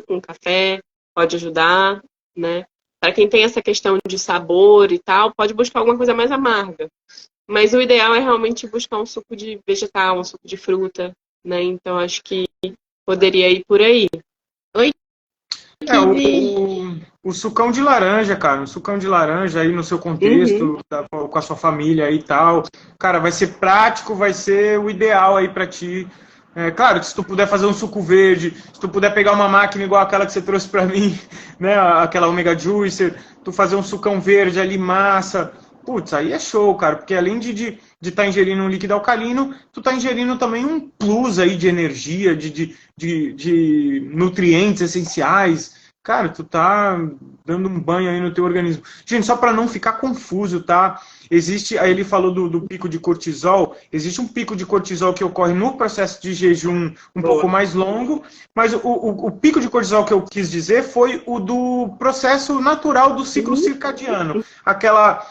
com café, pode ajudar, né? Para quem tem essa questão de sabor e tal, pode buscar alguma coisa mais amarga. Mas o ideal é realmente buscar um suco de vegetal, um suco de fruta, né? Então acho que poderia ir por aí. Oi, É, Kiwi. o sucão de laranja, cara, um sucão de laranja aí no seu contexto, com a sua família aí e tal, cara, vai ser prático, vai ser o ideal aí pra ti. É, claro que se tu puder fazer um suco verde, se tu puder pegar uma máquina igual aquela que você trouxe pra mim, né, aquela Omega Juicer, tu fazer um sucão verde ali, massa, putz, aí é show, cara, porque além de estar ingerindo um líquido alcalino, tu tá ingerindo também um plus aí de energia, de nutrientes essenciais. Cara, tu tá dando um banho aí no teu organismo. Gente, só para não ficar confuso, tá? Existe, aí ele falou do pico de cortisol, existe um pico de cortisol que ocorre no processo de jejum um pouco Boa. mais longo, mas o pico de cortisol que eu quis dizer foi o do processo natural do ciclo circadiano, aquela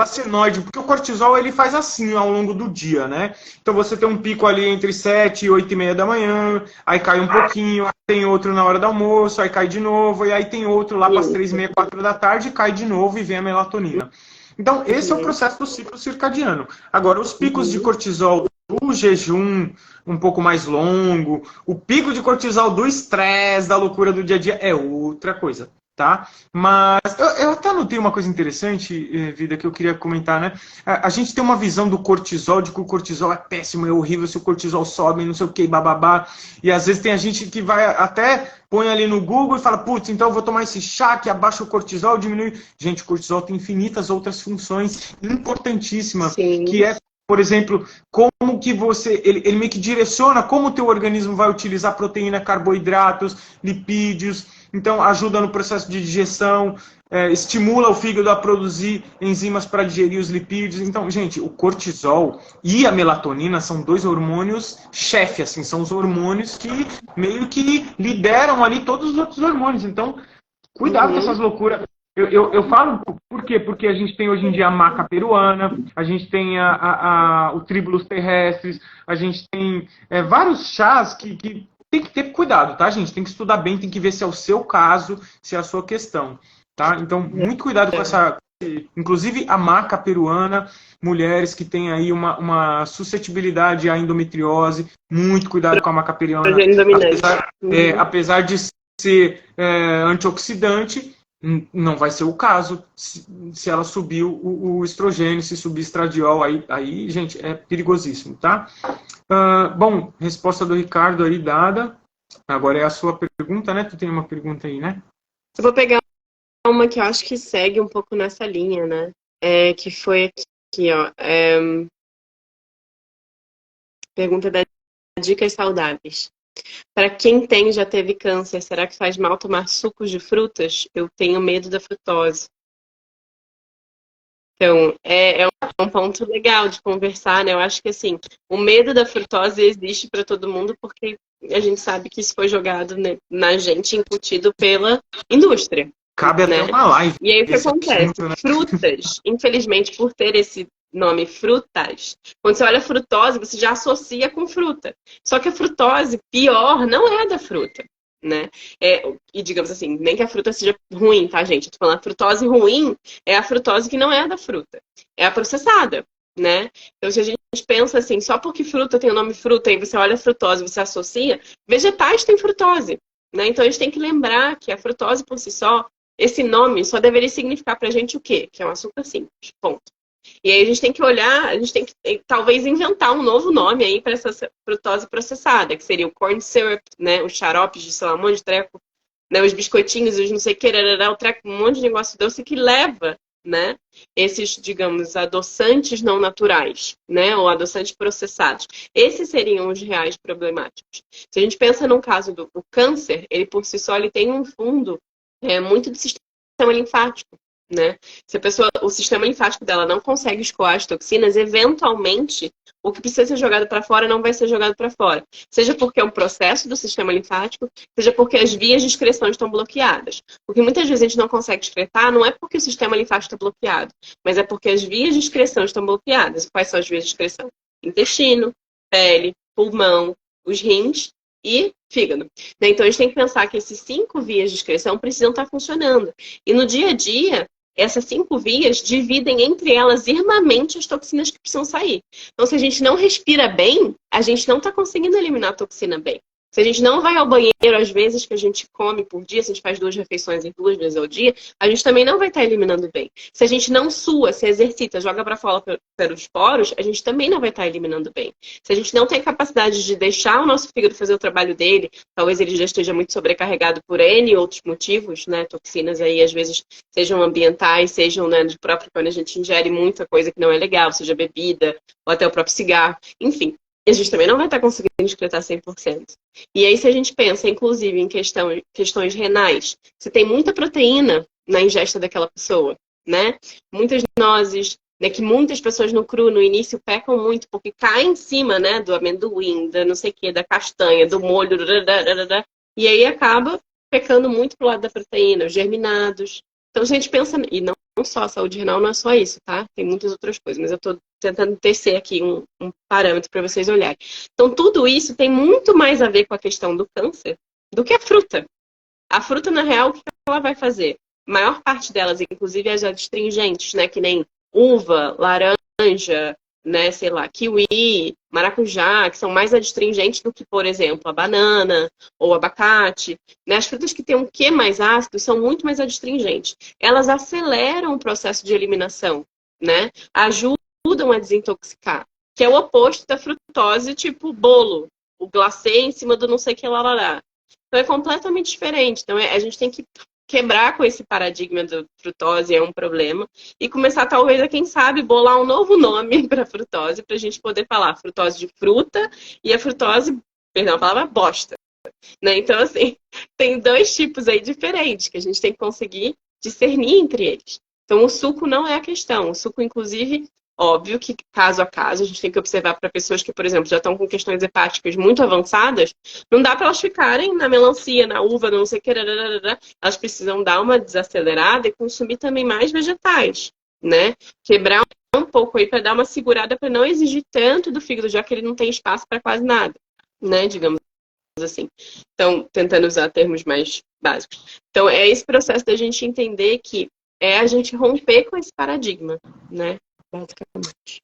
senoide, porque o cortisol ele faz assim ao longo do dia, né? Então você tem um pico ali entre 7 e 8 e meia da manhã, aí cai um pouquinho, aí tem outro na hora do almoço, aí cai de novo, e aí tem outro lá para as 3 e meia, 4 da tarde, cai de novo e vem a melatonina. Então, esse é o processo do ciclo circadiano. Agora, os picos de cortisol do jejum um pouco mais longo, o pico de cortisol do estresse, da loucura do dia a dia, é outra coisa, tá? Mas eu até anotei uma coisa interessante, Vida, que eu queria comentar, né? A gente tem uma visão do cortisol, de que o cortisol é péssimo, é horrível, se o cortisol sobe, não sei o que, bababá. E às vezes tem a gente que vai até põe ali no Google e fala, putz, então eu vou tomar esse chá que abaixa o cortisol, diminui. Gente, o cortisol tem infinitas outras funções importantíssimas, Sim. que é, por exemplo, como que você, ele meio que direciona como o teu organismo vai utilizar proteína, carboidratos, lipídios, então ajuda no processo de digestão, estimula o fígado a produzir enzimas para digerir os lipídios. Então, gente, o cortisol e a melatonina são dois hormônios chefe, assim, são os hormônios que meio que lideram ali todos os outros hormônios. Então, cuidado com essas loucuras. Eu falo por quê? Porque a gente tem hoje em dia a maca peruana, a gente tem o tribulus terrestres, a gente tem vários chás que tem que ter cuidado, tá, gente? Tem que estudar bem, tem que ver se é o seu caso, se é a sua questão, tá? Então, muito cuidado com essa... Inclusive a maca peruana, mulheres que têm aí uma suscetibilidade à endometriose, muito cuidado com a maca peruana. Apesar de ser antioxidante, não vai ser o caso se ela subir o estrogênio, se subir estradiol, aí, gente, é perigosíssimo, tá? Bom, resposta do Ricardo aí dada. Agora é a sua pergunta, né? Tu tem uma pergunta aí, né? Eu vou pegar uma que eu acho que segue um pouco nessa linha, né? Que foi aqui, ó. Pergunta das dicas saudáveis. Para quem tem já teve câncer, será que faz mal tomar sucos de frutas? Eu tenho medo da frutose. Então, é um ponto legal de conversar, né? Eu acho que, assim, o medo da frutose existe para todo mundo porque a gente sabe que isso foi jogado, né, na gente, incutido pela indústria. Cabe né? até uma live. E aí o que acontece? Assunto, né? Frutas, infelizmente, por ter esse nome frutas, quando você olha frutose, você já associa com fruta. Só que a frutose, pior, não é da fruta. Né? E digamos assim, nem que a fruta seja ruim, tá, gente? Eu tô falando, a frutose ruim é a frutose que não é da fruta, é a processada, né? Então, se a gente pensa assim, só porque fruta tem o nome fruta e você olha a frutose, você associa, vegetais têm frutose, né? Então, a gente tem que lembrar que a frutose por si só, esse nome só deveria significar pra gente o quê? Que é um açúcar simples, ponto. E aí a gente tem que olhar, a gente tem que talvez inventar um novo nome aí para essa frutose processada, que seria o corn syrup, né? Os xaropes de, sei lá, um monte de treco, né? Os biscoitinhos, os não sei o que, o treco, um monte de negócio doce que leva, né? Esses, digamos, adoçantes não naturais, né? Ou adoçantes processados. Esses seriam os reais problemáticos. Se a gente pensa num caso do câncer, ele por si só ele tem um fundo muito do sistema linfático. Né? Se a pessoa, o sistema linfático dela não consegue escoar as toxinas, eventualmente o que precisa ser jogado para fora não vai ser jogado para fora. Seja porque é um processo do sistema linfático, seja porque as vias de excreção estão bloqueadas. Porque muitas vezes a gente não consegue excretar, não é porque o sistema linfático está bloqueado, mas é porque as vias de excreção estão bloqueadas. Quais são as vias de excreção? Intestino, pele, pulmão, os rins e fígado. Então a gente tem que pensar que esses 5 vias de excreção precisam estar funcionando. E no dia a dia, essas 5 vias dividem entre elas irmãmente as toxinas que precisam sair. Então, se a gente não respira bem, a gente não está conseguindo eliminar a toxina bem. Se a gente não vai ao banheiro às vezes que a gente come por dia, se a gente faz 2 refeições em 2 vezes ao dia, a gente também não vai estar eliminando bem. Se a gente não sua, se exercita, joga para fora pelos poros, a gente também não vai estar eliminando bem. Se a gente não tem capacidade de deixar o nosso fígado fazer o trabalho dele, talvez ele já esteja muito sobrecarregado por N outros motivos, né? Toxinas aí às vezes sejam ambientais, sejam, né, de próprio quando a gente ingere muita coisa que não é legal, seja bebida ou até o próprio cigarro, enfim. A gente também não vai estar conseguindo excretar 100%. E aí, se a gente pensa, inclusive, em questões renais, se tem muita proteína na ingesta daquela pessoa, né? Muitas nozes, né, que muitas pessoas no cru, no início, pecam muito, porque cai em cima, né, do amendoim, da não sei o quê, da castanha, do molho, e aí acaba pecando muito pro lado da proteína, os germinados. Então, se a gente pensa, e não só a saúde renal, não é só isso, tá? Tem muitas outras coisas, mas eu tô tentando tecer aqui um parâmetro para vocês olharem. Então, tudo isso tem muito mais a ver com a questão do câncer do que a fruta. A fruta, na real, o que ela vai fazer? A maior parte delas, inclusive as adstringentes, né? Que nem uva, laranja, né? Sei lá, kiwi, maracujá, que são mais adstringentes do que, por exemplo, a banana ou abacate. Né? As frutas que têm um quê mais ácido são muito mais adstringentes. Elas aceleram o processo de eliminação, né? Ajudam a desintoxicar, que é o oposto da frutose, tipo bolo, o glacê em cima do não sei o que lá. Então é completamente diferente. Então a gente tem que quebrar com esse paradigma da frutose, é um problema, e começar talvez a, quem sabe, bolar um novo nome para frutose, para a gente poder falar frutose de fruta e a frutose, perdão, a palavra bosta. Né? Então, assim, tem 2 tipos aí diferentes que a gente tem que conseguir discernir entre eles. Então, o suco não é a questão. O suco, inclusive, óbvio que caso a caso, a gente tem que observar para pessoas que, por exemplo, já estão com questões hepáticas muito avançadas, não dá para elas ficarem na melancia, na uva, não sei o que, elas precisam dar uma desacelerada e consumir também mais vegetais, né? Quebrar um pouco aí para dar uma segurada para não exigir tanto do fígado, já que ele não tem espaço para quase nada, né? Digamos assim. Então, tentando usar termos mais básicos. Então, é esse processo da gente entender que é a gente romper com esse paradigma, né? Basicamente.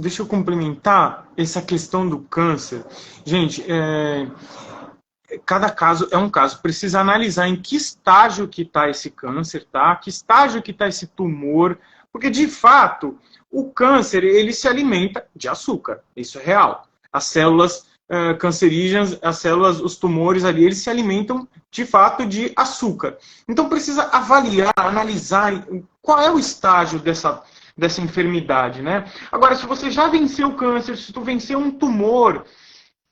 Deixa eu complementar essa questão do câncer. Gente, cada caso é um caso. Precisa analisar em que estágio que está esse câncer, tá? Que estágio que está esse tumor. Porque, de fato, o câncer, ele se alimenta de açúcar. Isso é real. As células cancerígenas, as células, os tumores ali, eles se alimentam, de fato, de açúcar. Então, precisa avaliar, analisar qual é o estágio dessa enfermidade, né? Agora, se você já venceu o câncer, se tu venceu um tumor,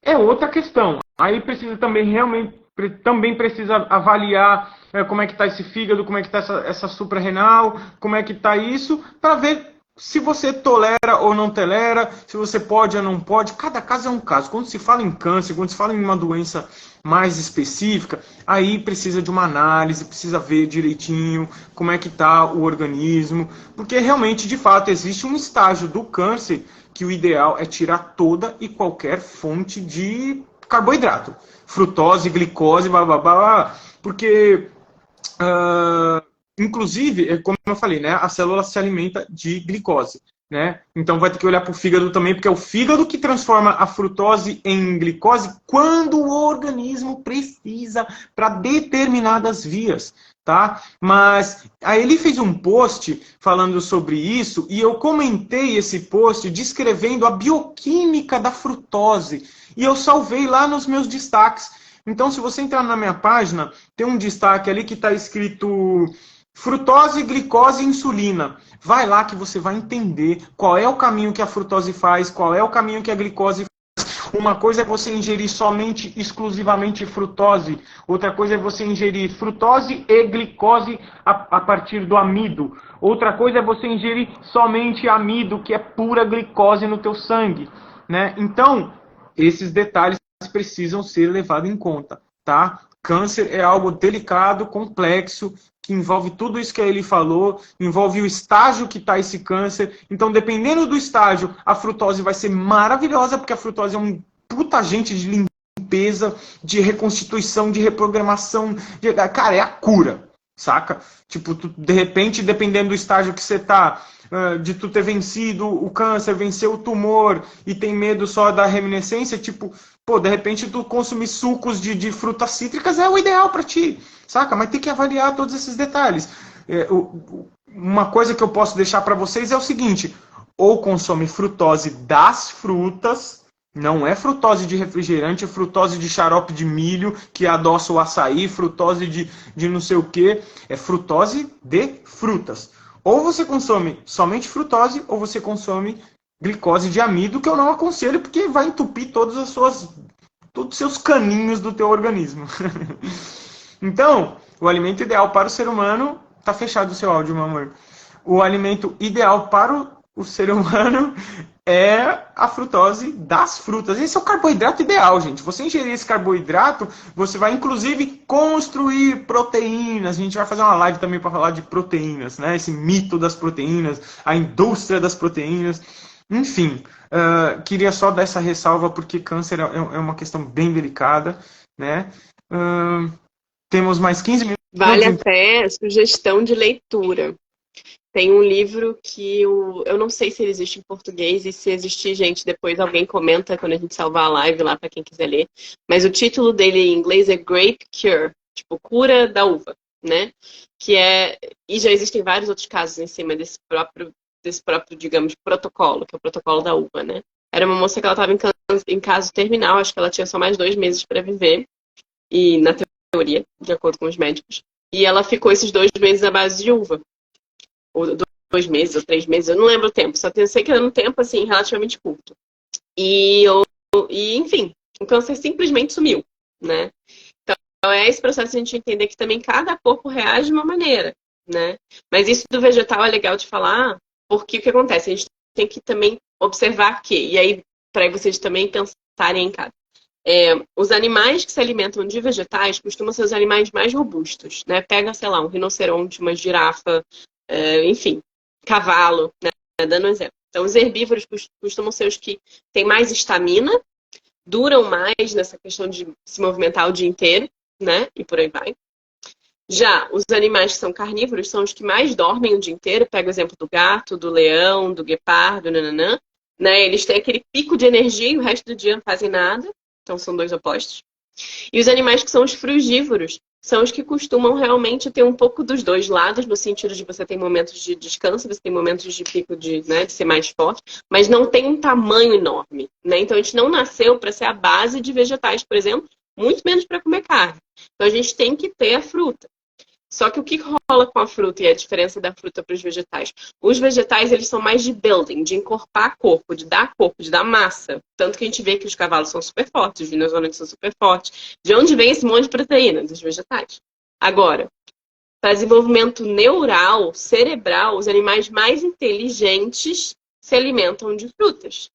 é outra questão. Aí precisa também precisa avaliar como é que está esse fígado, como é que está essa suprarrenal, como é que está isso, para ver se você tolera ou não tolera, se você pode ou não pode. Cada caso é um caso. Quando se fala em câncer, quando se fala em uma doença mais específica, aí precisa de uma análise, precisa ver direitinho como é que está o organismo, porque realmente, de fato, existe um estágio do câncer que o ideal é tirar toda e qualquer fonte de carboidrato, frutose, glicose, blá, blá, blá, blá, porque inclusive, como eu falei, né, a célula se alimenta de glicose. Né? Então vai ter que olhar para o fígado também, porque é o fígado que transforma a frutose em glicose quando o organismo precisa para determinadas vias. Tá? Mas aí ele fez um post falando sobre isso e eu comentei esse post descrevendo a bioquímica da frutose e eu salvei lá nos meus destaques. Então, se você entrar na minha página, tem um destaque ali que está escrito frutose, glicose e insulina. Vai lá que você vai entender qual é o caminho que a frutose faz, qual é o caminho que a glicose faz. Uma coisa é você ingerir somente, exclusivamente frutose. Outra coisa é você ingerir frutose e glicose a partir do amido. Outra coisa é você ingerir somente amido, que é pura glicose no teu sangue, né? Então, esses detalhes precisam ser levados em conta, tá? Câncer é algo delicado, complexo, que envolve tudo isso que ele falou, envolve o estágio que está esse câncer. Então, dependendo do estágio, a frutose vai ser maravilhosa, porque a frutose é um puta agente de limpeza, de reconstituição, de reprogramação. Cara, é a cura, saca? Tipo, de repente, dependendo do estágio que você tá, de tu ter vencido o câncer, vencer o tumor e tem medo só da reminiscência, tipo, pô, de repente tu consumir sucos de frutas cítricas é o ideal para ti, saca? Mas tem que avaliar todos esses detalhes. Uma coisa que eu posso deixar para vocês é o seguinte: ou consome frutose das frutas, não é frutose de refrigerante, é frutose de xarope de milho que adoça o açaí, frutose de não sei o que, é frutose de frutas. Ou você consome somente frutose, ou você consome glicose de amido, que eu não aconselho, porque vai entupir todos os seus caninhos do teu organismo. Então, o alimento ideal para o ser humano... Tá fechado o seu áudio, meu amor. O alimento ideal para o ser humano é a frutose das frutas. Esse é o carboidrato ideal, gente. Você ingerir esse carboidrato, você vai, inclusive, construir proteínas. A gente vai fazer uma live também para falar de proteínas, né? Esse mito das proteínas, a indústria das proteínas. Enfim, queria só dar essa ressalva porque câncer é uma questão bem delicada, né? Temos mais 15 minutos. Vale até sugestão de leitura. Tem um livro que eu não sei se ele existe em português, e se existir, gente, depois alguém comenta quando a gente salvar a live lá para quem quiser ler. Mas o título dele em inglês é Grape Cure, tipo, cura da uva, né? E já existem vários outros casos em cima desse próprio, digamos, protocolo, que é o protocolo da uva, né? Era uma moça que ela estava em caso terminal, acho que ela tinha só mais 2 meses para viver, e na teoria, de acordo com os médicos. E ela ficou esses 2 meses à base de uva. Ou 2 meses, ou 3 meses, eu não lembro o tempo. Só sei que era um tempo, assim, relativamente curto. E enfim, o câncer simplesmente sumiu, né? Então, é esse processo de a gente entender que também cada corpo reage de uma maneira, né? Mas isso do vegetal é legal de falar, porque o que acontece? A gente tem que também observar que, e aí, para vocês também pensarem em casa. Os animais que se alimentam de vegetais costumam ser os animais mais robustos, né? Pega, sei lá, um rinoceronte, uma girafa, enfim, cavalo, né? Dando um exemplo. Então, os herbívoros costumam ser os que têm mais estamina, duram mais nessa questão de se movimentar o dia inteiro, né? E por aí vai. Já os animais que são carnívoros são os que mais dormem o dia inteiro. Pega o exemplo do gato, do leão, do guepardo, nananã, né? Eles têm aquele pico de energia e o resto do dia não fazem nada. Então, são 2 opostos. E os animais que são os frugívoros são os que costumam realmente ter um pouco dos 2 lados, no sentido de você tem momentos de descanso, você tem momentos de pico de ser mais forte, mas não tem um tamanho enorme, né? Então, a gente não nasceu para ser a base de vegetais, por exemplo, muito menos para comer carne. Então, a gente tem que ter a fruta. Só que o que rola com a fruta e a diferença da fruta para os vegetais? Os vegetais, eles são mais de building, de encorpar corpo, de dar massa. Tanto que a gente vê que os cavalos são super fortes, os rinocerontes são super fortes. De onde vem esse monte de proteína? Dos vegetais. Agora, para desenvolvimento neural, cerebral, os animais mais inteligentes se alimentam de frutas.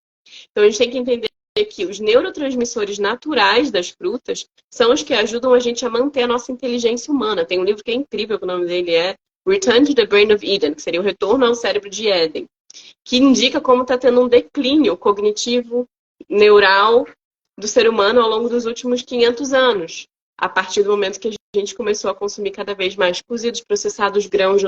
Então, a gente tem que entender que os neurotransmissores naturais das frutas são os que ajudam a gente a manter a nossa inteligência humana. Tem um livro que é incrível, que o nome dele é Return to the Brain of Eden, que seria o retorno ao cérebro de Éden, que indica como está tendo um declínio cognitivo, neural do ser humano ao longo dos últimos 500 anos, a partir do momento que a gente começou a consumir cada vez mais cozidos, processados, grãos.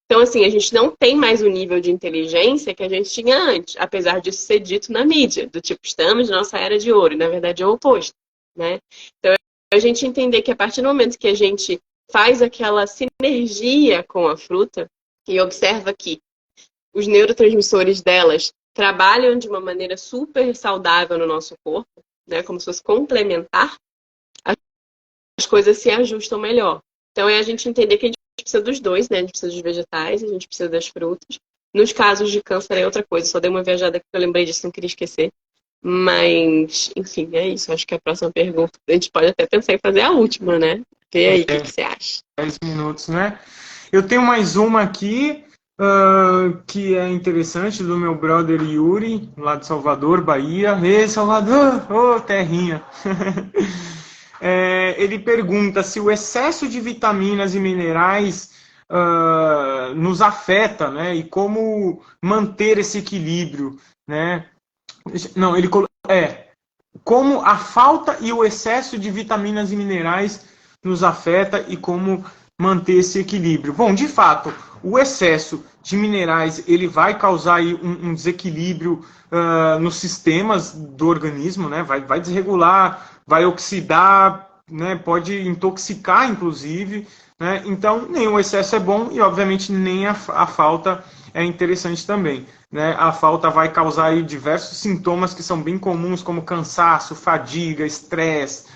Então, assim, a gente não tem mais o nível de inteligência que a gente tinha antes, apesar disso ser dito na mídia, do tipo, estamos na nossa era de ouro, e na verdade é o oposto, né? Então, a gente entender que a partir do momento que a gente faz aquela sinergia com a fruta e observa que os neurotransmissores delas trabalham de uma maneira super saudável no nosso corpo, né, como se fosse complementar, as coisas se ajustam melhor. Então, é a gente entender que a gente precisa dos 2, né? A gente precisa dos vegetais, a gente precisa das frutas. Nos casos de câncer é outra coisa. Só dei uma viajada que eu lembrei disso, não queria esquecer. Mas, enfim, é isso. Acho que a próxima pergunta, a gente pode até pensar em fazer a última, né? E aí, o que você acha? 10 minutos, né? Eu tenho mais uma aqui, que é interessante, do meu brother Yuri, lá de Salvador, Bahia. Ei, Salvador! Ô, terrinha! Ele pergunta se o excesso de vitaminas e minerais nos afeta, né? E como manter esse equilíbrio, né? Não, como a falta e o excesso de vitaminas e minerais nos afeta e como manter esse equilíbrio. Bom, de fato, o excesso de minerais ele vai causar aí um desequilíbrio nos sistemas do organismo, né? Vai desregular, vai oxidar, né? Pode intoxicar, inclusive. Né? Então, nem o excesso é bom e, obviamente, nem a falta é interessante também. Né? A falta vai causar aí diversos sintomas que são bem comuns, como cansaço, fadiga, estresse,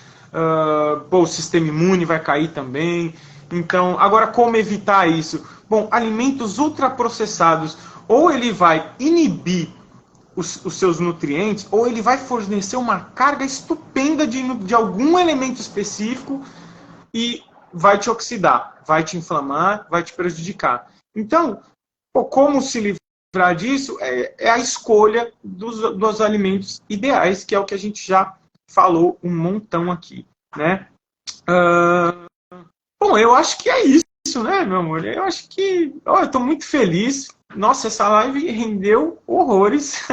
o sistema imune vai cair também. Então, agora como evitar isso? Bom, alimentos ultraprocessados, ou ele vai inibir os seus nutrientes, ou ele vai fornecer uma carga estupenda de algum elemento específico e vai te oxidar, vai te inflamar, vai te prejudicar. Então, como se livrar disso é a escolha dos alimentos ideais, que é o que a gente já falou um montão aqui, né? Bom, eu acho que é isso, né, meu amor? Eu acho que... eu estou muito feliz. Nossa, essa live rendeu horrores.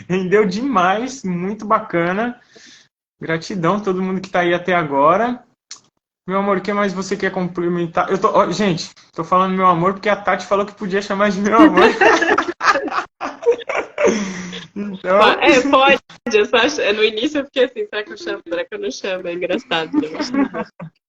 Rendeu demais, muito bacana. Gratidão a todo mundo que está aí até agora. Meu amor, o que mais você quer complementar? Gente, tô falando meu amor porque a Tati falou que podia chamar de meu amor. Então... pode. Eu só no início eu fiquei assim, será que eu chamo? Será que eu não chamo? É engraçado.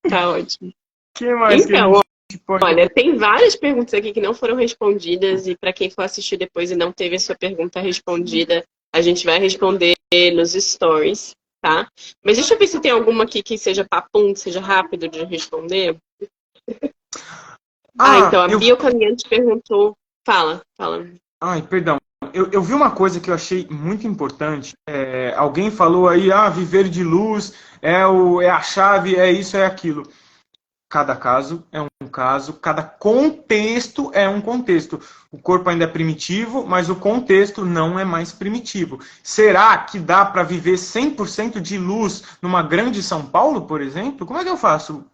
Tá ótimo. Que mais então, olha, tem várias perguntas aqui que não foram respondidas e para quem for assistir depois e não teve a sua pergunta respondida, a gente vai responder nos stories. Tá? Mas deixa eu ver se tem alguma aqui que seja papum, que seja rápido de responder. Então, a Biocaminhante perguntou... Fala. Ai, perdão. Eu vi uma coisa que eu achei muito importante. Alguém falou aí, viver de luz é a chave, é isso, é aquilo. Cada caso é um caso, cada contexto é um contexto. O corpo ainda é primitivo, mas o contexto não é mais primitivo. Será que dá para viver 100% de luz numa grande São Paulo, por exemplo? Como é que eu faço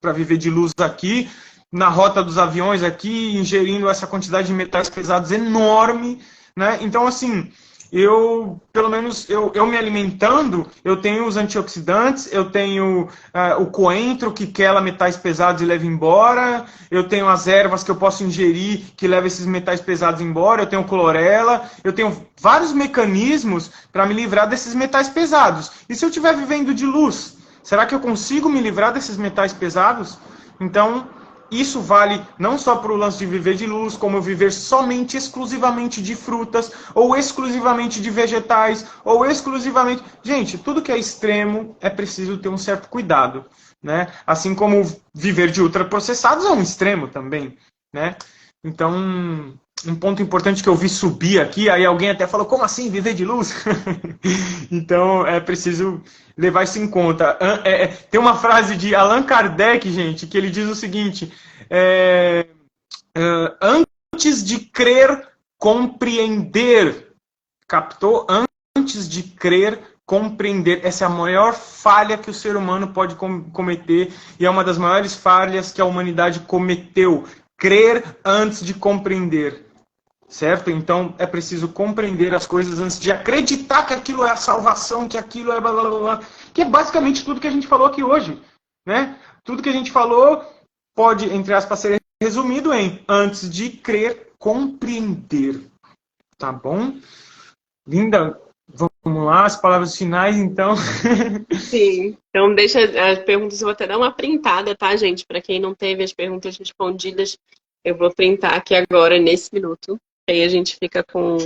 para viver de luz aqui, na rota dos aviões aqui, ingerindo essa quantidade de metais pesados enorme, né? Então, assim... pelo menos, eu me alimentando, eu tenho os antioxidantes, eu tenho o coentro que quela metais pesados e leva embora, eu tenho as ervas que eu posso ingerir que levam esses metais pesados embora, eu tenho clorela, eu tenho vários mecanismos para me livrar desses metais pesados. E se eu estiver vivendo de luz, será que eu consigo me livrar desses metais pesados? Então... isso vale não só para o lance de viver de luz, como eu viver somente, exclusivamente de frutas, ou exclusivamente de vegetais, ou exclusivamente... Gente, tudo que é extremo é preciso ter um certo cuidado, né? Assim como viver de ultraprocessados é um extremo também, né? Então, um ponto importante que eu vi subir aqui, aí alguém até falou, como assim viver de luz? Então, é preciso levar isso em conta. Tem uma frase de Allan Kardec, gente, que ele diz o seguinte, antes de crer, compreender. Captou? Antes de crer, compreender. Essa é a maior falha que o ser humano pode cometer e é uma das maiores falhas que a humanidade cometeu. Crer antes de compreender. Certo? Então é preciso compreender as coisas antes de acreditar que aquilo é a salvação, que aquilo é blá blá blá, que é basicamente tudo que a gente falou aqui hoje, né? Tudo que a gente falou pode, entre aspas, ser resumido em antes de crer, compreender. Tá bom? Linda, vamos lá, as palavras finais, então. Sim, então deixa as perguntas, eu vou até dar uma printada, tá, gente? Para quem não teve as perguntas respondidas, eu vou printar aqui agora, nesse minuto. Aí a gente fica com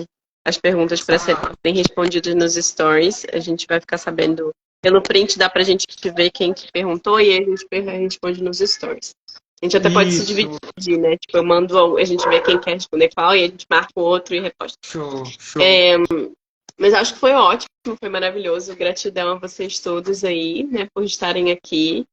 as perguntas para serem respondidas nos stories. A gente vai ficar sabendo, pelo print dá pra gente ver quem que perguntou e aí a gente responde nos stories. A gente até pode se dividir, né? Tipo, eu mando, a gente vê quem quer responder qual e a gente marca o outro e reposta. Show. Mas acho que foi ótimo, foi maravilhoso. Gratidão a vocês todos aí, né, por estarem aqui.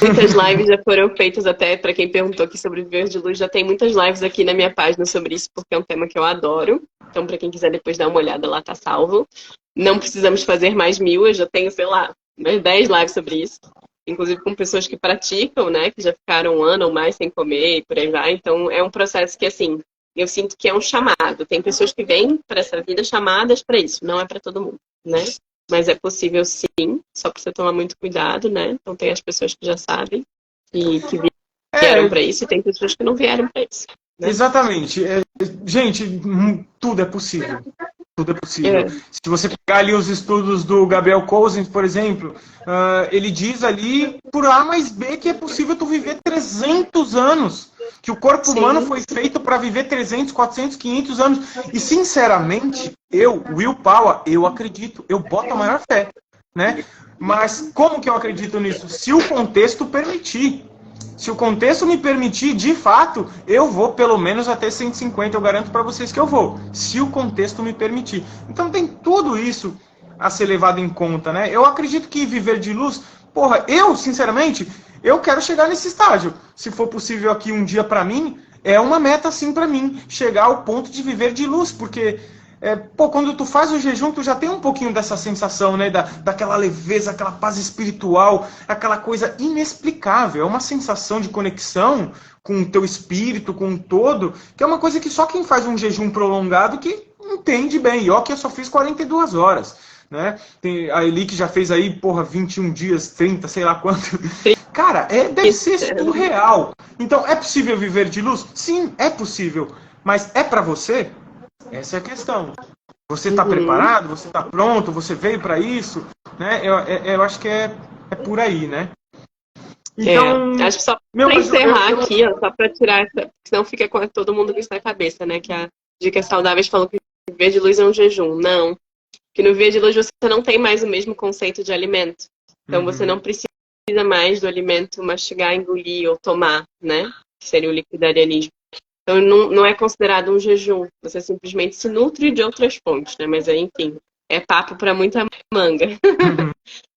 Muitas lives já foram feitas, até para quem perguntou aqui sobre Viver de Luz, já tem muitas lives aqui na minha página sobre isso, porque é um tema que eu adoro. Então, para quem quiser depois dar uma olhada, lá tá salvo. Não precisamos fazer mais 1000, eu já tenho, sei lá, mais 10 lives sobre isso. Inclusive com pessoas que praticam, né, que já ficaram um ano ou mais sem comer e por aí vai. Então, é um processo que, assim, eu sinto que é um chamado. Tem pessoas que vêm para essa vida chamadas para isso, não é para todo mundo, né? Mas é possível sim, só precisa tomar muito cuidado, né? Então tem as pessoas que já sabem e que vieram para isso e tem pessoas que não vieram para isso. Né? Exatamente. Gente, tudo é possível. Tudo é possível. Se você pegar ali os estudos do Gabriel Cousens, por exemplo, ele diz ali, por A mais B, que é possível tu viver 300 anos. Que o corpo humano foi feito para viver 300, 400, 500 anos. E, sinceramente, Will Power, eu acredito. Eu boto a maior fé. Né? Mas como que eu acredito nisso? Se o contexto permitir. Se o contexto me permitir, de fato, eu vou pelo menos até 150, eu garanto para vocês que eu vou. Se o contexto me permitir. Então tem tudo isso a ser levado em conta, né? Eu acredito que viver de luz, porra, eu, sinceramente, eu quero chegar nesse estágio. Se for possível aqui um dia para mim, é uma meta sim para mim, chegar ao ponto de viver de luz, porque quando tu faz o jejum, tu já tem um pouquinho dessa sensação, né? Daquela leveza, aquela paz espiritual, aquela coisa inexplicável. É uma sensação de conexão com o teu espírito, com o todo, que é uma coisa que só quem faz um jejum prolongado que entende bem. E ó, que eu só fiz 42 horas. Né? Tem a Eli que já fez aí, 21 dias, 30, sei lá quanto. Cara, deve ser surreal. Então, é possível viver de luz? Sim, é possível. Mas é pra você? Essa é a questão. Você está preparado? Você está pronto? Você veio para isso? Né? Eu acho que é por aí, né? Então, acho que só para encerrar aqui, ó, só para tirar essa, senão fica com todo mundo com isso na cabeça, né? Que a Dicas Saudáveis falou que viver de luz é um jejum. Não. Que no viver de luz você não tem mais o mesmo conceito de alimento. Então você não precisa mais do alimento mastigar, engolir ou tomar, né? Que seria o liquidarianismo. Então, não é considerado um jejum. Você simplesmente se nutre de outras fontes, né? Mas, enfim, é papo para muita manga.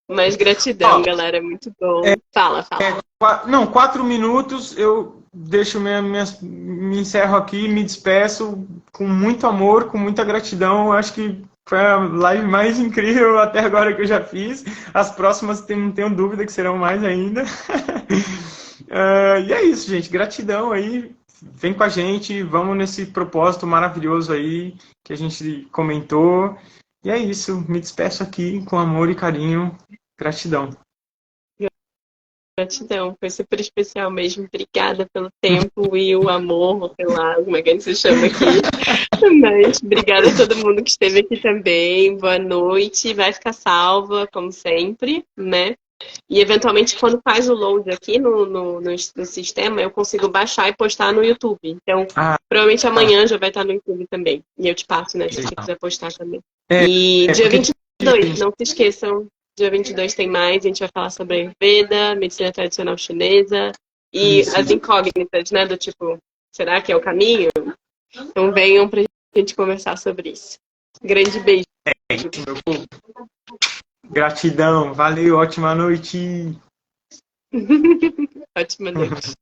Mas gratidão, galera. É muito bom. Fala. 4 minutos. Eu deixo me encerro aqui, me despeço com muito amor, com muita gratidão. Acho que foi a live mais incrível até agora que eu já fiz. As próximas, não tenho dúvida que serão mais ainda. E é isso, gente. Gratidão aí. Vem com a gente, vamos nesse propósito maravilhoso aí que a gente comentou. E é isso, me despeço aqui com amor e carinho. Gratidão. Gratidão, foi super especial mesmo. Obrigada pelo tempo e o amor, sei lá, como é que a gente se chama aqui. Mas obrigada a todo mundo que esteve aqui também. Boa noite, vai ficar salva, como sempre, né? E, eventualmente, quando faz o load aqui no sistema, eu consigo baixar e postar no YouTube. Então, provavelmente amanhã já vai estar no YouTube também. E eu te passo, né? Se você quiser postar também. E dia 22, não se esqueçam, dia 22 tem mais. A gente vai falar sobre Ayurveda, medicina tradicional chinesa e as incógnitas, né? Do tipo, será que é o caminho? Então, venham pra gente conversar sobre isso. Grande beijo. Meu povo. Gratidão, valeu, ótima noite. Ótima noite.